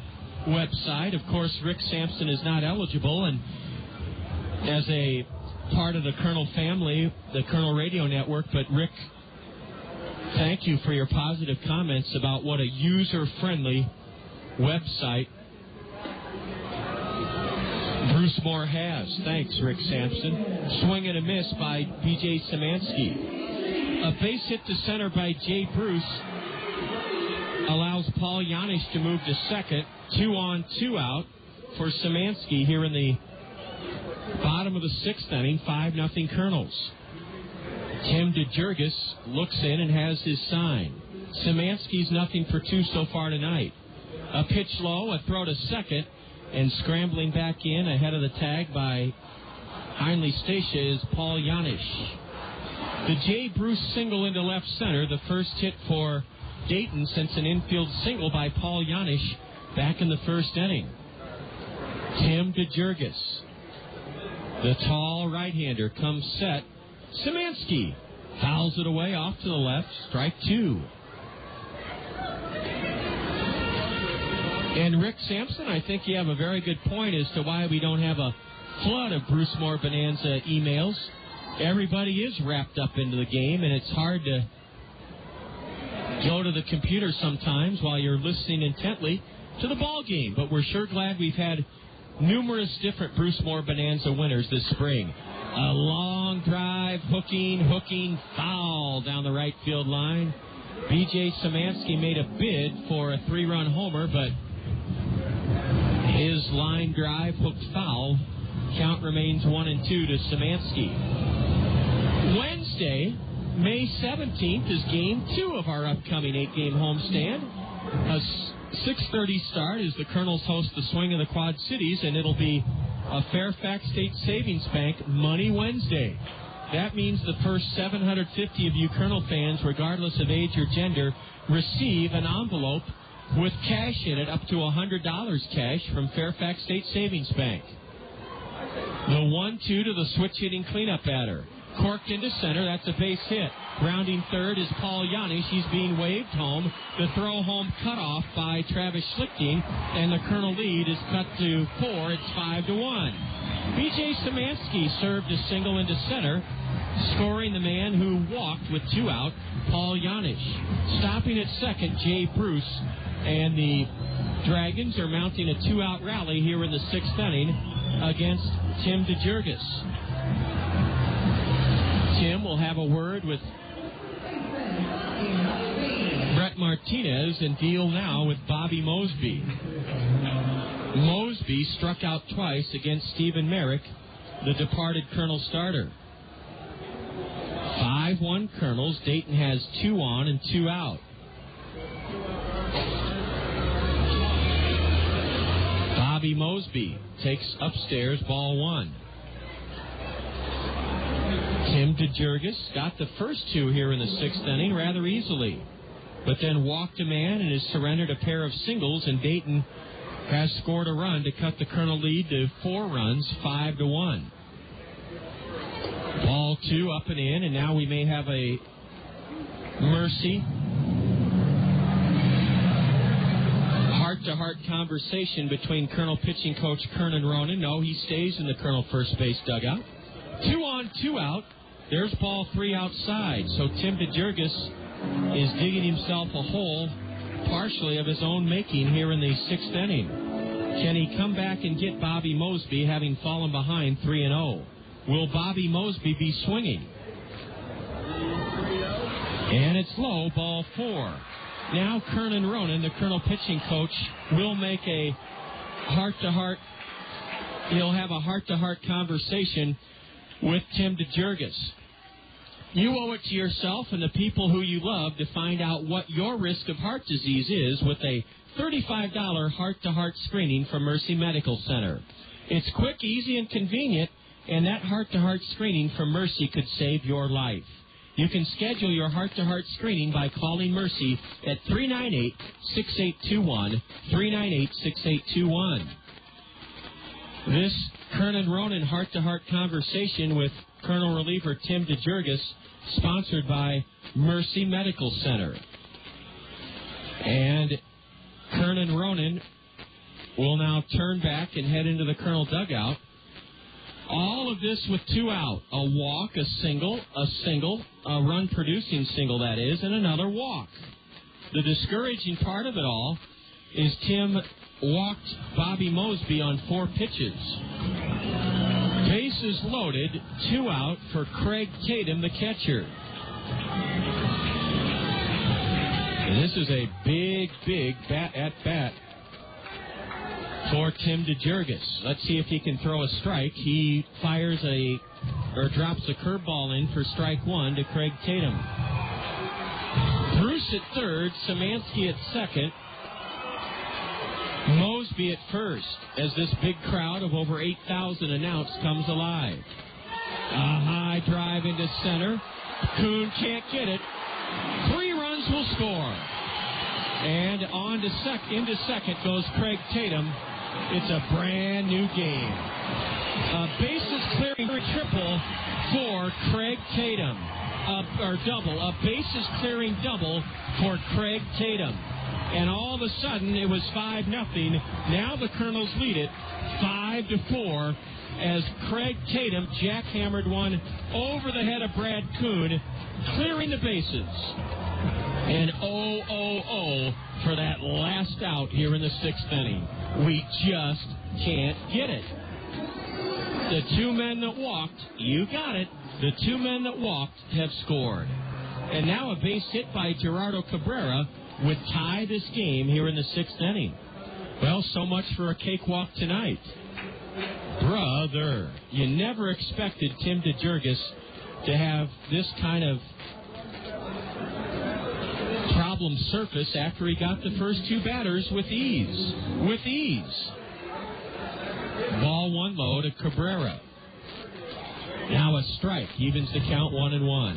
[SPEAKER 5] website. Of course, Rick Sampson is not eligible, and as a part of the Kernel family, the Kernel Radio Network, but Rick, thank you for your positive comments about what a user-friendly website Bruce Moore has. Thanks, Rick Sampson. Swing and a miss by B.J. Szymanski. A base hit to center by Jay Bruce allows Paul Janish to move to second. 2 on, 2 out for Szymanski here in the bottom of the 6th inning. 5-0 Kernels. Tim DeJurgis looks in and has his sign. Szymanski's 0-for-2 so far tonight. A pitch low, a throw to second, and scrambling back in ahead of the tag by Heinle Statia is Paul Janish. The Jay Bruce single into left center, the first hit for Dayton since an infield single by Paul Janish back in the 1st inning. Tim DeJurgis, the tall right-hander, comes set. Szymanski fouls it away off to the left. Strike 2. And Rick Sampson, I think you have a very good point as to why we don't have a flood of Bruce Moore Bonanza emails. Everybody is wrapped up into the game, and it's hard to go to the computer sometimes while you're listening intently to the ball game. But we're sure glad we've had numerous different Bruce Moore Bonanza winners this spring. A long drive, hooking, foul down the right field line. B.J. Szymanski made a bid for a 3-run homer, but his line drive hooked foul. Count remains 1-2 to Szymanski. Wednesday, May 17th, is Game 2 of our upcoming 8-game homestand. A 6:30 start as the Kernels host the Swing of the Quad Cities, and it'll be a Fairfax State Savings Bank Money Wednesday. That means the first 750 of you Kernel fans, regardless of age or gender, receive an envelope with cash in it, up to $100 cash from Fairfax State Savings Bank. The 1-2 to the switch-hitting cleanup batter. Corked into center, that's a base hit. Rounding third is Paul Janish. He's being waved home. The throw home cut off by Travis Schlichting, and the Kernel lead is cut to 4. It's 5-1. B.J. Szymanski served a single into center, scoring the man who walked with 2 out, Paul Janish. Stopping at second, Jay Bruce, and the Dragons are mounting a 2-out rally here in the 6th inning against Tim DeJurgis. Tim will have a word with Brett Martinez and deal now with Bobby Mosby. Mosby struck out twice against Stephen Merrick, the departed Kernel starter. 5-1 Kernels. Dayton has 2 on and 2 out. Bobby Mosby takes upstairs, ball 1. Tim DeJurgis got the first two here in the sixth inning rather easily, but then walked a man and has surrendered a pair of singles, and Dayton has scored a run to cut the Colonel lead to 4 runs, 5-1. Ball 2 up and in, and now we may have a Mercy heart-to-heart conversation between Colonel pitching coach Kernan Ronan. No, he stays in the Colonel first base dugout. 2 on, 2 out. There's ball 3 outside. So Tim DeJurgis is digging himself a hole, partially of his own making here in the sixth inning. Can he come back and get Bobby Mosby, having fallen behind 3-0? Will Bobby Mosby be swinging? And it's low, ball 4. Now Kernan Ronan, the Colonel pitching coach, will make a heart-to-heart. He'll have a heart-to-heart conversation with Tim DeJurgis. You owe it to yourself and the people who you love to find out what your risk of heart disease is with a $35 heart-to-heart screening from Mercy Medical Center. It's quick, easy, and convenient, and that heart-to-heart screening from Mercy could save your life. You can schedule your heart-to-heart screening by calling Mercy at 398-6821, 398-6821. This Kernan Ronan heart-to-heart conversation with Colonel reliever Tim DeJurgis, sponsored by Mercy Medical Center. And Kernan Ronan will now turn back and head into the Colonel dugout. All of this with 2 out. A walk, a single, a run-producing single, that is, and another walk. The discouraging part of it all is Tim walked Bobby Mosby on 4 pitches. Bases loaded, 2 out for Craig Tatum, the catcher. And this is a big at-bat for Tim DeJurgis. Let's see if he can throw a strike. He fires drops a curveball in for strike 1 to Craig Tatum. Bruce at third, Szymanski at second, Mosby at first, as this big crowd of over 8,000 announced comes alive. A high drive into center. Kuhn can't get it. 3 runs will score. And on to into second goes Craig Tatum. It's a brand new game. A bases clearing triple for Craig Tatum. A bases clearing double for Craig Tatum. And all of a sudden, it was 5-0. Now the Colonels lead it 5-4 as Craig Tatum jackhammered one over the head of Brad Kuhn, clearing the bases. And 0-0-0 for that last out here in the sixth inning. We just can't get it. The 2 men that walked, you got it, the 2 men that walked have scored. And now a base hit by Gerardo Cabrera would tie this game here in the sixth inning. Well, so much for a cakewalk tonight. Brother, you never expected Tim DeJurgis to have this kind of problem surface after he got the first 2 batters with ease. Ball 1 low to Cabrera. Now a strike, evens the count 1-1.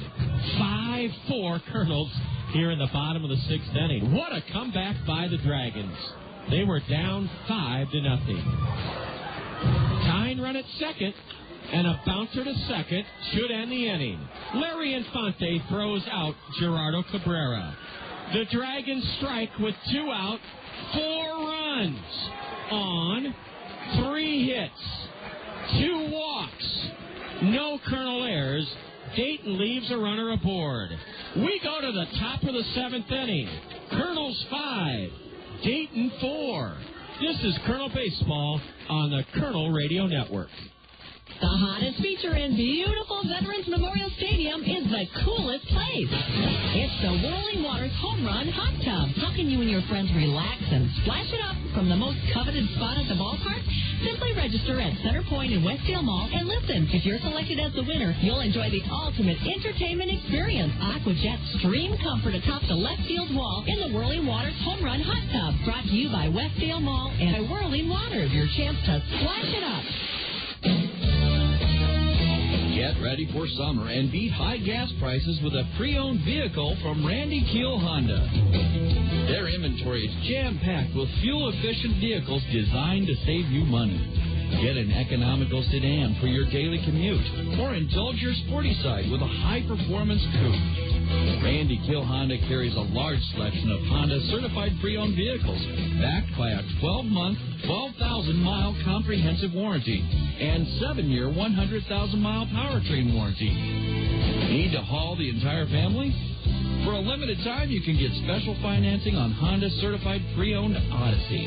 [SPEAKER 5] 5-4 Colonels here in the bottom of the sixth inning. What a comeback by the Dragons. They were down 5-0. Tying run at second, and a bouncer to second should end the inning. Larry Infante throws out Gerardo Cabrera. The Dragons strike with 2 out, 4 runs on 3 hits, 2 walks, no Colonel errors. Dayton leaves a runner aboard. We go to the top of the 7th inning. Colonels 5, Dayton 4. This is Colonel Baseball on the Colonel Radio Network.
[SPEAKER 8] The hottest feature in beautiful Veterans Memorial Stadium is the coolest place. It's the Whirling Waters Home Run Hot Tub. How can you and your friends relax and splash it up from the most coveted spot at the ballpark? Simply register at Center Point in Westdale Mall and listen. If you're selected as the winner, you'll enjoy the ultimate entertainment experience. AquaJet Stream Comfort atop the left field wall in the Whirling Waters Home Run Hot Tub. Brought to you by Westdale Mall and by Whirling Waters. Your chance to splash it up.
[SPEAKER 18] Get ready for summer and beat high gas prices with a pre-owned vehicle from Randy Keel Honda. Their inventory is jam-packed with fuel-efficient vehicles designed to save you money. Get an economical sedan for your daily commute, or indulge your sporty side with a high-performance coupe. Randy Keel Honda carries a large selection of Honda certified pre-owned vehicles, backed by a 12-month, 12,000-mile comprehensive warranty and 7-year, 100,000-mile powertrain warranty. Need to haul the entire family? For a limited time, you can get special financing on Honda certified pre-owned Odyssey.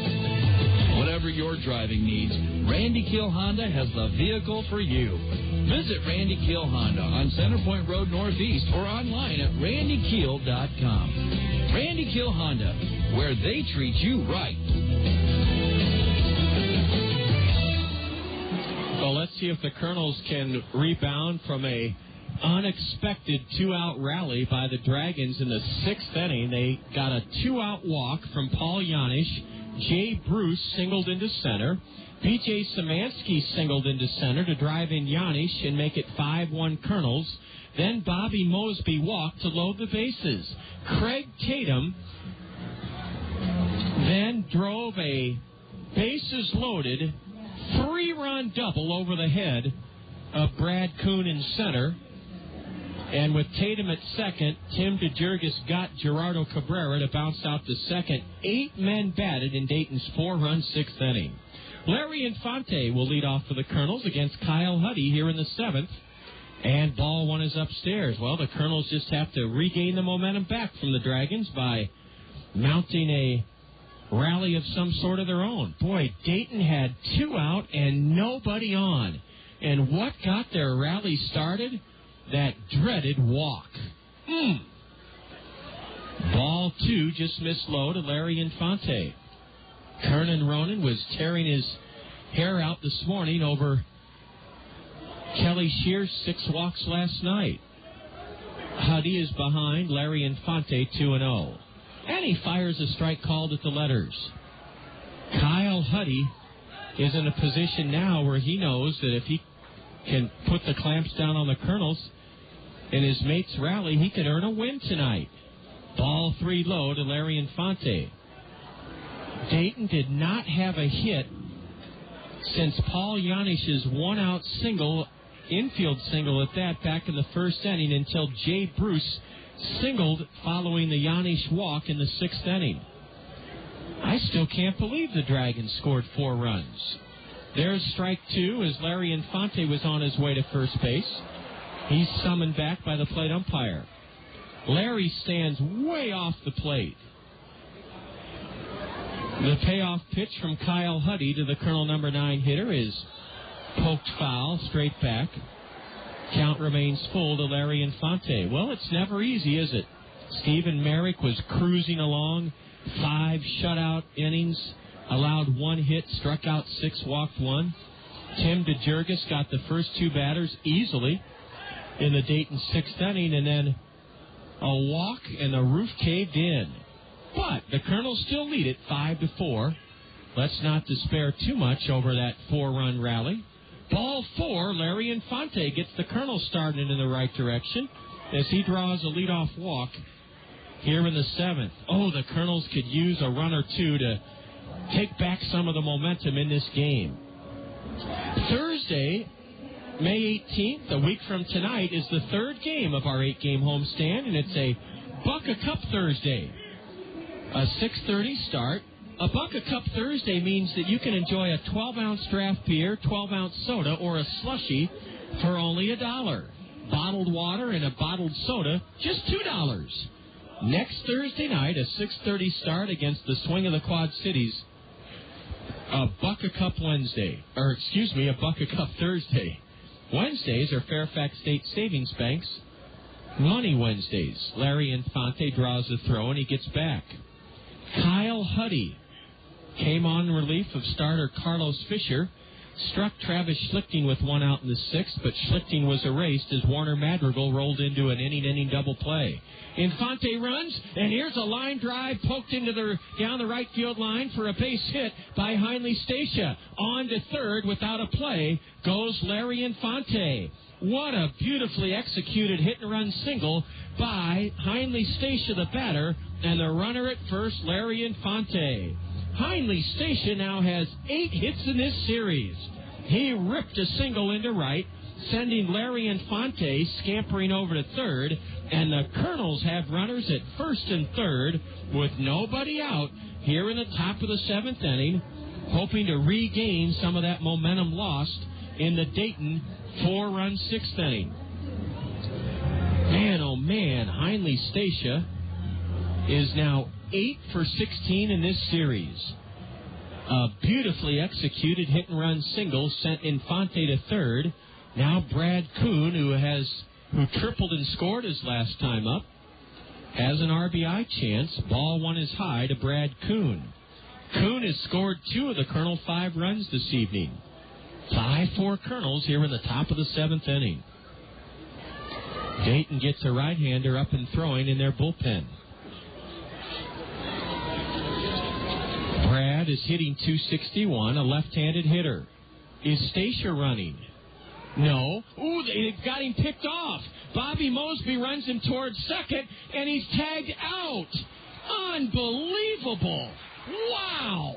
[SPEAKER 18] Whatever your driving needs, Randy Keel Honda has the vehicle for you. Visit Randy Keel Honda on Centerpoint Road Northeast or online at randykeel.com. Randy Keel Honda, where they treat you right.
[SPEAKER 5] Well, let's see if the Kernels can rebound from a unexpected two-out rally by the Dragons in the 6th inning. They got a two-out walk from Paul Janish. Jay Bruce singled into center. B.J. Szymanski singled into center to drive in Janish and make it 5-1 Kernels. Then Bobby Mosby walked to load the bases. Craig Tatum then drove a bases-loaded 3-run double over the head of Brad Kuhn in center. And with Tatum at second, Tim DeJurgis got Gerardo Cabrera to bounce out to second. 8 men batted in Dayton's 4-run 6th inning. Larry Infante will lead off for the Kernels against Kyle Huddy here in the 7th. And ball one is upstairs. Well, the Kernels just have to regain the momentum back from the Dragons by mounting a rally of some sort of their own. Boy, Dayton had 2 out and nobody on. And what got their rally started? That dreaded walk. Ball 2 just missed low to Larry Infante. Kernan Ronan was tearing his hair out this morning over Kelly Shear's 6 walks last night. Huddy is behind Larry Infante 2-0. And he fires a strike called at the letters. Kyle Huddy is in a position now where he knows that if he can put the clamps down on the Kernels in his mate's rally, he could earn a win tonight. Ball 3 low to Larry Infante. Dayton did not have a hit since Paul Janish's 1-out single, infield single at that, back in the 1st inning until Jay Bruce singled following the Janish walk in the 6th inning. I still can't believe the Dragons scored 4 runs. There's strike 2 as Larry Infante was on his way to first base. He's summoned back by the plate umpire. Larry stands way off the plate. The payoff pitch from Kyle Huddy to the Colonel number 9 hitter is poked foul, straight back. Count remains full to Larry Infante. Well, it's never easy, is it? Stephen Merrick was cruising along, 5 shutout innings, allowed 1 hit, struck out 6, walked 1. Tim DeJurgis got the first 2 batters easily in the Dayton 6th inning, and then a walk and the roof caved in. But the Colonels still lead it 5-4. Let's not despair too much over that 4-run rally. Ball 4, Larry Infante gets the Colonels started in the right direction as he draws a leadoff walk here in the 7th. Oh, the Colonels could use a run or 2 to take back some of the momentum in this game. Thursday, May 18th, a week from tonight, is the 3rd game of our 8-game homestand, and it's a Buck a Cup Thursday. A 6:30 start. A Buck a Cup Thursday means that you can enjoy a 12-ounce draft beer, 12-ounce soda, or a slushie for only $1. Bottled water and a bottled soda, just $2. Next Thursday night, a 6:30 start against the Swing of the Quad Cities. A Buck a Cup Wednesday. A Buck a Cup Thursday. Wednesdays are Fairfax State Savings Bank's Money Wednesdays. Larry Infante draws a throw and he gets back. Kyle Huddy came on relief of starter Carlos Fisher. struck Travis Schlichting with one out in the sixth, but Schlichting was erased as Warner Madrigal rolled into an inning double play. Infante runs, and here's a line drive poked into down the right field line for a base hit by Heinle Stacia. On to third without a play goes Larry Infante. What a beautifully executed hit-and-run single by Heinle Stacia, the batter, and the runner at first, Larry Infante. Heinle Stacia now has 8 hits in this series. He ripped a single into right, sending Larry Infante scampering over to third, and the Kernels have runners at first and third with nobody out here in the top of the 7th inning, hoping to regain some of that momentum lost in the Dayton 4-run 6th inning. Man, oh man, Heinle Stacia is now 8 for 16 in this series. A beautifully executed hit-and-run single sent Infante to third. Now Brad Kuhn, who tripled and scored his last time up, has an RBI chance. Ball one is high to Brad Kuhn. Kuhn has scored 2 of the Kernel 5 runs this evening. 5-4 Kernels here in the top of the 7th inning. Dayton gets a right-hander up and throwing in their bullpen. Brad is hitting .261, a left-handed hitter. Is Stacia running? No. Ooh, they've got him picked off. Bobby Mosby runs him towards second, and he's tagged out. Unbelievable. Wow.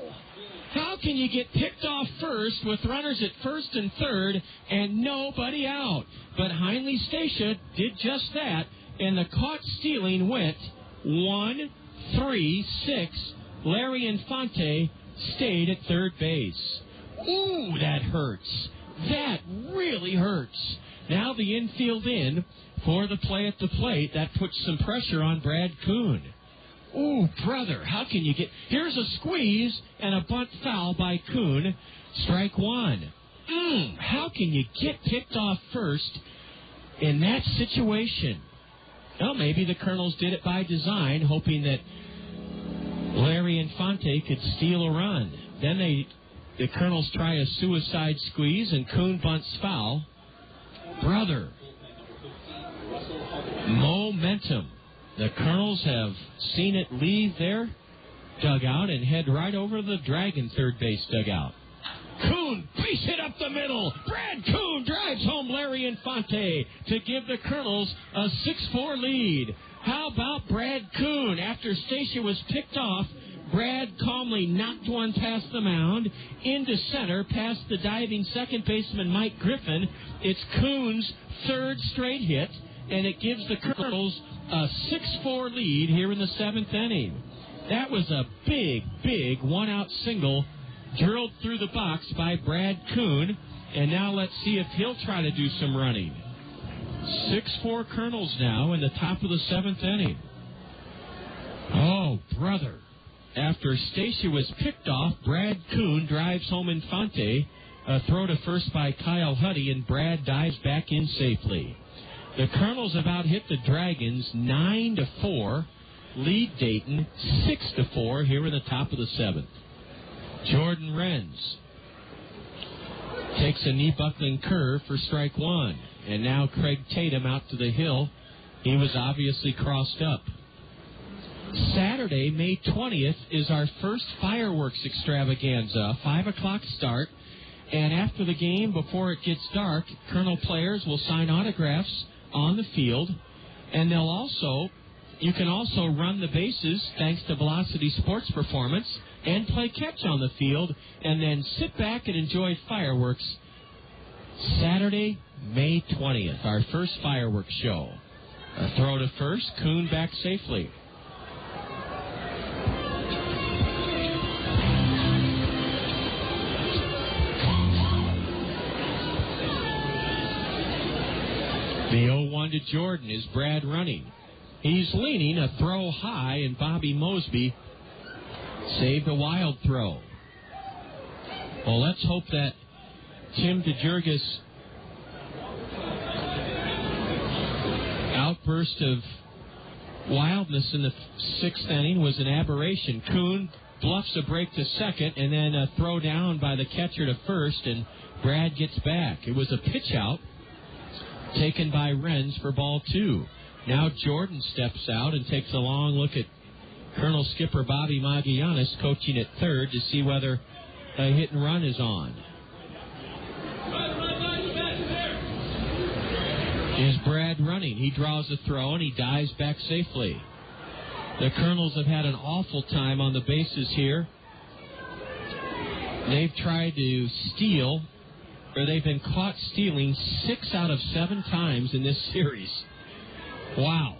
[SPEAKER 5] How can you get picked off first with runners at first and third and nobody out? But Heinle Stacia did just that, and the caught stealing went 1, 3, 6. Larry Infante stayed at third base. Ooh, that hurts. That really hurts. Now the infield in for the play at the plate. That puts some pressure on Brad Kuhn. Ooh, brother, how can you get... Here's a squeeze and a bunt foul by Kuhn. Strike one. How can you get picked off first in that situation? Well, maybe the Kernels did it by design, hoping that Larry Infante could steal a run. Then the Kernels try a suicide squeeze, and Kuhn bunts foul. Brother, momentum. The Kernels have seen it leave their dugout and head right over the Dragon third base dugout. Kuhn, base hit up the middle. Brad Kuhn drives home Larry Infante to give the Kernels a 6-4 lead. How about Brad Kuhn? After Stacia was picked off, Brad calmly knocked one past the mound, into center, past the diving second baseman Mike Griffin. It's Kuhn's third straight hit, and it gives the Kernels a 6-4 lead here in the 7th inning. That was a big one-out single drilled through the box by Brad Kuhn, and now let's see if he'll try to do some running. 6-4 Kernels now in the top of the 7th inning. Oh, brother. After Stacia was picked off, Brad Kuhn drives home Infante. A throw to first by Kyle Huddy, and Brad dives back in safely. The Kernels have out-hit the Dragons 9-4, lead Dayton 6-4 here in the top of the 7th. Jordan Renz takes a knee-buckling curve for strike one. And now Craig Tatum out to the hill. He was obviously crossed up. Saturday, May 20th, is our first fireworks extravaganza. 5 o'clock start. And after the game, before it gets dark, Kernel players will sign autographs on the field. And you can also run the bases, thanks to Velocity Sports Performance, and play catch on the field, and then sit back and enjoy fireworks. Saturday, May 20th, our first fireworks show. A throw to first, Kuhn back safely. The 0-1 to Jordan is Brad running. He's leaning, a throw high, and Bobby Mosby saved a wild throw. Well, let's hope that Tim DeJurgis outburst of wildness in the 6th inning was an aberration. Kuhn bluffs a break to second, and then a throw down by the catcher to first, and Brad gets back. It was a pitch out taken by Renz for ball 2. Now Jordan steps out and takes a long look at Colonel Skipper Bobby Magallanes coaching at third to see whether a hit and run is on. Is Brad running? He draws a throw and he dives back safely. The Kernels have had an awful time on the bases here. They've tried to steal, or they've been caught stealing 6 out of 7 times in this series. Wow.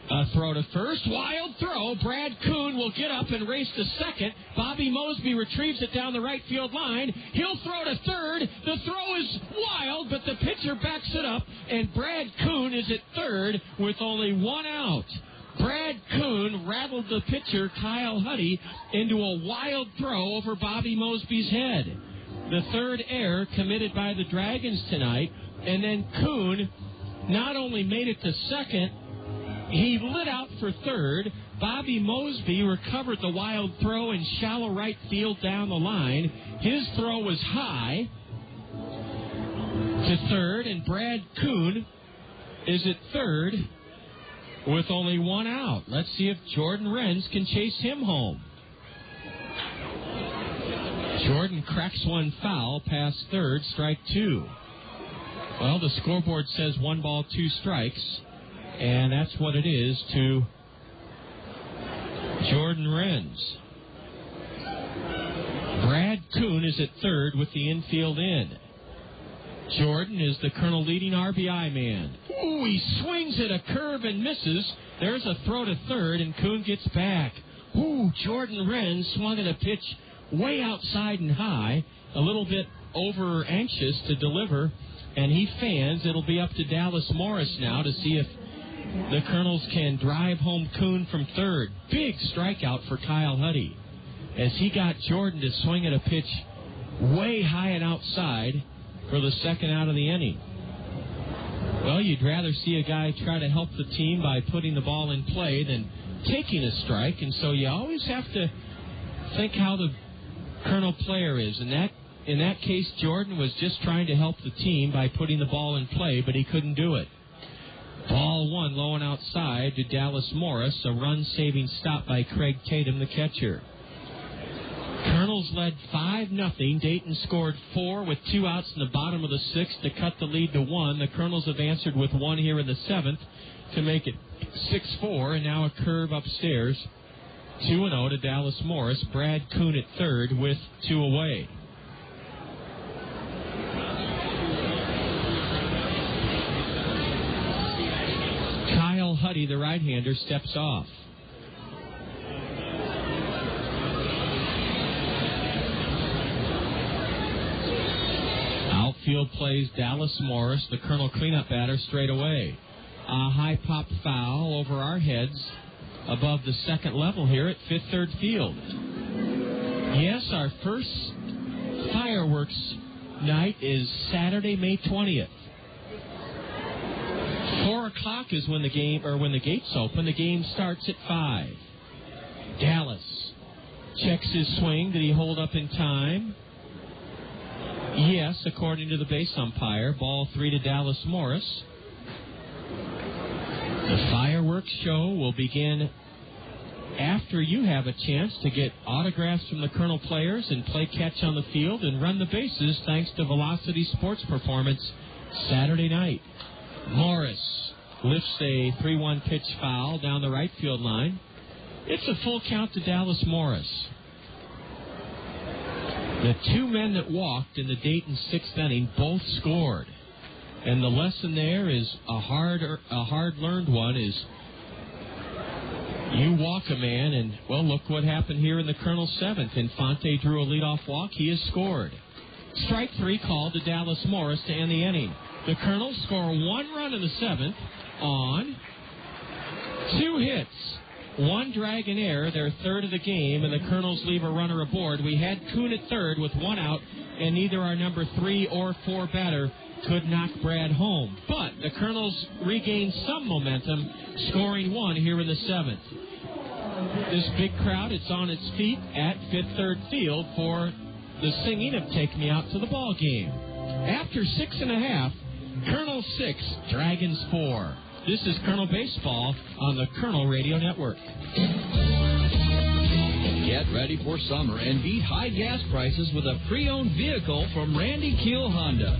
[SPEAKER 5] A throw to first, wild throw. Brad Kuhn will get up and race to second. Bobby Mosby retrieves it down the right field line. He'll throw to third. The throw is wild, but the pitcher backs it up, and Brad Kuhn is at third with only 1 out. Brad Kuhn rattled the pitcher, Kyle Huddy, into a wild throw over Bobby Mosby's head. The third error committed by the Dragons tonight, and then Kuhn not only made it to second, he lit out for third. Bobby Mosby recovered the wild throw in shallow right field down the line. His throw was high to third, and Brad Kuhn is at third with only 1 out. Let's see if Jordan Renz can chase him home. Jordan cracks one foul past third, strike 2. Well, the scoreboard says 1 ball, 2 strikes. And that's what it is to Jordan Renz. Brad Kuhn is at third with the infield in. Jordan is the Colonel leading RBI man. Ooh, he swings at a curve and misses. There's a throw to third, and Kuhn gets back. Ooh, Jordan Renz swung at a pitch way outside and high, a little bit over anxious to deliver, and he fans. It'll be up to Dallas Morris now to see if the Kernels can drive home Kuhn from third. Big strikeout for Kyle Huddy as he got Jordan to swing at a pitch way high and outside for the second out of the inning. Well, you'd rather see a guy try to help the team by putting the ball in play than taking a strike, and so you always have to think how the Colonel player is. In that case, Jordan was just trying to help the team by putting the ball in play, but he couldn't do it. Ball 1 low and outside to Dallas Morris. A run-saving stop by Craig Tatum, the catcher. Kernels led 5-0. Dayton scored 4 with 2 outs in the bottom of the 6th to cut the lead to 1. The Kernels have answered with 1 here in the 7th to make it 6-4, and now a curve upstairs. 2-0 to Dallas Morris. Brad Kuhn at third with 2 away. Kyle Huddy, the right-hander, steps off. Outfield plays Dallas Morris, the Colonel cleanup batter, straight away. A high pop foul over our heads above the second level here at Fifth Third Field. Yes, our first fireworks night is Saturday, May 20th. 4 o'clock is when the gates open. The game starts at 5. Dallas checks his swing. Did he hold up in time? Yes, according to the base umpire. Ball 3 to Dallas Morris. The fireworks show will begin after you have a chance to get autographs from the Colonel players and play catch on the field and run the bases thanks to Velocity Sports Performance Saturday night. Morris lifts a 3-1 pitch foul down the right field line. It's a full count to Dallas Morris. The 2 men that walked in the Dayton 6th inning both scored. And the lesson there is a hard-learned one is you walk a man, and, well, look what happened here in the Colonel 7th. Infante drew a leadoff walk. He has scored. Strike 3 called to Dallas Morris to end the inning. The Colonels score 1 run in the 7th on 2 hits. 1 drag and error, their third of the game, and the Colonels leave a runner aboard. We had Kuhn at third with 1 out, and neither our number 3 or 4 batter could knock Brad home. But the Colonels regained some momentum, scoring 1 here in the 7th. This big crowd, it's on its feet at Fifth Third Field for the singing of Take Me Out to the Ball Game. After 6.5, Kernels 6, Dragons 4. This is Kernel Baseball on the Kernel Radio Network.
[SPEAKER 18] Get ready for summer and beat high gas prices with a pre-owned vehicle from Randy Keel Honda.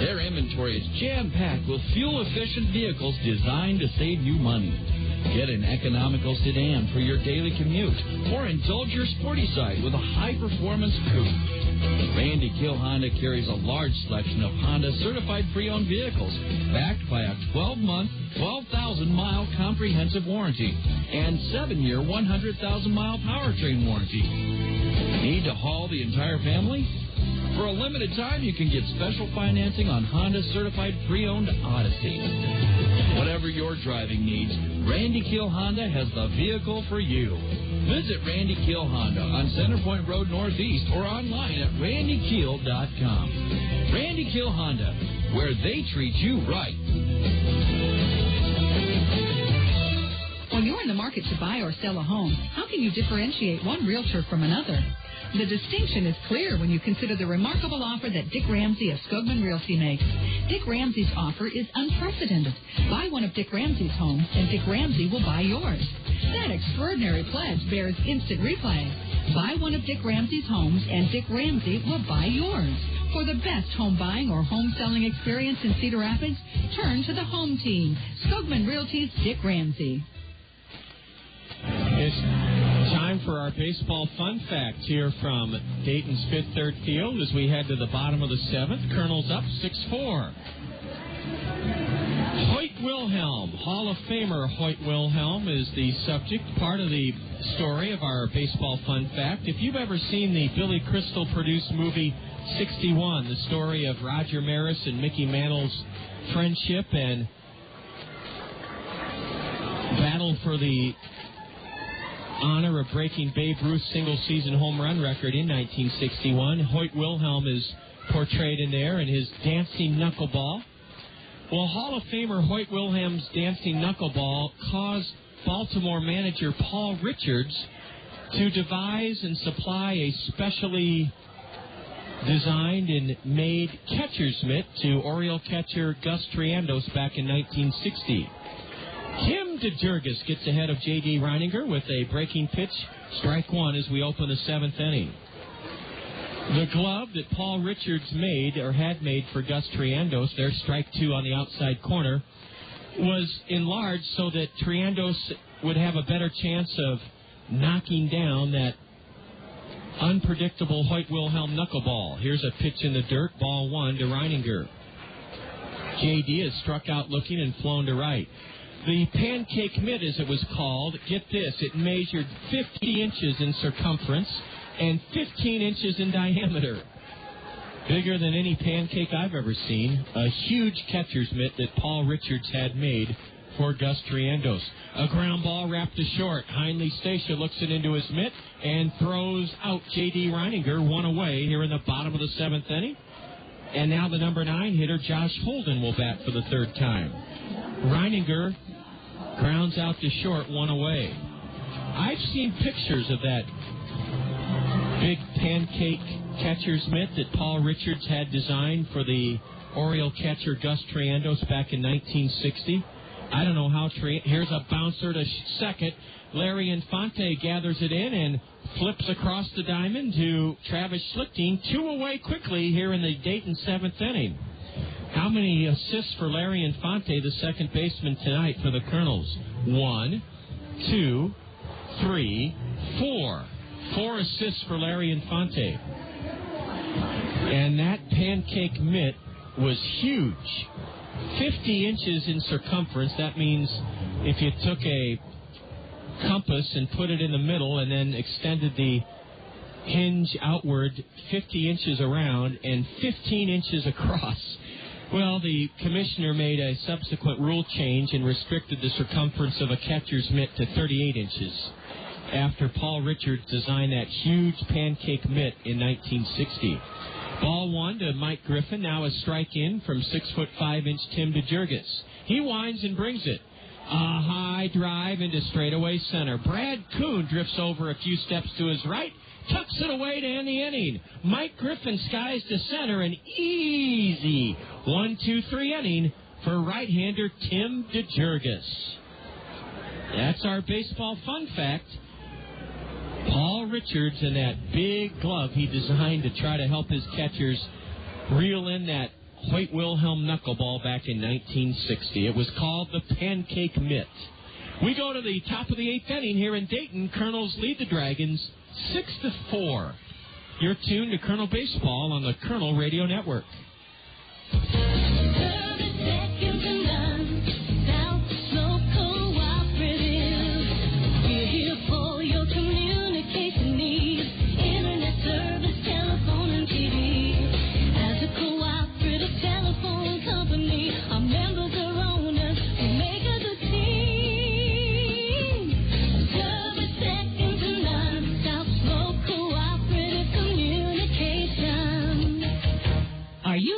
[SPEAKER 18] Their inventory is jam-packed with fuel-efficient vehicles designed to save you money. Get an economical sedan for your daily commute, or indulge your sporty side with a high-performance coupe. Randy Keel Honda carries a large selection of Honda certified pre-owned vehicles, backed by a 12-month, 12,000-mile comprehensive warranty and 7-year, 100,000-mile powertrain warranty. Need to haul the entire family? For a limited time, you can get special financing on Honda certified pre-owned Odyssey. Whatever your driving needs, Randy Keel Honda has the vehicle for you. Visit Randy Keel Honda on Centerpoint Road Northeast or online at randykeel.com. Randy Keel Honda, where they treat you right.
[SPEAKER 19] When you're in the market to buy or sell a home, how can you differentiate one realtor from another? The distinction is clear when you consider the remarkable offer that Dick Ramsey of Skogman Realty makes. Dick Ramsey's offer is unprecedented. Buy one of Dick Ramsey's homes, and Dick Ramsey will buy yours. That extraordinary pledge bears instant replay. Buy one of Dick Ramsey's homes, and Dick Ramsey will buy yours. For the best home buying or home selling experience in Cedar Rapids, turn to the home team. Skogman Realty's Dick Ramsey.
[SPEAKER 5] It's time for our baseball fun fact here from Dayton's Fifth Third Field as we head to the bottom of the 7th. Kernels up 6-4. Hoyt Wilhelm, Hall of Famer Hoyt Wilhelm, is the subject, part of the story of our baseball fun fact. If you've ever seen the Billy Crystal produced movie 61, the story of Roger Maris and Mickey Mantle's friendship and battle for the honor of breaking Babe Ruth's single-season home run record in 1961. Hoyt Wilhelm is portrayed in there in his dancing knuckleball. Well, Hall of Famer Hoyt Wilhelm's dancing knuckleball caused Baltimore manager Paul Richards to devise and supply a specially designed and made catcher's mitt to Oriole catcher Gus Triandos back in 1960. Tim DeJurgis gets ahead of J.D. Reininger with a breaking pitch, strike one as we open the 7th inning. The glove that Paul Richards made, or had made for Gus Triandos, their strike two on the outside corner, was enlarged so that Triandos would have a better chance of knocking down that unpredictable Hoyt Wilhelm knuckleball. Here's a pitch in the dirt, ball one to Reininger. J.D. is struck out looking and flown to right. The pancake mitt, as it was called, get this, it measured 50 inches in circumference and 15 inches in diameter. Bigger than any pancake I've ever seen. A huge catcher's mitt that Paul Richards had made for Gus Triandos. A ground ball wrapped to short. Heinle Stacia looks it into his mitt and throws out J.D. Reininger, one away here in the bottom of the 7th inning. And now the number 9 hitter, Josh Holden, will bat for the third time. Reininger grounds out to short, one away. I've seen pictures of that big pancake catcher's mitt that Paul Richards had designed for the Oriole catcher Gus Triandos back in 1960. I don't know how. Here's a bouncer to second. Larry Infante gathers it in and flips across the diamond to Travis Schlichting. Two away quickly here in the Dayton 7th inning. How many assists for Larry Infante, the second baseman tonight for the Kernels? 1, 2, 3, 4. 4 assists for Larry Infante. And that pancake mitt was huge. 50 inches in circumference. That means if you took a compass and put it in the middle and then extended the hinge outward 50 inches around and 15 inches across. Well, the commissioner made a subsequent rule change and restricted the circumference of a catcher's mitt to 38 inches after Paul Richards designed that huge pancake mitt in 1960. Ball one to Mike Griffin. Now a strike in from 6'5" Tim DeJurgis. He winds and brings it. A high drive into straightaway center. Brad Kuhn drifts over a few steps to his right, tucks it away to end the inning. Mike Griffin skies to center, an easy 1-2-3 inning for right-hander Tim DeJurgis. That's our baseball fun fact. Paul Richards and that big glove he designed to try to help his catchers reel in that Hoyt Wilhelm knuckleball back in 1960. It was called the Pancake Mitt. We go to the top of the 8th inning here in Dayton. Kernels lead the Dragons 6-4. You're tuned to Kernel Baseball on the Kernel Radio Network.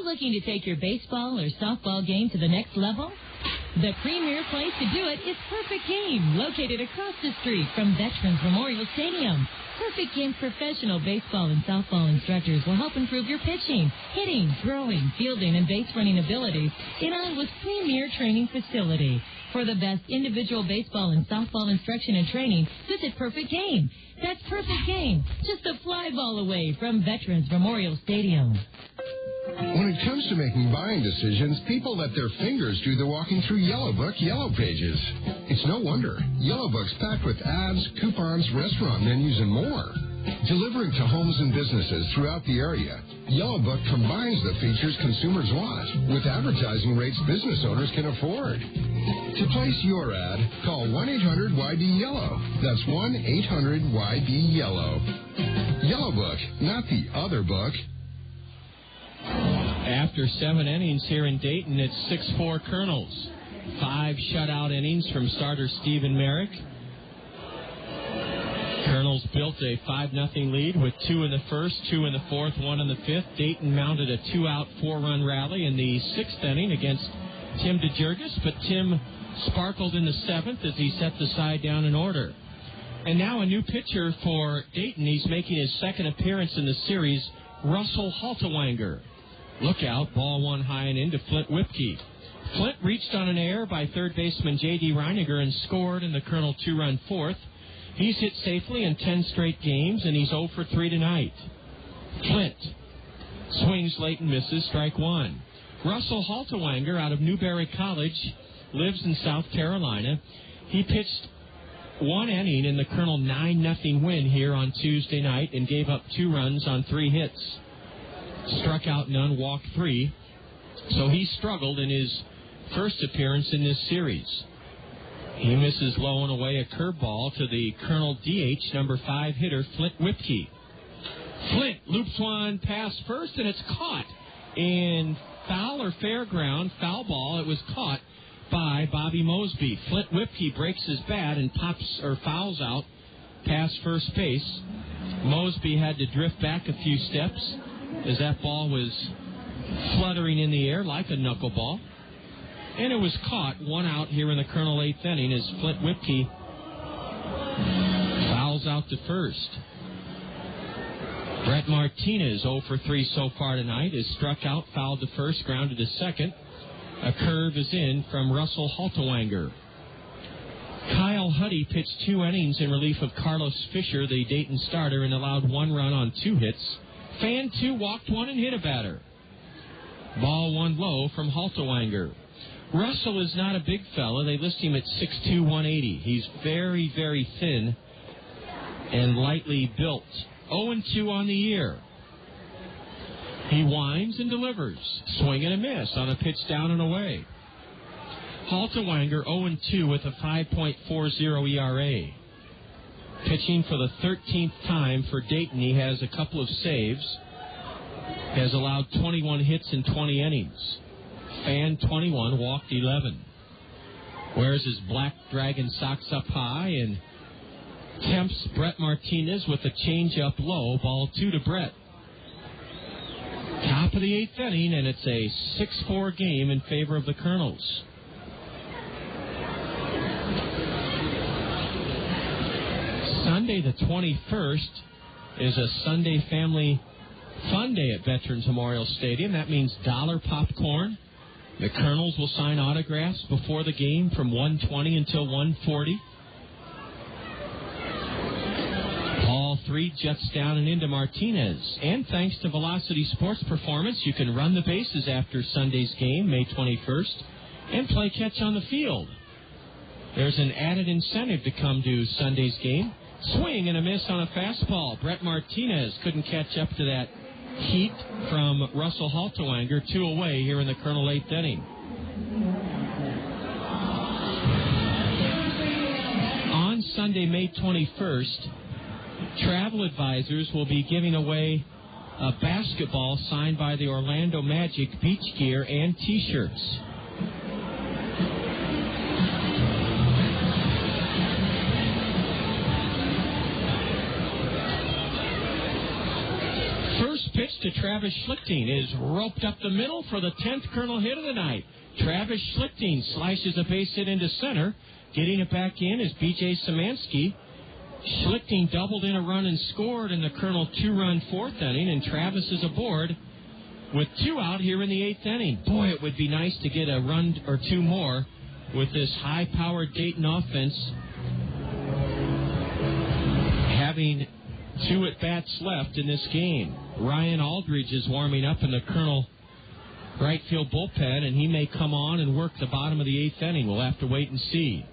[SPEAKER 8] Looking to take your baseball or softball game to the next level? The premier place to do it is Perfect Game, located across the street from Veterans Memorial Stadium. Perfect Game's professional baseball and softball instructors will help improve your pitching, hitting, throwing, fielding, and base running abilities in Iowa's premier training facility. For the best individual baseball and softball instruction and training, visit Perfect Game. That's Perfect Game, just a fly ball away from Veterans Memorial Stadium.
[SPEAKER 9] When it comes to making buying decisions, people let their fingers do the walking through Yellow Book Yellow Pages. It's no wonder. Yellow Book's packed with ads, coupons, restaurant menus, and more. Delivering to homes and businesses throughout the area, Yellow Book combines the features consumers want with advertising rates business owners can afford. To place your ad, call 1-800-YB-YELLOW. That's 1-800-YB-YELLOW. Yellow Book, not the other book.
[SPEAKER 5] After 7 innings here in Dayton, it's 6-4 Kernels. 5 shutout innings from starter Stephen Merrick. Kernels built a 5-0 lead with 2 in the first, 2 in the fourth, 1 in the fifth. Dayton mounted a 2-out, 4-run rally in the 6th inning against Tim DeJurgis, but Tim sparkled in the 7th as he set the side down in order. And now a new pitcher for Dayton. He's making his second appearance in the series, Russell Haltewanger. Look out, ball one high and into Flint Whipke. Flint reached on an error by third baseman J.D. Reiniger and scored in the Kernel 2-run fourth. He's hit safely in 10 straight games, and he's 0 for 3 tonight. Flint swings late and misses, strike one. Russell Haltewanger out of Newberry College lives in South Carolina. He pitched 1 inning in the Kernel 9-0 win here on Tuesday night and gave up 2 runs on 3 hits. Struck out none, walked 3. So he struggled in his first appearance in this series. He misses low and away a curveball to the Kernel DH number 5 hitter Flint Whipke. Flint loops one past first, and it's caught in foul or fair ground, foul ball. It was caught by Bobby Mosby. Flint Whipke breaks his bat and pops or fouls out past first base. Mosby had to drift back a few steps as that ball was fluttering in the air like a knuckleball. And it was caught, 1 out here in the Kernel 8th inning as Flint Whipke fouls out to first. Brett Martinez, 0 for 3 so far tonight, is struck out, fouled to first, grounded to second. A curve is in from Russell Haltewanger. Kyle Huddy pitched 2 innings in relief of Carlos Fisher, the Dayton starter, and allowed 1 run on 2 hits. Fan 2 walked 1 and hit a batter. Ball 1 low from Haltewanger. Russell is not a big fella. They list him at 6'2", 180. He's very, very thin and lightly built. 0-2 on the year. He winds and delivers. Swing and a miss on a pitch down and away. Haltewanger 0-2 with a 5.40 ERA. Pitching for the 13th time for Dayton. He has a couple of saves. Has allowed 21 hits in 20 innings. Fan 21, walked 11. Wears his black dragon socks up high and tempts Brett Martinez with a changeup low. Ball 2 to Brett. Top of the 8th inning, and it's a 6-4 game in favor of the Kernels. Monday the 21st is a Sunday family fun day at Veterans Memorial Stadium. That means dollar popcorn. The Kernels will sign autographs before the game from 1:20 until 1:40. All 3 jets down and into Martinez. And thanks to Velocity Sports Performance, you can run the bases after Sunday's game, May 21st, and play catch on the field. There's an added incentive to come to Sunday's game. Swing and a miss on a fastball. Brett Martinez couldn't catch up to that heat from Russell Haltowanger, 2 away here in the Colonel 8th inning. On Sunday, May 21st, travel advisors will be giving away a basketball signed by the Orlando Magic, beach gear, and T-shirts. First pitch to Travis Schlichting is roped up the middle for the 10th Colonel hit of the night. Travis Schlichting slices a base hit into center. Getting it back in is B.J. Szymanski. Schlichting doubled in a run and scored in the Colonel 2-run 4th inning, and Travis is aboard with 2 out here in the 8th inning. Boy, it would be nice to get a run or 2 more with this high-powered Dayton offense having 2 at-bats left in this game. Ryan Aldridge is warming up in the Colonel right field bullpen, and he may come on and work the bottom of the 8th inning. We'll have to wait and see.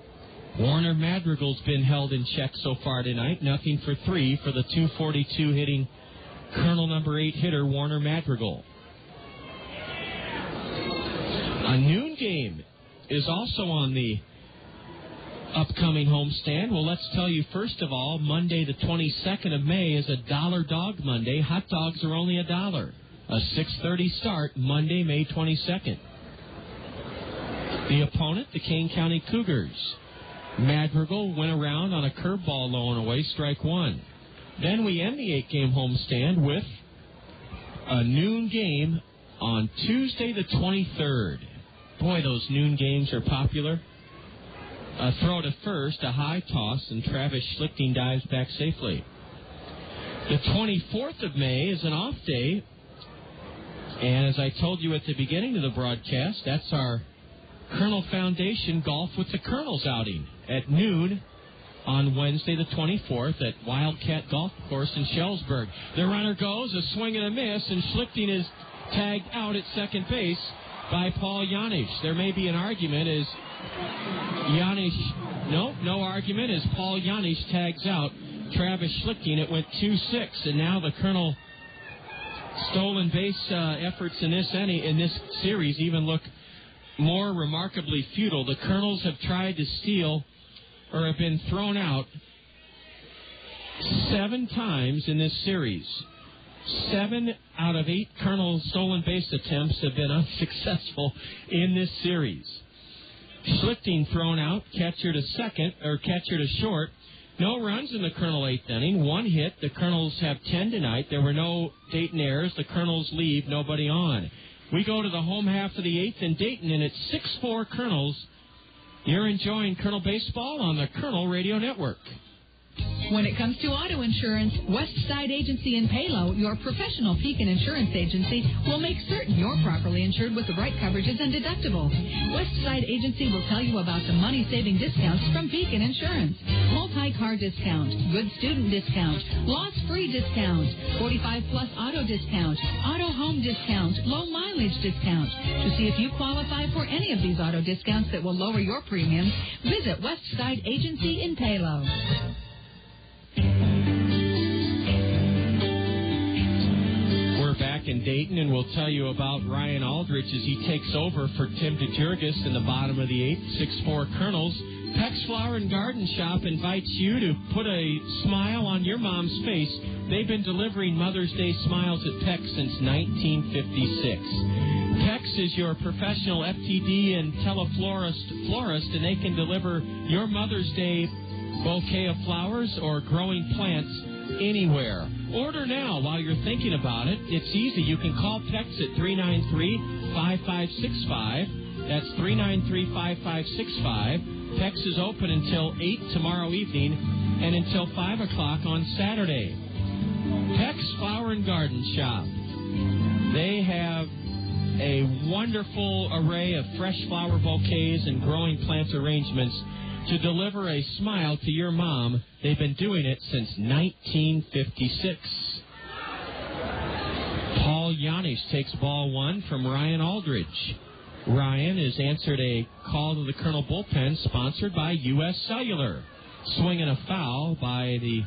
[SPEAKER 5] Warner Madrigal's been held in check so far tonight. Nothing for 3 for the 242 hitting Colonel number 8 hitter, Warner Madrigal. A noon game is also on the upcoming homestand. Well, let's tell you first of all, Monday the 22nd of May is a $1 Dog Monday. Hot dogs are only $1. A 6:30 start Monday, May 22nd. The opponent, the Kane County Cougars. Madrigal went around on a curveball low and away, strike 1. Then we end the 8-game homestand with a noon game on Tuesday the 23rd. Boy, those noon games are popular. A throw to first, a high toss, and Travis Schlichting dives back safely. The 24th of May is an off day, and as I told you at the beginning of the broadcast, that's our Colonel Foundation Golf with the Kernels outing at noon on Wednesday the 24th at Wildcat Golf Course in Schellsburg. The runner goes, a swing and a miss, and Schlichting is tagged out at second base by Paul Janish. There may be an argument as Janish, no argument as Paul Janish tags out Travis Schlichting. It went 2-6, and now the Colonel stolen base efforts in this series even look more remarkably futile. The Kernels have tried to steal or have been thrown out 7 times in this series. 7 out of 8 Colonel stolen base attempts have been unsuccessful in this series. Schlichting thrown out, catcher to short. No runs in the Colonel 8th inning. 1 hit. The Kernels have 10 tonight. There were no Dayton errors. The Kernels leave. Nobody on. We go to the home half of the 8th in Dayton, and it's 6-4 Kernels. You're enjoying Colonel Baseball on the Colonel Radio Network.
[SPEAKER 19] When it comes to auto insurance, Westside Agency in Palo, your professional Pekin insurance agency, will make certain you're properly insured with the right coverages and deductibles. Westside Agency will tell you about the money-saving discounts from Pekin Insurance. Multi-car discount, good student discount, loss-free discount, 45-plus auto discount, auto home discount, low mileage discount. To see if you qualify for any of these auto discounts that will lower your premiums, visit Westside Agency in Palo.
[SPEAKER 5] We're back in Dayton, and we'll tell you about Ryan Aldridge as he takes over for Tim DeJurgis in the bottom of the 8th. 6-4 Kernels. Peck's Flower and Garden Shop invites you to put a smile on your mom's face. They've been delivering Mother's Day smiles at Peck's since 1956. Peck's is your professional FTD and teleflorist, and they can deliver your Mother's Day bouquet of flowers or growing plants anywhere. Order now while you're thinking about it. It's easy. You can call Peck's at 393-5565. That's 393-5565. Peck's is open until 8 tomorrow evening. and until 5 o'clock on Saturday. Peck's Flower and Garden Shop. They have a wonderful array of fresh flower bouquets and growing plant arrangements to deliver a smile to your mom. They've been doing it since 1956. Paul Janish takes ball one from Ryan Aldridge. Ryan has answered a call to the Colonel bullpen sponsored by U.S. Cellular. Swinging a foul by the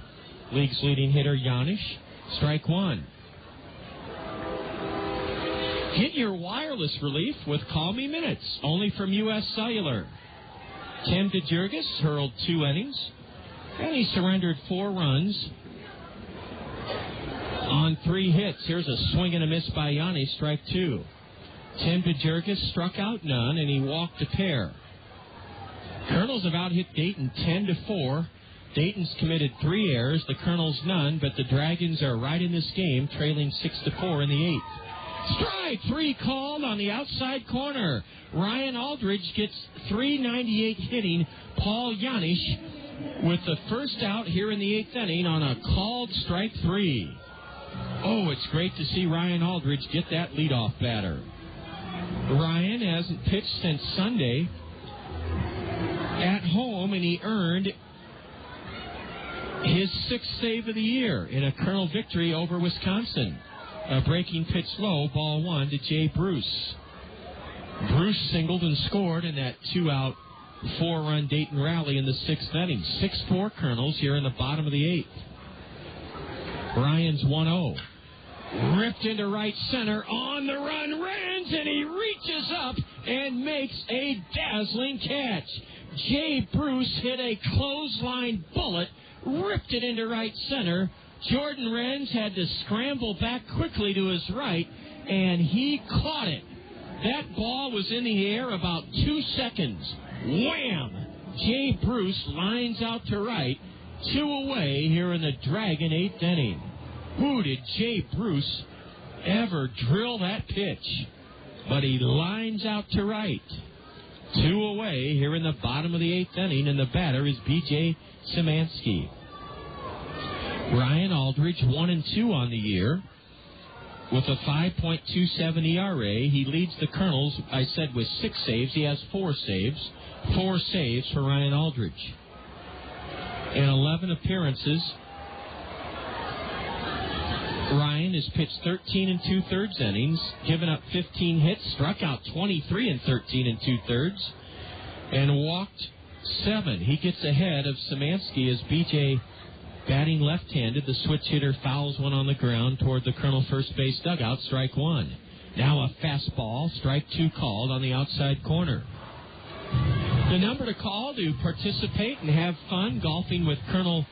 [SPEAKER 5] league's leading hitter, Janish. Strike one. Get your wireless relief with Call Me Minutes, only from U.S. Cellular. Tim DeJurgis hurled 2 innings, and he surrendered 4 runs on 3 hits. Here's a swing and a miss by Yanni, strike 2. Tim DeJurgis struck out none, and he walked a pair. Kernels have out-hit Dayton 10-4. Dayton's committed 3 errors, the Kernels none, but the Dragons are right in this game, trailing 6-4 in the 8th. Strike 3 called on the outside corner. Ryan Aldridge gets .398 hitting Paul Janish with the first out here in the 8th inning on a called strike 3. Oh, it's great to see Ryan Aldridge get that leadoff batter. Ryan hasn't pitched since Sunday at home, and he earned his 6th save of the year in a Kernel victory over Wisconsin. A breaking pitch low, ball 1 to Jay Bruce. Bruce singled and scored in that 2-out, 4-run Dayton rally in the 6th inning. 6-4 Kernels here in the bottom of the 8th. Ryan's 1-0. Ripped into right center, on the run, Renz, and he reaches up and makes a dazzling catch. Jay Bruce hit a clothesline bullet, ripped it into right center. Jordan Renz had to scramble back quickly to his right, and he caught it. That ball was in the air about 2 seconds. Wham! Jay Bruce lines out to right, 2 away here in the Dragon 8th inning. Who did Jay Bruce ever drill that pitch? But he lines out to right. 2 away here in the bottom of the 8th inning, and the batter is B.J. Szymanski. Ryan Aldridge 1-2 on the year with a 5.27 ERA. He leads the Kernels, I said, with 6 saves. He has 4 saves. 4 saves for Ryan Aldridge. In 11 appearances, Ryan has pitched 13 2/3 innings, given up 15 hits, struck out 23 in 13 2/3, and walked 7. He gets ahead of Szymanski as B.J. batting left-handed. The switch hitter fouls one on the ground toward the Colonel first base dugout, strike 1. Now a fastball, strike 2 called on the outside corner. The number to call to participate and have fun golfing with Colonel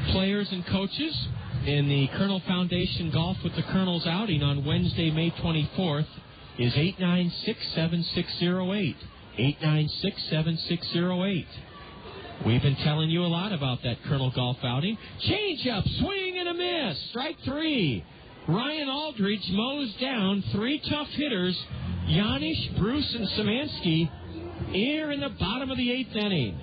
[SPEAKER 5] players and coaches in the Kernel Foundation Golf with the Kernels outing on Wednesday, May 24th is 896-7608. 896-7608. We've been telling you a lot about that Kernel Golf outing. Change-up, swing and a miss. Strike 3. Ryan Aldridge mows down 3 tough hitters, Janish, Bruce, and Szymanski, here in the bottom of the 8th inning.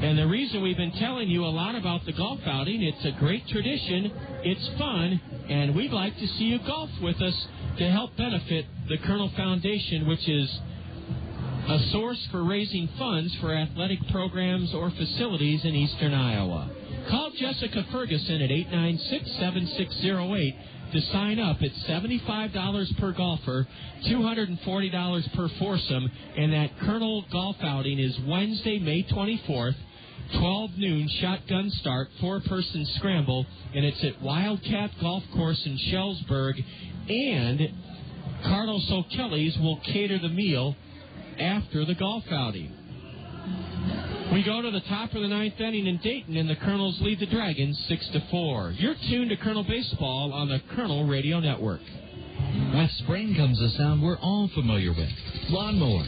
[SPEAKER 5] And the reason we've been telling you a lot about the golf outing, it's a great tradition, it's fun, and we'd like to see you golf with us to help benefit the Kernel Foundation, which is a source for raising funds for athletic programs or facilities in eastern Iowa. Call Jessica Ferguson at 896-7608 to sign up. It's $75 per golfer, $240 per foursome, and that Kernel golf outing is Wednesday, May 24th, 12 noon, shotgun start, 4-person scramble, and it's at Wildcat Golf Course in Shellsburg, and Carlos O'Kelly's will cater the meal after the golf outing. We go to the top of the 9th inning in Dayton, and the Kernels lead the Dragons 6-4. You're tuned to Kernel Baseball on the Kernel Radio Network.
[SPEAKER 18] With spring comes a sound we're all familiar with. Lawnmowers.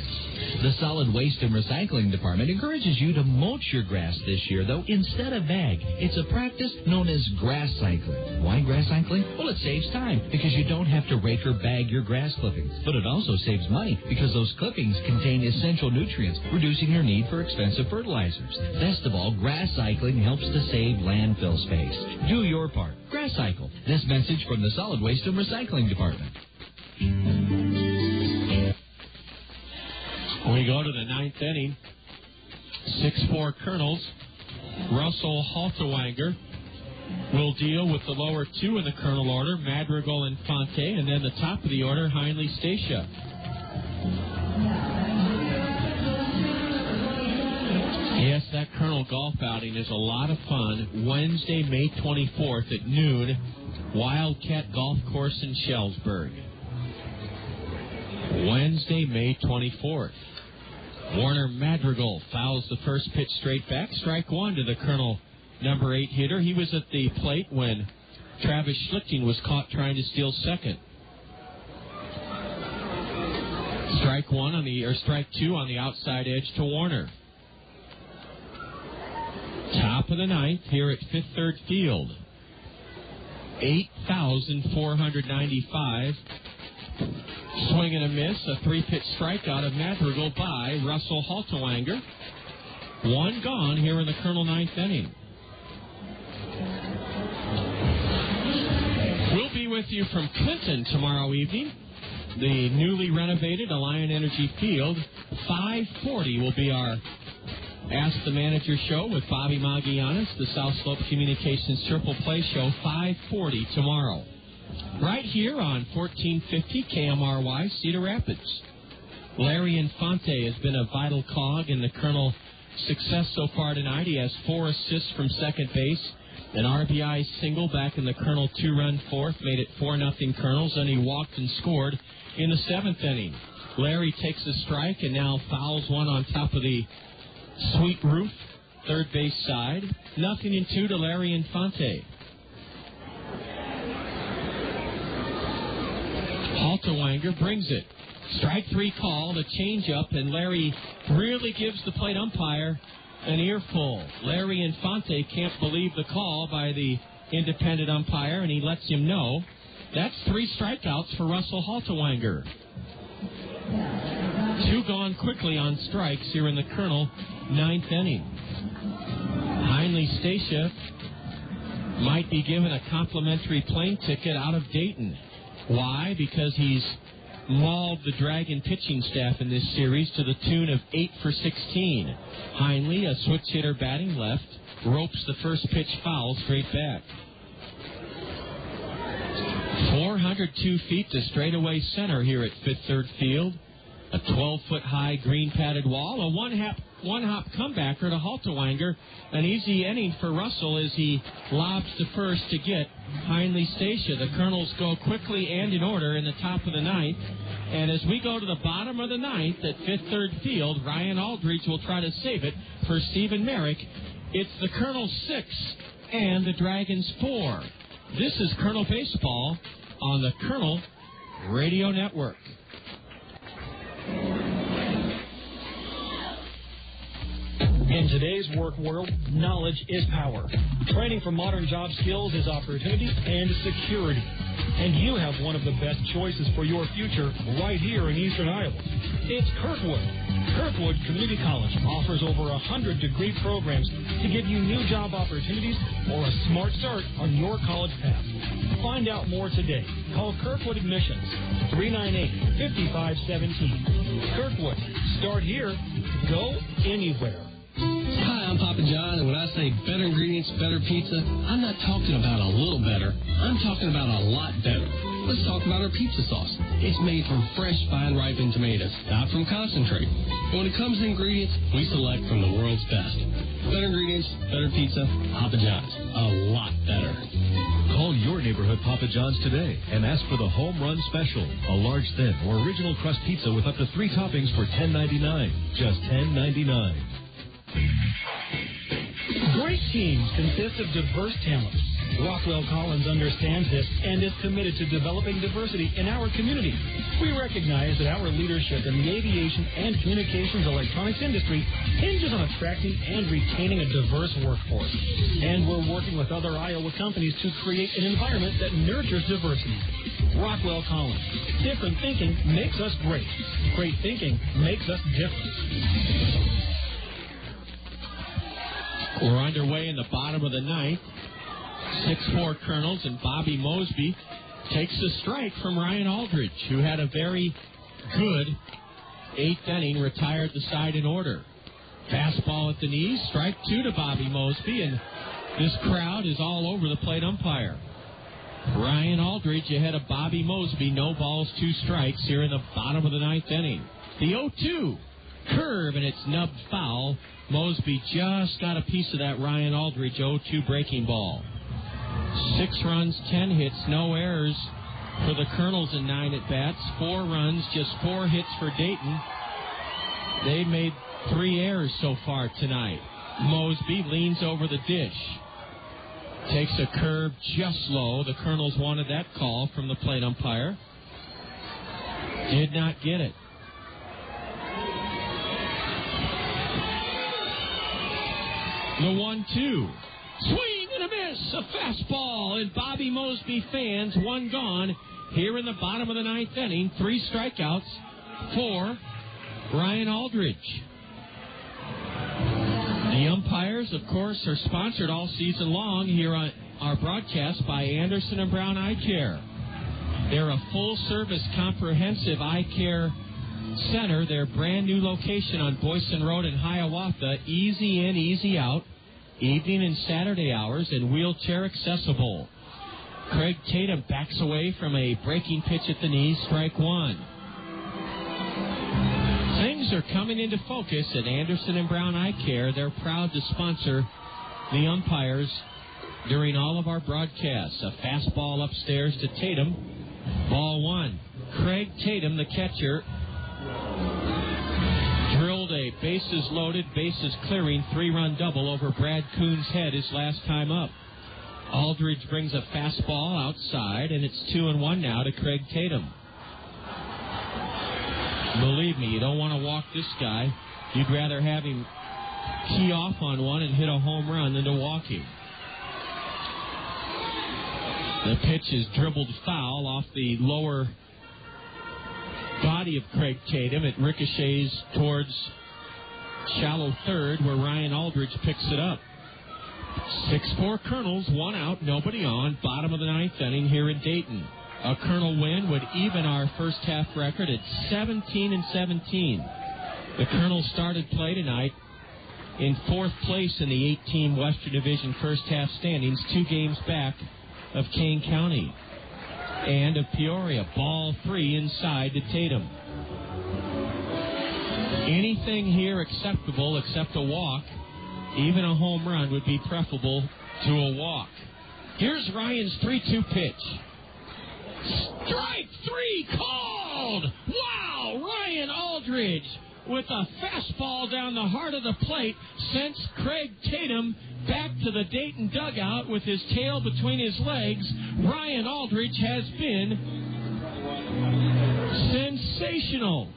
[SPEAKER 18] The Solid Waste and Recycling Department encourages you to mulch your grass this year, though instead of bag. It's a practice known as grass cycling. Why grass cycling? Well, it saves time because you don't have to rake or bag your grass clippings. But it also saves money because those clippings contain essential nutrients, reducing your need for expensive fertilizers. Best of all, grass cycling helps to save landfill space. Do your part. Grass cycle. This message from the Solid Waste and Recycling Department.
[SPEAKER 5] We go to the ninth inning. 6-4 Kernels. Russell Haltewanger will deal with the lower two in the Kernel order, Madrigal and Fonte, and then the top of the order, Heinley Stacia. Yes, that Kernel golf outing is a lot of fun. Wednesday, May 24th at noon, Wildcat Golf Course in Shellsburg. Wednesday, May 24th. Warner Madrigal fouls the first pitch straight back. Strike one to the Kernel number 8 hitter. He was at the plate when Travis Schlichting was caught trying to steal second. Strike two on the outside edge to Warner. Top of the ninth here at Fifth Third Field. 8,495. Swing and a miss, a 3-pitch strikeout of Madrigal by Russell Haltewanger. One gone here in the Kernel ninth inning. We'll be with you from Clinton tomorrow evening. The newly renovated Alliant Energy Field. 5:40 will be our Ask the Manager show with Bobby Magianis, the South Slope Communications Triple Play show. 5:40 tomorrow. Right here on 1450 KMRY, Cedar Rapids. Larry Infante has been a vital cog in the Kernel success so far tonight. He has 4 assists from second base. An RBI single back in the Kernel 2-run fourth made it 4-0 Kernels. Then he walked and scored in the 7th inning. Larry takes a strike and now fouls one on top of the sweet roof, third base side. 0-2 to Larry Infante. Haltewanger brings it. Strike 3 call, the changeup, and Larry really gives the plate umpire an earful. Larry Infante can't believe the call by the independent umpire, and he lets him know. That's 3 strikeouts for Russell Haltewanger. 2 gone quickly on strikes here in the Kernel ninth inning. Heinley Stacia might be given a complimentary plane ticket out of Dayton. Why? Because he's mauled the Dragon pitching staff in this series to the tune of 8 for 16. Heinley, a switch hitter batting left, ropes the first pitch foul straight back. 402 feet to straightaway center here at Fifth Third Field. A 12-foot high green padded wall. A one-hop comebacker to Haltewanger. An easy inning for Russell as he lobs to first to get Heinley Stacia. The Kernels go quickly and in order in the top of the ninth. And as we go to the bottom of the ninth at Fifth Third Field, Ryan Aldridge will try to save it for Stephen Merrick. It's the Kernels 6 and the Dragons 4. This is Kernel Baseball on the Kernel Radio Network.
[SPEAKER 16] In today's work world, knowledge is power. Training for modern job skills is opportunity and security. And you have one of the best choices for your future right here in Eastern Iowa. It's Kirkwood. Kirkwood Community College offers over 100 degree programs to give you new job opportunities or a smart start on your college path. Find out more today. Call Kirkwood Admissions, 398-5517. Kirkwood. Start here. Go anywhere.
[SPEAKER 4] Hi, I'm Papa John, and when I say better ingredients, better pizza, I'm not talking about a little better. I'm talking about a lot better. Let's talk about our pizza sauce. It's made from fresh, fine, ripened tomatoes, not from concentrate. And when it comes to ingredients, we select from the world's best. Better ingredients, better pizza, Papa John's. A lot better.
[SPEAKER 6] Call your neighborhood Papa John's today and ask for the Home Run Special, a large, thin, or original crust pizza with up to 3 toppings for $10.99. Just $10.99.
[SPEAKER 16] Great teams consist of diverse talents. Rockwell Collins understands this and is committed to developing diversity in our community. We recognize that our leadership in the aviation and communications electronics industry hinges on attracting and retaining a diverse workforce. And we're working with other Iowa companies to create an environment that nurtures diversity. Rockwell Collins. Different thinking makes us great. Great thinking makes us different.
[SPEAKER 5] We're underway in the bottom of the ninth. 6-4 Kernels, and Bobby Mosby takes the strike from Ryan Aldridge, who had a very good 8th inning, retired the side in order. Fastball at the knees, strike 2 to Bobby Mosby, and this crowd is all over the plate umpire. Ryan Aldridge ahead of Bobby Mosby, no balls, 2 strikes here in the bottom of the 9th inning. The 0-2 curve, and it's nubbed foul. Mosby just got a piece of that Ryan Aldridge 0-2 breaking ball. 6 runs, 10 hits, no errors for the Kernels in 9 at-bats. 4 runs, just 4 hits for Dayton. They made 3 errors so far tonight. Mosby leans over the dish. Takes a curve just low. The Kernels wanted that call from the plate umpire. Did not get it. The 1-2. Swing and a miss. A fastball. And Bobby Mosby fans, 1 gone. Here in the bottom of the 9th inning. 3 strikeouts for Ryan Aldridge. The umpires, of course, are sponsored all season long here on our broadcast by Anderson and Brown Eye Care. They're a full-service, comprehensive eye care center. Their brand-new location on Boyson Road in Hiawatha. Easy in, easy out. Evening and Saturday hours, and wheelchair accessible. Craig Tatum backs away from a breaking pitch at the knees, strike 1. Things are coming into focus at Anderson and Brown Eye Care. They're proud to sponsor the umpires during all of our broadcasts. A fastball upstairs to Tatum. Ball 1. Craig Tatum, the catcher, drilled a bases-loaded, bases-clearing 3-run double over Brad Kuhn's head his last time up. Aldridge brings a fastball outside, and it's 2-1 now to Craig Tatum. Believe me, you don't want to walk this guy. You'd rather have him key off on one and hit a home run than to walk him. The pitch is dribbled foul off the lower body of Craig Tatum. It ricochets towards shallow third, where Ryan Aldridge picks it up. 6-4 Kernels, 1 out, nobody on. Bottom of the 9th inning here in Dayton. A Kernel win would even our first half record at 17-17. The Kernels started play tonight in 4th place in the 8-team Western Division first half standings, 2 games back of Kane County and of Peoria. Ball 3 inside to Tatum. Anything here acceptable except a walk. Even a home run would be preferable to a walk. Here's Ryan's 3-2 pitch. Strike 3 called! Wow! Ryan Aldridge with a fastball down the heart of the plate sends Craig Tatum back to the Dayton dugout with his tail between his legs. Ryan Aldridge has been sensational.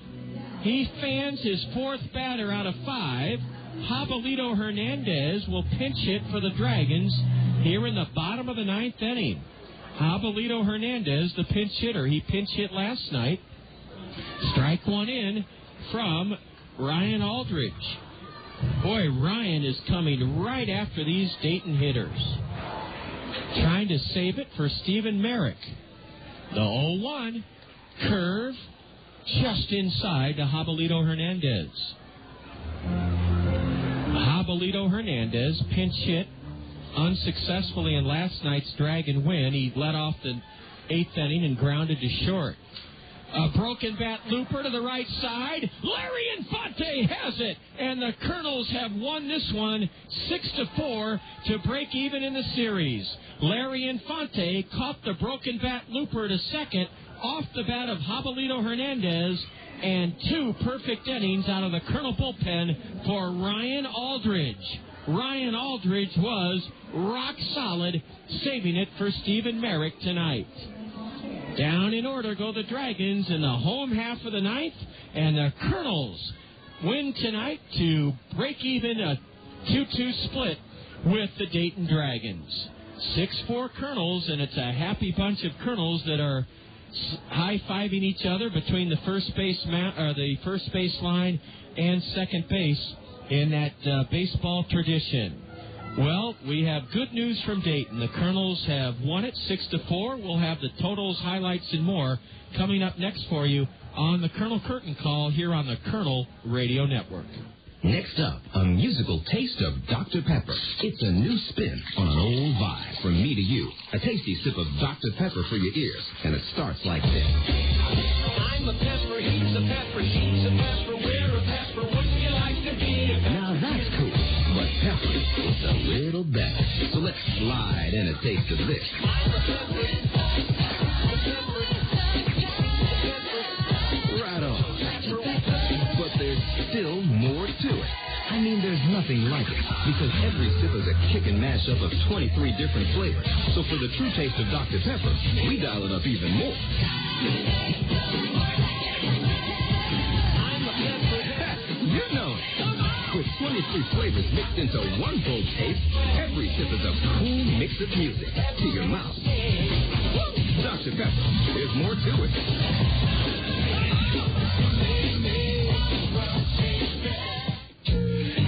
[SPEAKER 5] He fans his 4th batter out of 5. Jabalito Hernandez will pinch hit for the Dragons here in the bottom of the 9th inning. Jabalito Hernandez, the pinch hitter. He pinch hit last night. Strike 1 in from Ryan Aldridge. Boy, Ryan is coming right after these Dayton hitters. Trying to save it for Stephen Merrick. The 0-1 curve just inside to Jabalito Hernandez. Jabalito Hernandez pinch hit unsuccessfully in last night's Dragon win. He led off the 8th inning and grounded to short. A broken bat looper to the right side. Larry Infante has it, and the Kernels have won this one 6-4 to break even in the series. Larry Infante caught the broken bat looper to second off the bat of Jabalito Hernandez, and 2 perfect innings out of the Kernel bullpen for Ryan Aldridge. Ryan Aldridge was rock solid, saving it for Stephen Merrick tonight. Down in order go the Dragons in the home half of the ninth, and the Kernels win tonight to break even a 2-2 split with the Dayton Dragons. 6-4 Kernels, and it's a happy bunch of Kernels that are high-fiving each other between the first base line and second base in that baseball tradition. Well, we have good news from Dayton. The Kernels have won it 6-4. We'll have the totals, highlights, and more coming up next for you on the Colonel Curtain Call here on the Kernel Radio Network.
[SPEAKER 10] Next up, a musical taste of Dr. Pepper. It's a new spin on an old vibe from me to you. A tasty sip of Dr. Pepper for your ears, and it starts like this.
[SPEAKER 1] I'm a pepper, he's a pepper, she's a pepper, we're a pepper, wouldn't you like to be a pepper?
[SPEAKER 10] Now that's cool, but pepper is a little better. So let's slide in a taste of this. Right on. But there's still more to it. I mean, there's nothing like it, because every sip is a kick and mashup of 23 different flavors. So for the true taste of Dr. Pepper, we dial it up even more. You know it. With 23 flavors mixed into one full taste, every sip is a cool mix of music to your mouth. Dr. Pepper, there's more to it.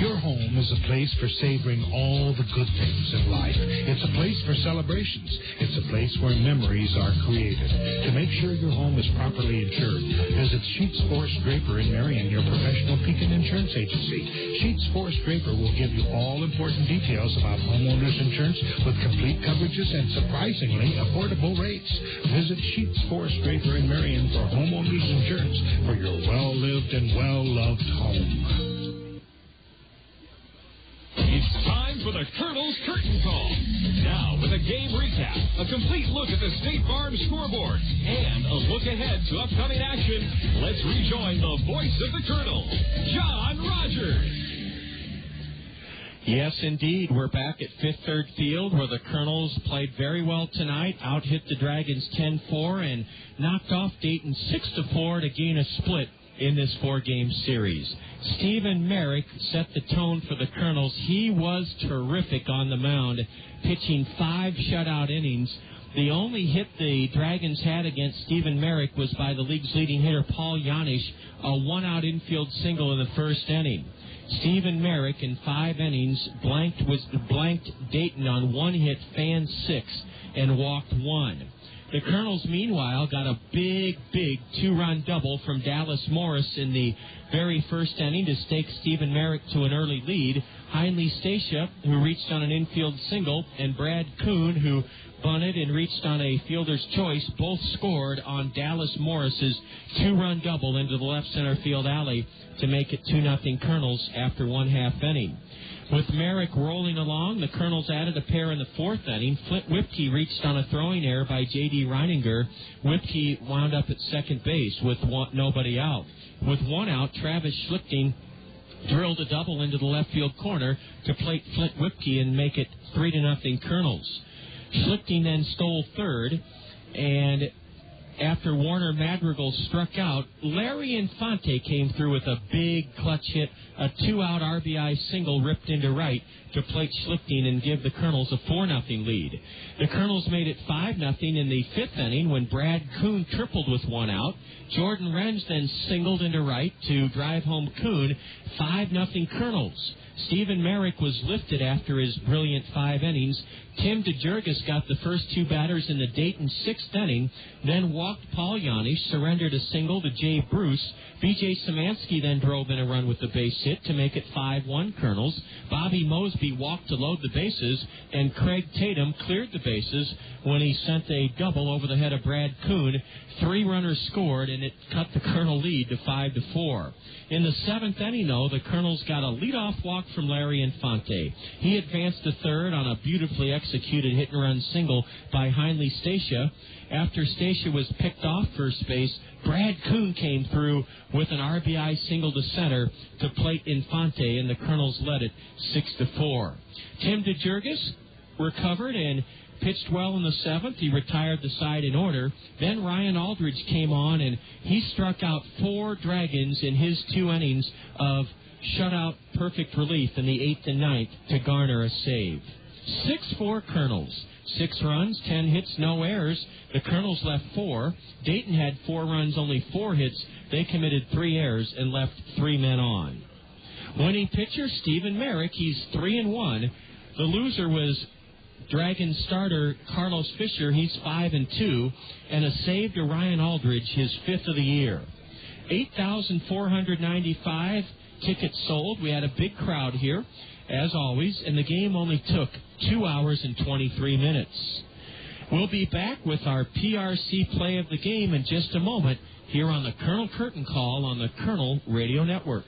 [SPEAKER 11] Your home is a place for savoring all the good things in life. It's a place for celebrations. It's a place where memories are created. To make sure your home is properly insured, visit Sheets Forest Draper in Marion, your professional Pekin insurance agency. Sheets Forest Draper will give you all important details about homeowners insurance with complete coverages and surprisingly affordable rates. Visit Sheets Forest Draper in Marion for homeowners insurance for your well-lived and well-loved home.
[SPEAKER 1] It's time for the Colonel's Curtain Call. Now, with a game recap, a complete look at the State Farm scoreboard, and a look ahead to upcoming action, let's rejoin the voice of the Colonel, John Rogers.
[SPEAKER 5] Yes, indeed. We're back at Fifth Third Field, where the Kernels played very well tonight, out-hit the Dragons 10-4, and knocked off Dayton 6-4 to gain a split in this four-game series. Stephen Merrick set the tone for the Kernels. He was terrific on the mound, pitching 5 shutout innings. The only hit the Dragons had against Stephen Merrick was by the league's leading hitter, Paul Janish, a one-out infield single in the first inning. Stephen Merrick, in 5 innings, blanked Dayton on 1 hit, fanned 6, and walked 1. The Kernels, meanwhile, got a big 2-run double from Dallas Morris in the very first inning to stake Stephen Merrick to an early lead. Heinle Stacia, who reached on an infield single, and Brad Kuhn, who bunted and reached on a fielder's choice, both scored on Dallas Morris's 2-run double into the left center field alley to make it 2-0 Kernels after 1/2 inning. With Merrick rolling along, the Kernels added a pair in the 4th inning. Flint Whipke reached on a throwing error by J.D. Reininger. Whipke wound up at second base with nobody out. With 1 out, Travis Schlichting drilled a double into the left field corner to plate Flint Whipke and make it 3-0 Kernels. Schlichting then stole third, and after Warner Madrigal struck out, Larry Infante came through with a big clutch hit, a 2-out RBI single ripped into right to plate Schlichting and give the Kernels a 4-0 lead. The Kernels made it 5-0 in the 5th inning when Brad Kuhn tripled with 1 out. Jordan Renz then singled into right to drive home Kuhn. 5-0 Kernels. Stephen Merrick was lifted after his brilliant 5 innings. Tim DeJurgis got the first 2 batters in the Dayton 6th inning, then walked Paul Janish, surrendered a single to Jay Bruce. B.J. Szymanski then drove in a run with the base hit to make it 5-1 Kernels. Bobby Mosby walked to load the bases, and Craig Tatum cleared the bases when he sent a double over the head of Brad Kuhn. 3 runners scored, and it cut the Colonel lead to 5-4. In the 7th inning, though, the Kernels got a leadoff walk from Larry Infante. He advanced to third on a beautifully executed hit-and-run single by Heinley Stacia. After Stacia was picked off first base, Brad Kuhn came through with an RBI single to center to plate Infante, and the Kernels led it 6-4. Tim DeJurgis recovered and pitched well in the seventh. He retired the side in order. Then Ryan Aldridge came on, and he struck out 4 Dragons in his 2 innings of shutout perfect relief in the 8th and 9th to garner a save. 6-4 Kernels. 6 runs, 10 hits, no errors. The Kernels left 4. Dayton had 4 runs, only 4 hits. They committed 3 errors and left 3 men on. Winning pitcher, Stephen Merrick. He's 3-1. The loser was Dragon starter Carlos Fisher. He's 5-2, and a save to Ryan Aldridge, his 5th of the year. 8,495 tickets sold. We had a big crowd here, as always, and the game only took 2 hours and 23 minutes. We'll be back with our PRC play of the game in just a moment here on the Colonel Curtain Call on the Kernel Radio Network.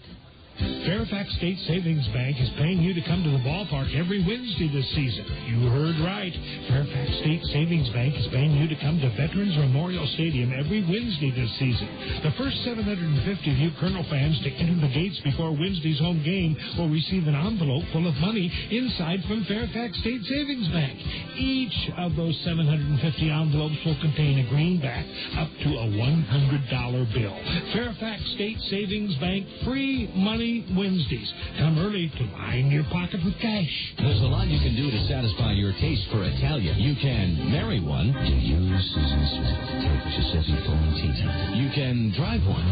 [SPEAKER 11] Fairfax State Savings Bank is paying you to come to the ballpark every Wednesday this season. You heard right. Fairfax State Savings Bank is paying you to come to Veterans Memorial Stadium every Wednesday this season. The first 750 of you Colonel fans to enter the gates before Wednesday's home game will receive an envelope full of money inside from Fairfax State Savings Bank. Each of those 750 envelopes will contain a greenback up to a $100 bill. Fairfax State Savings Bank, free money Wednesdays. Come early to line your pocket with cash.
[SPEAKER 18] There's a lot you can do to satisfy your taste for Italian. You can marry one. Do you, Susan Smith, take Giuseppe Florentino? You can drive one.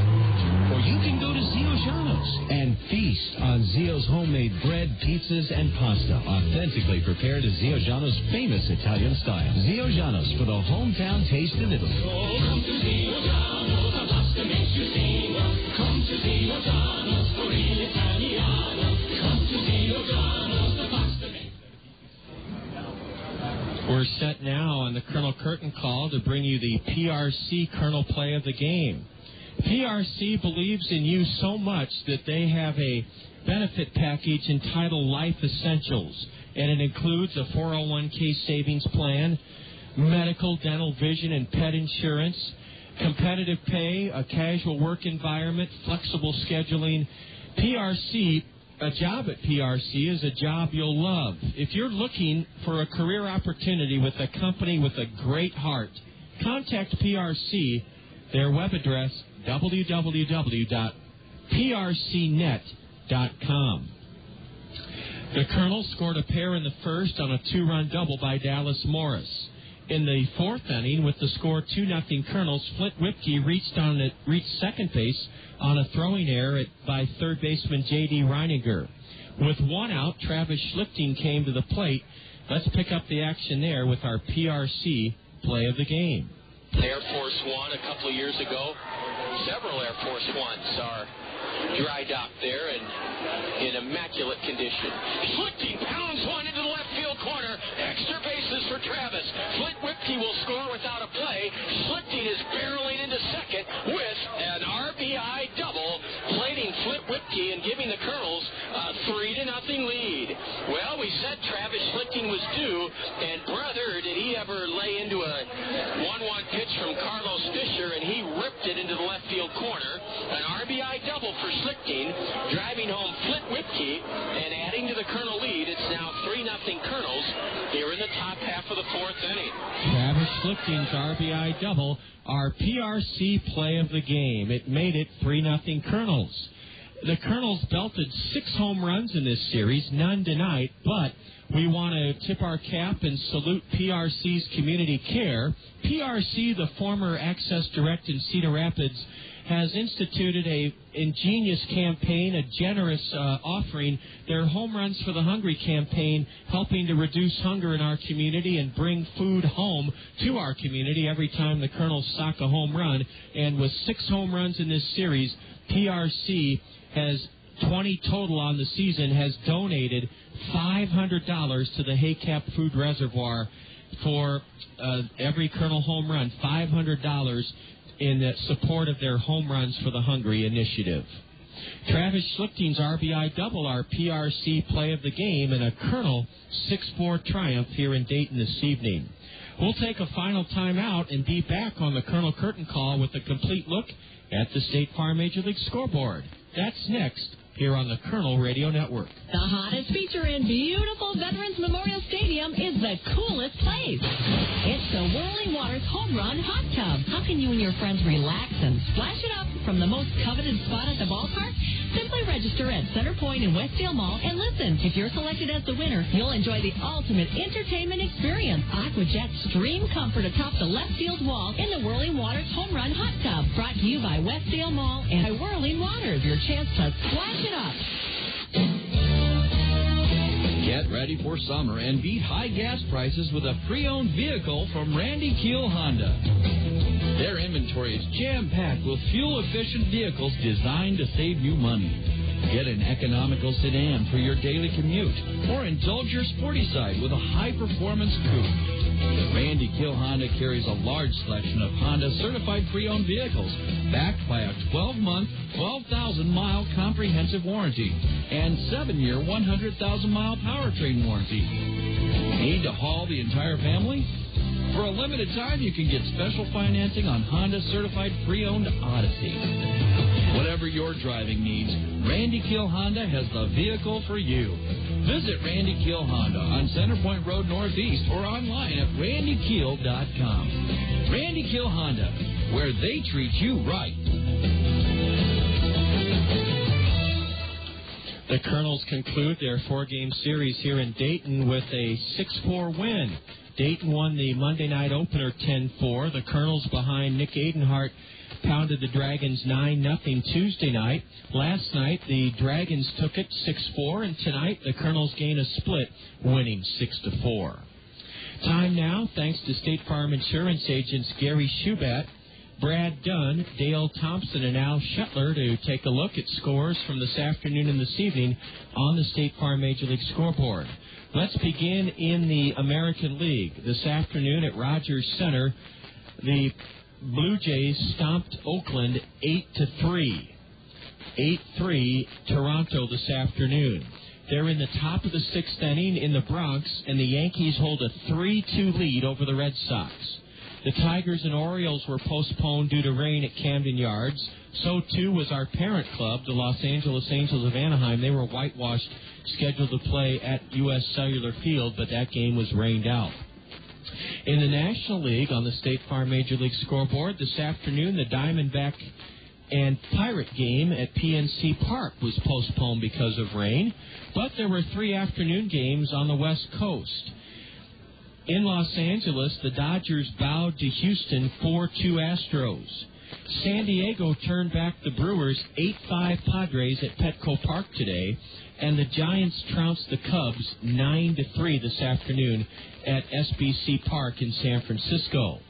[SPEAKER 18] Or you can go to Zio Giano's and feast on Zio's homemade bread, pizzas, and pasta, authentically prepared to Zio Giano's famous Italian style. Zio Giano's for the hometown taste of Italy.
[SPEAKER 1] Oh, come to Zio Giano's, the pasta makes you sing. Come to Zio Giano's.
[SPEAKER 5] We're set now on the Colonel Curtain Call to bring you the PRC Colonel Play of the Game. PRC believes in you so much that they have a benefit package entitled Life Essentials, and it includes a 401k savings plan, medical, dental, vision, and pet insurance, competitive pay, a casual work environment, flexible scheduling. PRC, a job at PRC is a job you'll love. If you're looking for a career opportunity with a company with a great heart, contact PRC. Their web address, www.prcnet.com. The Colonels scored a pair in the first on a 2-run double by Dallas Morris. In the 4th inning, with the score 2-0 Kernels, Flint Whipke reached second base on a throwing error by third baseman J.D. Reininger. With 1 out, Travis Schlichting came to the plate. Let's pick up the action there with our PRC play of the game.
[SPEAKER 13] Air Force One a couple of years ago. Several Air Force Ones are dry docked there and in immaculate condition. Schlichting pounds one into the left field corner. Extra bases for Travis. Flint Whipke will score without a play. Schlichting is barreling into second with an RBI double, plating Flint Whipke and giving the Kernels a 3-0 lead. Well, we said Travis Schlichting was due, and brother, did he ever lay into a 1-1 pitch from Carlos Fisher, and he ripped it into the left field corner. An RBI double for Schlichting, driving home Flint Whipke, and adding to the Colonel lead. It's now 3-0 Kernels here in the top half of the 4th inning.
[SPEAKER 5] Travis Schlichting's RBI double, our PRC play of the game. It made it 3-0 Kernels. The Kernels belted 6 home runs in this series, none tonight, but we want to tip our cap and salute PRC's community care. PRC, the former Access Direct in Cedar Rapids, has instituted a ingenious campaign, a generous offering, their Home Runs for the Hungry campaign, helping to reduce hunger in our community and bring food home to our community every time the Kernels sock a home run. And with 6 home runs in this series, PRC has 20 total on the season, has donated $500 to the Haycap Food Reservoir for every Colonel home run, $500 in support of their Home Runs for the Hungry initiative. Travis Schlichting's RBI double, our PRC play of the game, and a Kernel 6-4 triumph here in Dayton this evening. We'll take a final timeout and be back on the Kernel Curtain Call with a complete look at the State Farm Major League scoreboard. That's next here on the Kernel Radio Network.
[SPEAKER 8] The hottest feature in beautiful Veterans Memorial Stadium is the coolest place. It's the Whirling Waters Home Run Hot Tub. How can you and your friends relax and splash it up from the most coveted spot at the ballpark? Simply register at Center Point in Westdale Mall and listen. If you're selected as the winner, you'll enjoy the ultimate entertainment experience. AquaJet Stream Comfort atop the left field wall in the Whirling Waters Home Run Hot Tub. Brought to you by Westdale Mall and by Whirling Waters. Your chance to splash it up.
[SPEAKER 18] Get ready for summer and beat high gas prices with a pre-owned vehicle from Randy Keel Honda. Their inventory is jam-packed with fuel-efficient vehicles designed to save you money. Get an economical sedan for your daily commute, or indulge your sporty side with a high-performance coupe. Randy Keel Honda carries a large selection of Honda certified pre-owned vehicles, backed by a 12-month, 12,000-mile comprehensive warranty and 7-year, 100,000-mile powertrain warranty. Need to haul the entire family? For a limited time, you can get special financing on Honda certified pre-owned Odyssey. Whatever your driving needs, Randy Keel Honda has the vehicle for you. Visit Randy Keel Honda on Centerpoint Road Northeast or online at randykeel.com. Randy Keel Honda, where they treat you right.
[SPEAKER 5] The Kernels conclude their 4-game series here in Dayton with a 6-4 win. Dayton won the Monday night opener 10-4. The Kernels, behind Nick Adenhart, pounded the Dragons 9-0 Tuesday night. Last night, the Dragons took it 6-4, and tonight the Kernels gain a split, winning 6-4. Time now, thanks to State Farm Insurance agents Gary Schubat, Brad Dunn, Dale Thompson, and Al Shetler to take a look at scores from this afternoon and this evening on the State Farm Major League scoreboard. Let's begin in the American League. This afternoon at Rogers Center, the Blue Jays stomped Oakland 8-3. 8-3 Toronto this afternoon. They're in the top of the 6th inning in the Bronx, and the Yankees hold a 3-2 lead over the Red Sox. The Tigers and Orioles were postponed due to rain at Camden Yards. So, too, was our parent club, the Los Angeles Angels of Anaheim. They were whitewashed, scheduled to play at U.S. Cellular Field, but that game was rained out. In the National League, on the State Farm Major League scoreboard, this afternoon, the Diamondback and Pirate game at PNC Park was postponed because of rain, but there were 3 afternoon games on the West Coast. In Los Angeles, the Dodgers bowed to Houston 4-2 Astros. San Diego turned back the Brewers 8-5 Padres at Petco Park today, and the Giants trounced the Cubs 9-3 this afternoon at SBC Park in San Francisco.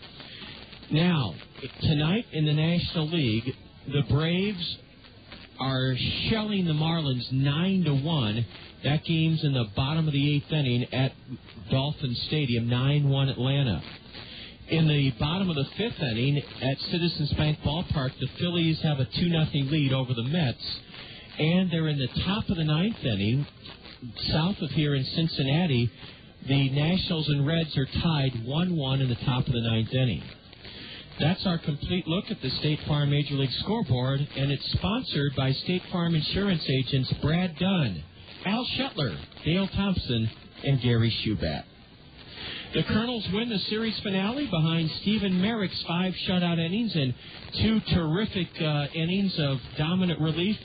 [SPEAKER 5] Now, tonight in the National League, the Braves are shelling the Marlins 9-1. That game's in the bottom of the 8th inning at Dolphin Stadium, 9-1 Atlanta. In the bottom of the 5th inning at Citizens Bank Ballpark, the Phillies have a 2-0 lead over the Mets. And they're in the top of the 9th inning. South of here in Cincinnati, the Nationals and Reds are tied 1-1 in the top of the 9th inning. That's our complete look at the State Farm Major League scoreboard, and it's sponsored by State Farm Insurance agents Brad Dunn, Al Shetler, Dale Thompson, and Gary Schubat. The Kernels win the series finale behind Stephen Merrick's 5 shutout innings and 2 terrific innings of dominant relief,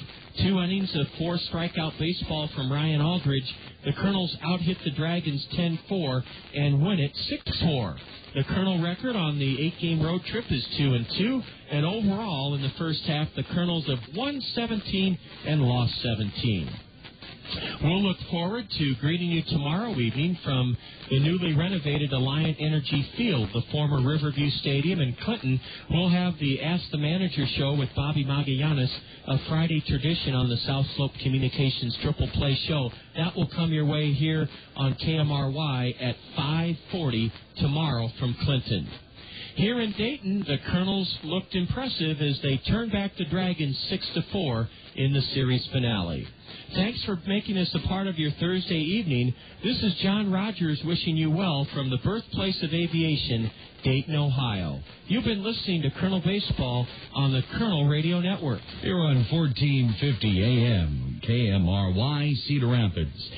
[SPEAKER 5] 2 innings of 4 strikeout baseball from Ryan Aldridge. The Kernels out-hit the Dragons 10-4 and win it 6-4. The Kernel record on the 8-game road trip is 2-2, and overall in the first half, the Kernels have won 17 and lost 17. We'll look forward to greeting you tomorrow evening from the newly renovated Alliant Energy Field, the former Riverview Stadium in Clinton. We'll have the Ask the Manager show with Bobby Magallanes, a Friday tradition on the South Slope Communications Triple Play show. That will come your way here on KMRY at 5:40 tomorrow from Clinton. Here in Dayton, the Kernels looked impressive as they turned back the Dragons 6-4 in the series finale. Thanks for making us a part of your Thursday evening. This is John Rogers wishing you well from the birthplace of aviation, Dayton, Ohio. You've been listening to Kernel Baseball on the Kernel Radio Network.
[SPEAKER 12] Here on 1450 AM, KMRY, Cedar Rapids.